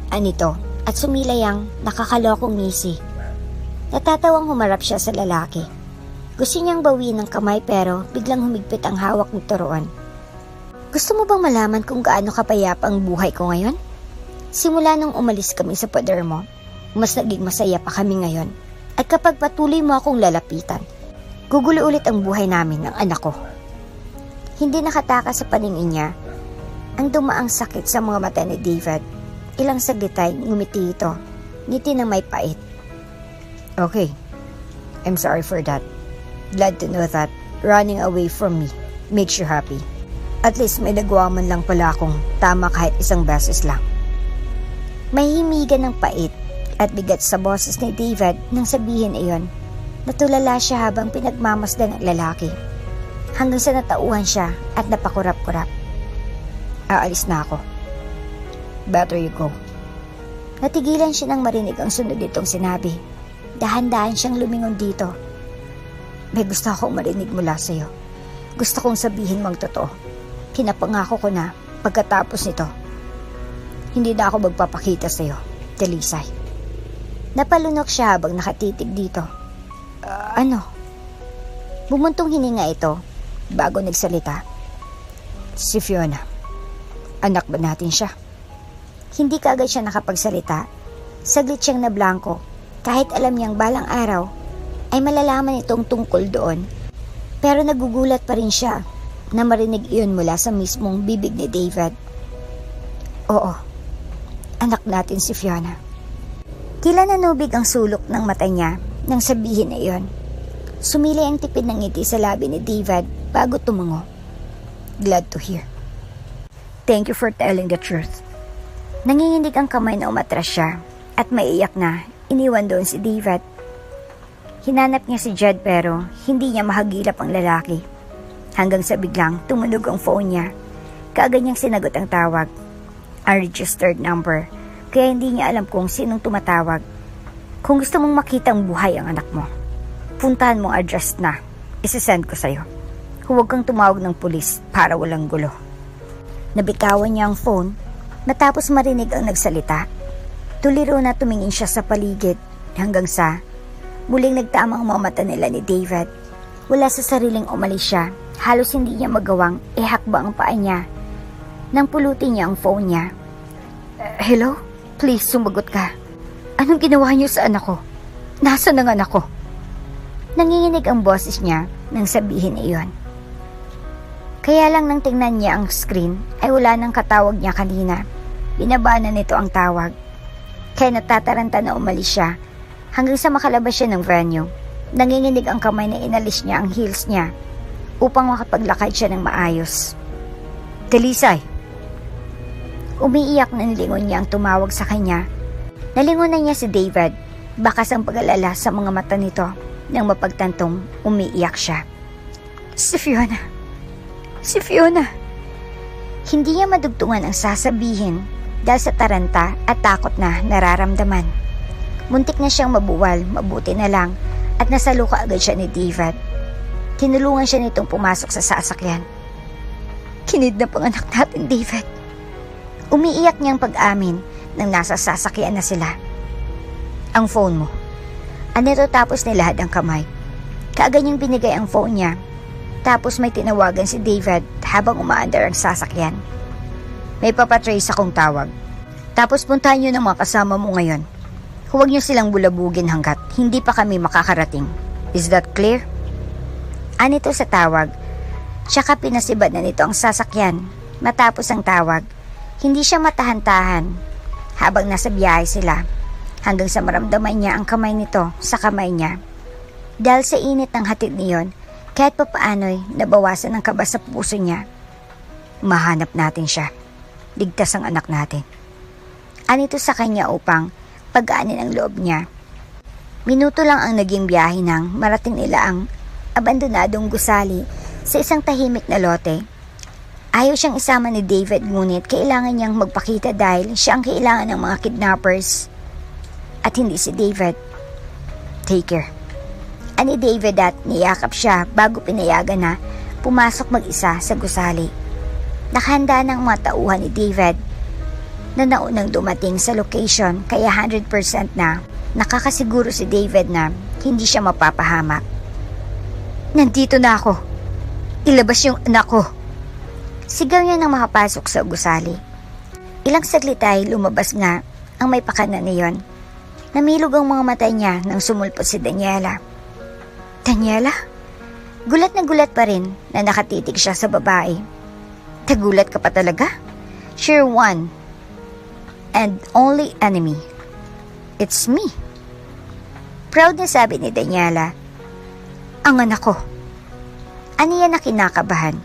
Anito at sumilay ang nakakalokong ngisi. Natatawang humarap siya sa lalaki. Gusto niyang bawiin ng kamay pero biglang humigpit ang hawak nito roon. Gusto mo bang malaman kung gaano kapayapa ang buhay ko ngayon? Simula nung umalis kami sa pader mo, mas naging masaya pa kami ngayon. At kapag patuloy mo akong lalapitan, gugulo ulit ang buhay namin ng anak ko. Hindi nakatakas sa paningin niya ang dumaang sakit sa mga mata ni David. Ilang saglit ay ngumiti ito, ngiti na may pait. Okay, I'm sorry for that. Glad to know that running away from me makes you happy. At least may nagawa man lang pala akong tama kahit isang beses lang. May himigan ng pait at bigat sa boses ni David nang sabihin iyon. Natulala siya habang pinagmamasdan ng lalaki. Hanggang sa natauhan siya at napakurap-kurap. Aalis na ako. Better you go. Natigilan siya nang marinig ang sunod nitong sinabi. Dahan-dahan siyang lumingon dito. May gusto akong marinig mula sa'yo. Gusto kong sabihin mong totoo. Pinapangako ko na pagkatapos nito, hindi na ako magpapakita sa iyo, Dalisay. Napalunok siya habang nakatitig dito. Ano? Bumuntong hininga ito bago nagsalita. Si Fiona. Anak ba natin siya? Hindi kaagad siya nakapagsalita. Saglit siyang nablangko. Kahit alam niyang balang araw ay malalaman itong tungkol doon. Pero nagugulat pa rin siya na marinig iyon mula sa mismong bibig ni David. Oo, anak natin si Fiona. Tila nanubig ang sulok ng mata niya nang sabihin na iyon. Sumilay ang tipid ng ngiti sa labi ni David bago tumango. Glad to hear. Thank you for telling the truth. Nanginginig ang kamay na umatras siya at maiiyak na iniwan doon si David. Hinanap niya si Jed pero hindi niya mahagilap ang lalaki. Hanggang sa biglang tumunog ang phone niya. Kaagad niyang sinagot ang tawag. Unregistered number. Kaya hindi niya alam kung sinong tumatawag. Kung gusto mong makita ang buhay ang anak mo, puntahan mong address na. Isasend ko sa'yo. Huwag kang tumawag ng pulis para walang gulo. Nabitawan niya ang phone matapos marinig ang nagsalita. Tuliro na tumingin siya sa paligid hanggang sa muling nagtamang mga mata nila ni David. Wala sa sariling umalis siya. Halos hindi niya magawang ihakba ang paa niya nang pulutin niya ang phone niya. Hello? Please, sumagot ka. Anong ginawa niyo sa anak ko? Nasaan ang anak ko? Nanginginig ang boses niya nang sabihin iyon. Kaya lang nang tingnan niya ang screen ay wala nang katawag niya kanina. Binaba na nito ang tawag. Kaya natataranta na umalis siya hanggang sa makalabas siya ng venue. Nanginginig ang kamay na inalis niya ang heels niya upang makapaglakad siya ng maayos. Dalisay! Umiiyak na nilingon niya ang tumawag sa kanya. Nalingonan niya si David, bakas ang pag-alala sa mga mata nito nang mapagtantong umiiyak siya. Si Fiona! Si Fiona! Hindi niya madugtungan ang sasabihin dahil sa taranta at takot na nararamdaman. Muntik na siyang mabuwal, mabuti na lang at nasaluka agad siya ni David. Tinulungan siya nitong pumasok sa sasakyan. Kinidnap ang anak natin, David. Umiiyak niyang pag-amin nang nasa sasakyan na sila. Ang phone mo. Anito tapos nilahad ang kamay. Kaagad niyang binigay ang phone niya. Tapos may tinawagan si David habang umaandar ang sasakyan. May papatrace akong tawag. Tapos puntahan niyo ng mga kasama mo ngayon. Huwag niyo silang bulabugin hanggat hindi pa kami makakarating. Is that clear? Anito sa tawag. Tsaka pinasibad na nito ang sasakyan. Matapos ang tawag, hindi siya matahan-tahan habang nasa biyahe sila hanggang sa maramdaman niya ang kamay nito sa kamay niya. Dahil sa init ng hatid niyon, kahit papaano'y nabawasan ang kaba sa puso niya. Mahanap natin siya. Ligtas ang anak natin. Anito sa kanya upang pagaanin ang loob niya. Minuto lang ang naging biyahe nang marating nila ang abandonadong gusali sa isang tahimik na lote. Ayaw siyang isama ni David ngunit kailangan niyang magpakita dahil siya ang kailangan ng mga kidnappers at hindi si David. Take care. Ani David at niyakap siya bago pinayagan na pumasok mag-isa sa gusali. Nakahanda ng mga tauhan ni David na naunang dumating sa location kaya 100% na nakakasiguro si David na hindi siya mapapahamak. Nandito na ako. Ilabas yung anak ko. Sigaw niya nang makapasok sa gusali. Ilang saglit ay lumabas nga ang may pakana niyon. Namilog ang mga mata niya nang sumulpot si Daniela. Daniela? Gulat na gulat pa rin na nakatitig siya sa babae. Tagulat ka pa talaga? Sure one and only enemy. It's me. Proud na sabi ni Daniela. Ang anak ko. Aniya na kinakabahan.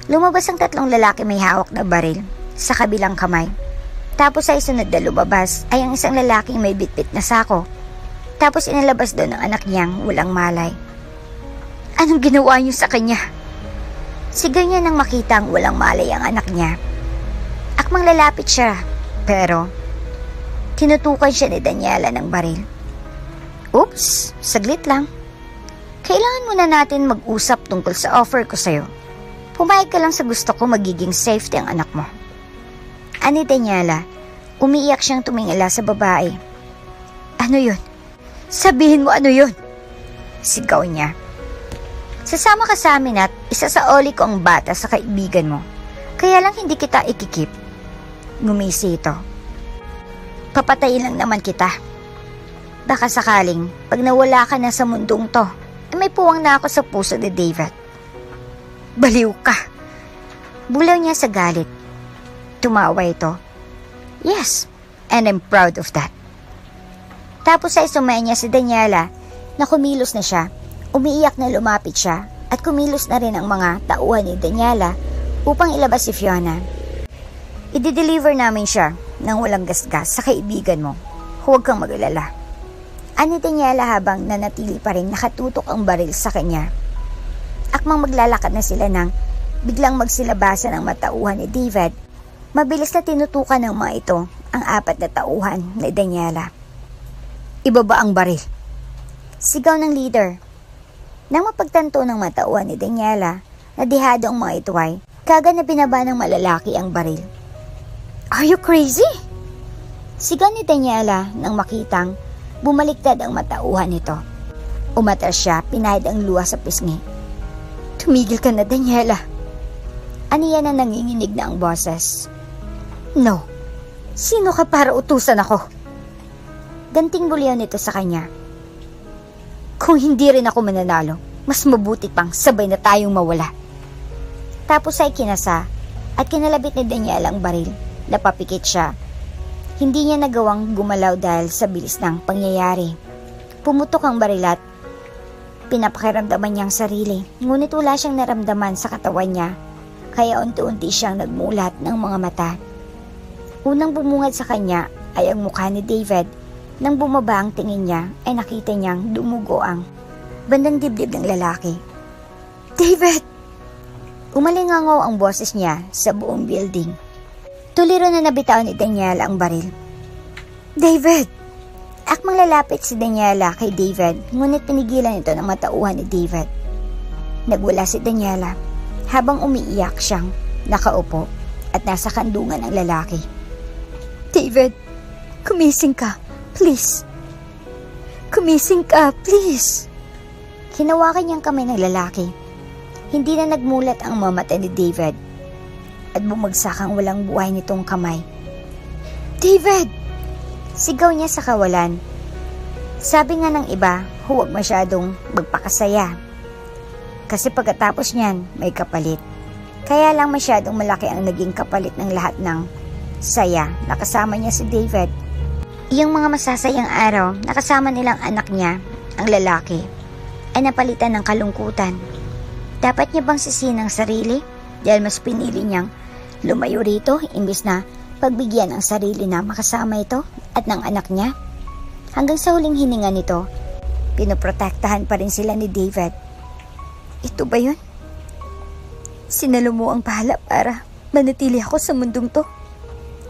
Lumabas ang tatlong lalaki may hawak na baril sa kabilang kamay. Tapos ay sunod na lumabas ay ang isang lalaking may bitbit na sako. Tapos inalabas doon ang anak niyang walang malay. Anong ginawa niyo sa kanya? Sigaw niya nang makita ang walang malay ang anak niya. Akmang lalapit siya, pero tinutukan siya ni Daniela ng baril. Oops, saglit lang. Kailangan muna natin mag-usap tungkol sa offer ko sa'yo. Pumayag ka lang sa gusto ko magiging safety ang anak mo. Ani Daniela, umiiyak siyang tumingala sa babae. Ano yun? Sabihin mo ano yun? Sigaw niya. Sasama ka sa amin at isasaoli ko ang bata sa kaibigan mo. Kaya lang hindi kita ikikip. Ngumisi ito. Papatayin lang naman kita. Baka sakaling pag nawala ka na sa mundong to, may puwang na ako sa puso ni David. Baliw ka. Bulaw niya sa galit. Tumawa ito. Yes, and I'm proud of that. Tapos ay sumaya niya si Daniela na kumilos na siya Umiiyak na lumapit siya at kumilos na rin ang mga tauhan ni Daniela upang ilabas si Fiona. "I-deliver namin siya nang walang gasgas sa kaibigan mo. Huwag kang mag-alala," ani Daniela habang nanatili pa rin nakatutok ang baril sa kanya. Akmang maglalakad na sila nang biglang magsilabasan ang matauhan ni David. Mabilis na tinutukan ng mga ito ang 4 na tauhan ni Daniela. "Ibaba ang baril," sigaw ng leader. Nang mapagtanto ng matauhan ni Daniela na dihado ang mga ito ay kaagad na binaba ng malalaki ang baril. "Are you crazy?" sigaw ni Daniela nang makitang bumaliktad ang matauhan nito. Umatras siya, pinahid ang luha sa pisngi. "Tumigil ka na, Daniela," aniya na nanginginig na ang boses. "No, sino ka para utusan ako?" Ganting bulyaw nito sa kanya. "Kung hindi rin ako mananalo, mas mabuti pang sabay na tayong mawala." Tapos ay kinasa at kinalabit ni Daniela ang baril. Napapikit siya. Hindi niya nagawang gumalaw dahil sa bilis ng pangyayari. Pumutok ang baril at pinapakiramdaman niyang sarili. Ngunit wala siyang naramdaman sa katawan niya, kaya unti-unti siyang nagmulat ng mga mata. Unang bumungad sa kanya ay ang mukha ni David. Nang bumaba ang tingin niya ay nakita niyang dumugo ang bandang dibdib ng lalaki. "David!" Umalingangaw ang boses niya sa buong building. Tuliro na nabitaw ni Daniela ang baril. "David!" Akmang lalapit si Daniela kay David, ngunit pinigilan ito ng matauhan ni David. Nagwala si Daniela habang umiiyak siyang nakaupo at nasa kandungan ng lalaki. "David, kumising ka. Please. Kumising ka, please." Hinawakan niyang kamay ng lalaki. Hindi na nagmulat ang mga mata ni David at bumagsak ang walang buhay nitong kamay. "David!" sigaw niya sa kawalan. Sabi nga ng iba, huwag masyadong magpakasaya. Kasi pagkatapos niyan, may kapalit. Kaya lang masyadong malaki ang naging kapalit ng lahat ng saya na kasama niya si David. Iyong mga masasayang araw na kasama nilang anak niya, ang lalaki, ay napalitan ng kalungkutan. Dapat niya bang sisihin ang sarili dahil mas pinili niyang lumayo rito imbis na pagbigyan ang sarili na makasama ito at ng anak niya? Hanggang sa huling hininga nito, pinoprotektahan pa rin sila ni David. Ito ba yun? Sinalo mo ang bahala para manatili ako sa mundong to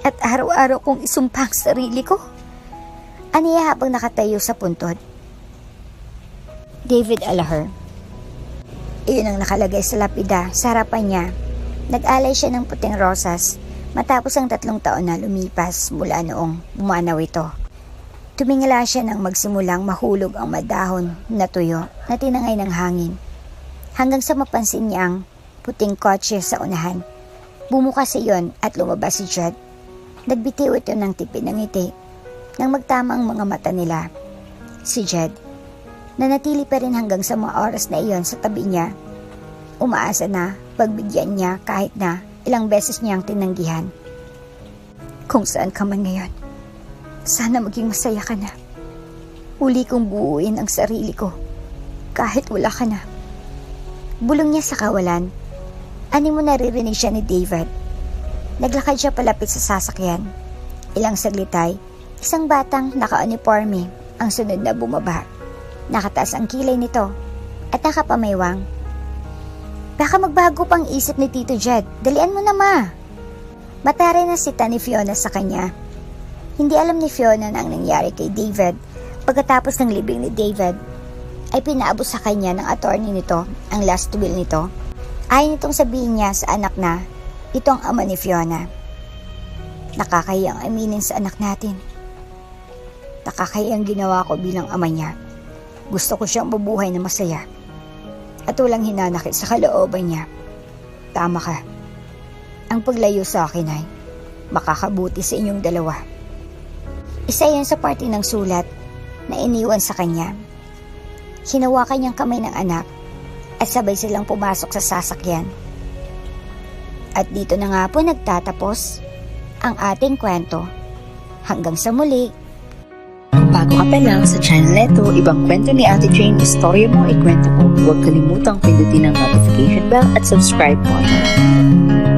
at araw-araw kong isumpa ang sarili ko? Aniya habang nakatayo sa puntod. David Allaher. Iyon ang nakalagay sa lapida sa harapan niya. Nag-alay siya ng puting rosas matapos ang 3 taon na lumipas mula noong bumanaw ito. Tumingala siya nang magsimulang mahulog ang madahon na tuyo na tinangay ng hangin. Hanggang sa mapansin niya ang puting kotse sa unahan. Bumukas iyon at lumabas si Judd. Nagbitiw ito ng tipid ng ngiti. Nang magtama ang mga mata nila, si Judd, nanatili pa rin hanggang sa mga oras na iyon sa tabi niya. Umaasa na pagbigyan niya kahit na ilang beses niyang tinanggihan. Kung saan ka man ngayon, sana maging masaya ka na. Uli kong buuin ang sarili ko kahit wala ka na. Bulong niya sa kawalan. Ani mo naririnig siya ni David. Naglakad siya palapit sa sasakyan. Ilang saglit ay isang batang naka-uniforme ang sunod na bumaba. Nakataas ang kilay nito at nakapamaywang. Baka magbago pang isip ni Tito Judd. Dalian mo na, ma. Matari na sita ni Fiona sa kanya. Hindi alam ni Fiona na ang nangyari kay David. Pagkatapos ng libing ni David, ay pinaabot sa kanya ng attorney nito ang last will nito. Ayon nitong sabihin niya sa anak na ito ang ama ni Fiona. Nakakahiyang aminin sa anak natin. Nakakahiyang ginawa ko bilang ama niya. Gusto ko siyang mabuhay na masaya at walang hinanakit sa kalooban niya. Tama ka. Ang paglayo sa akin ay makakabuti sa inyong dalawa. Isa yan sa parte ng sulat na iniwan sa kanya. Hinawakan niyang kamay ng anak at sabay silang pumasok sa sasakyan. At dito na nga po nagtatapos ang ating kwento. Hanggang sa muli. Kung bago ka pa lang sa channel neto, ibang kwento ni Ate Jane, istorya mo, ikwento ko. Huwag kalimutang pindutin ang notification bell at subscribe button.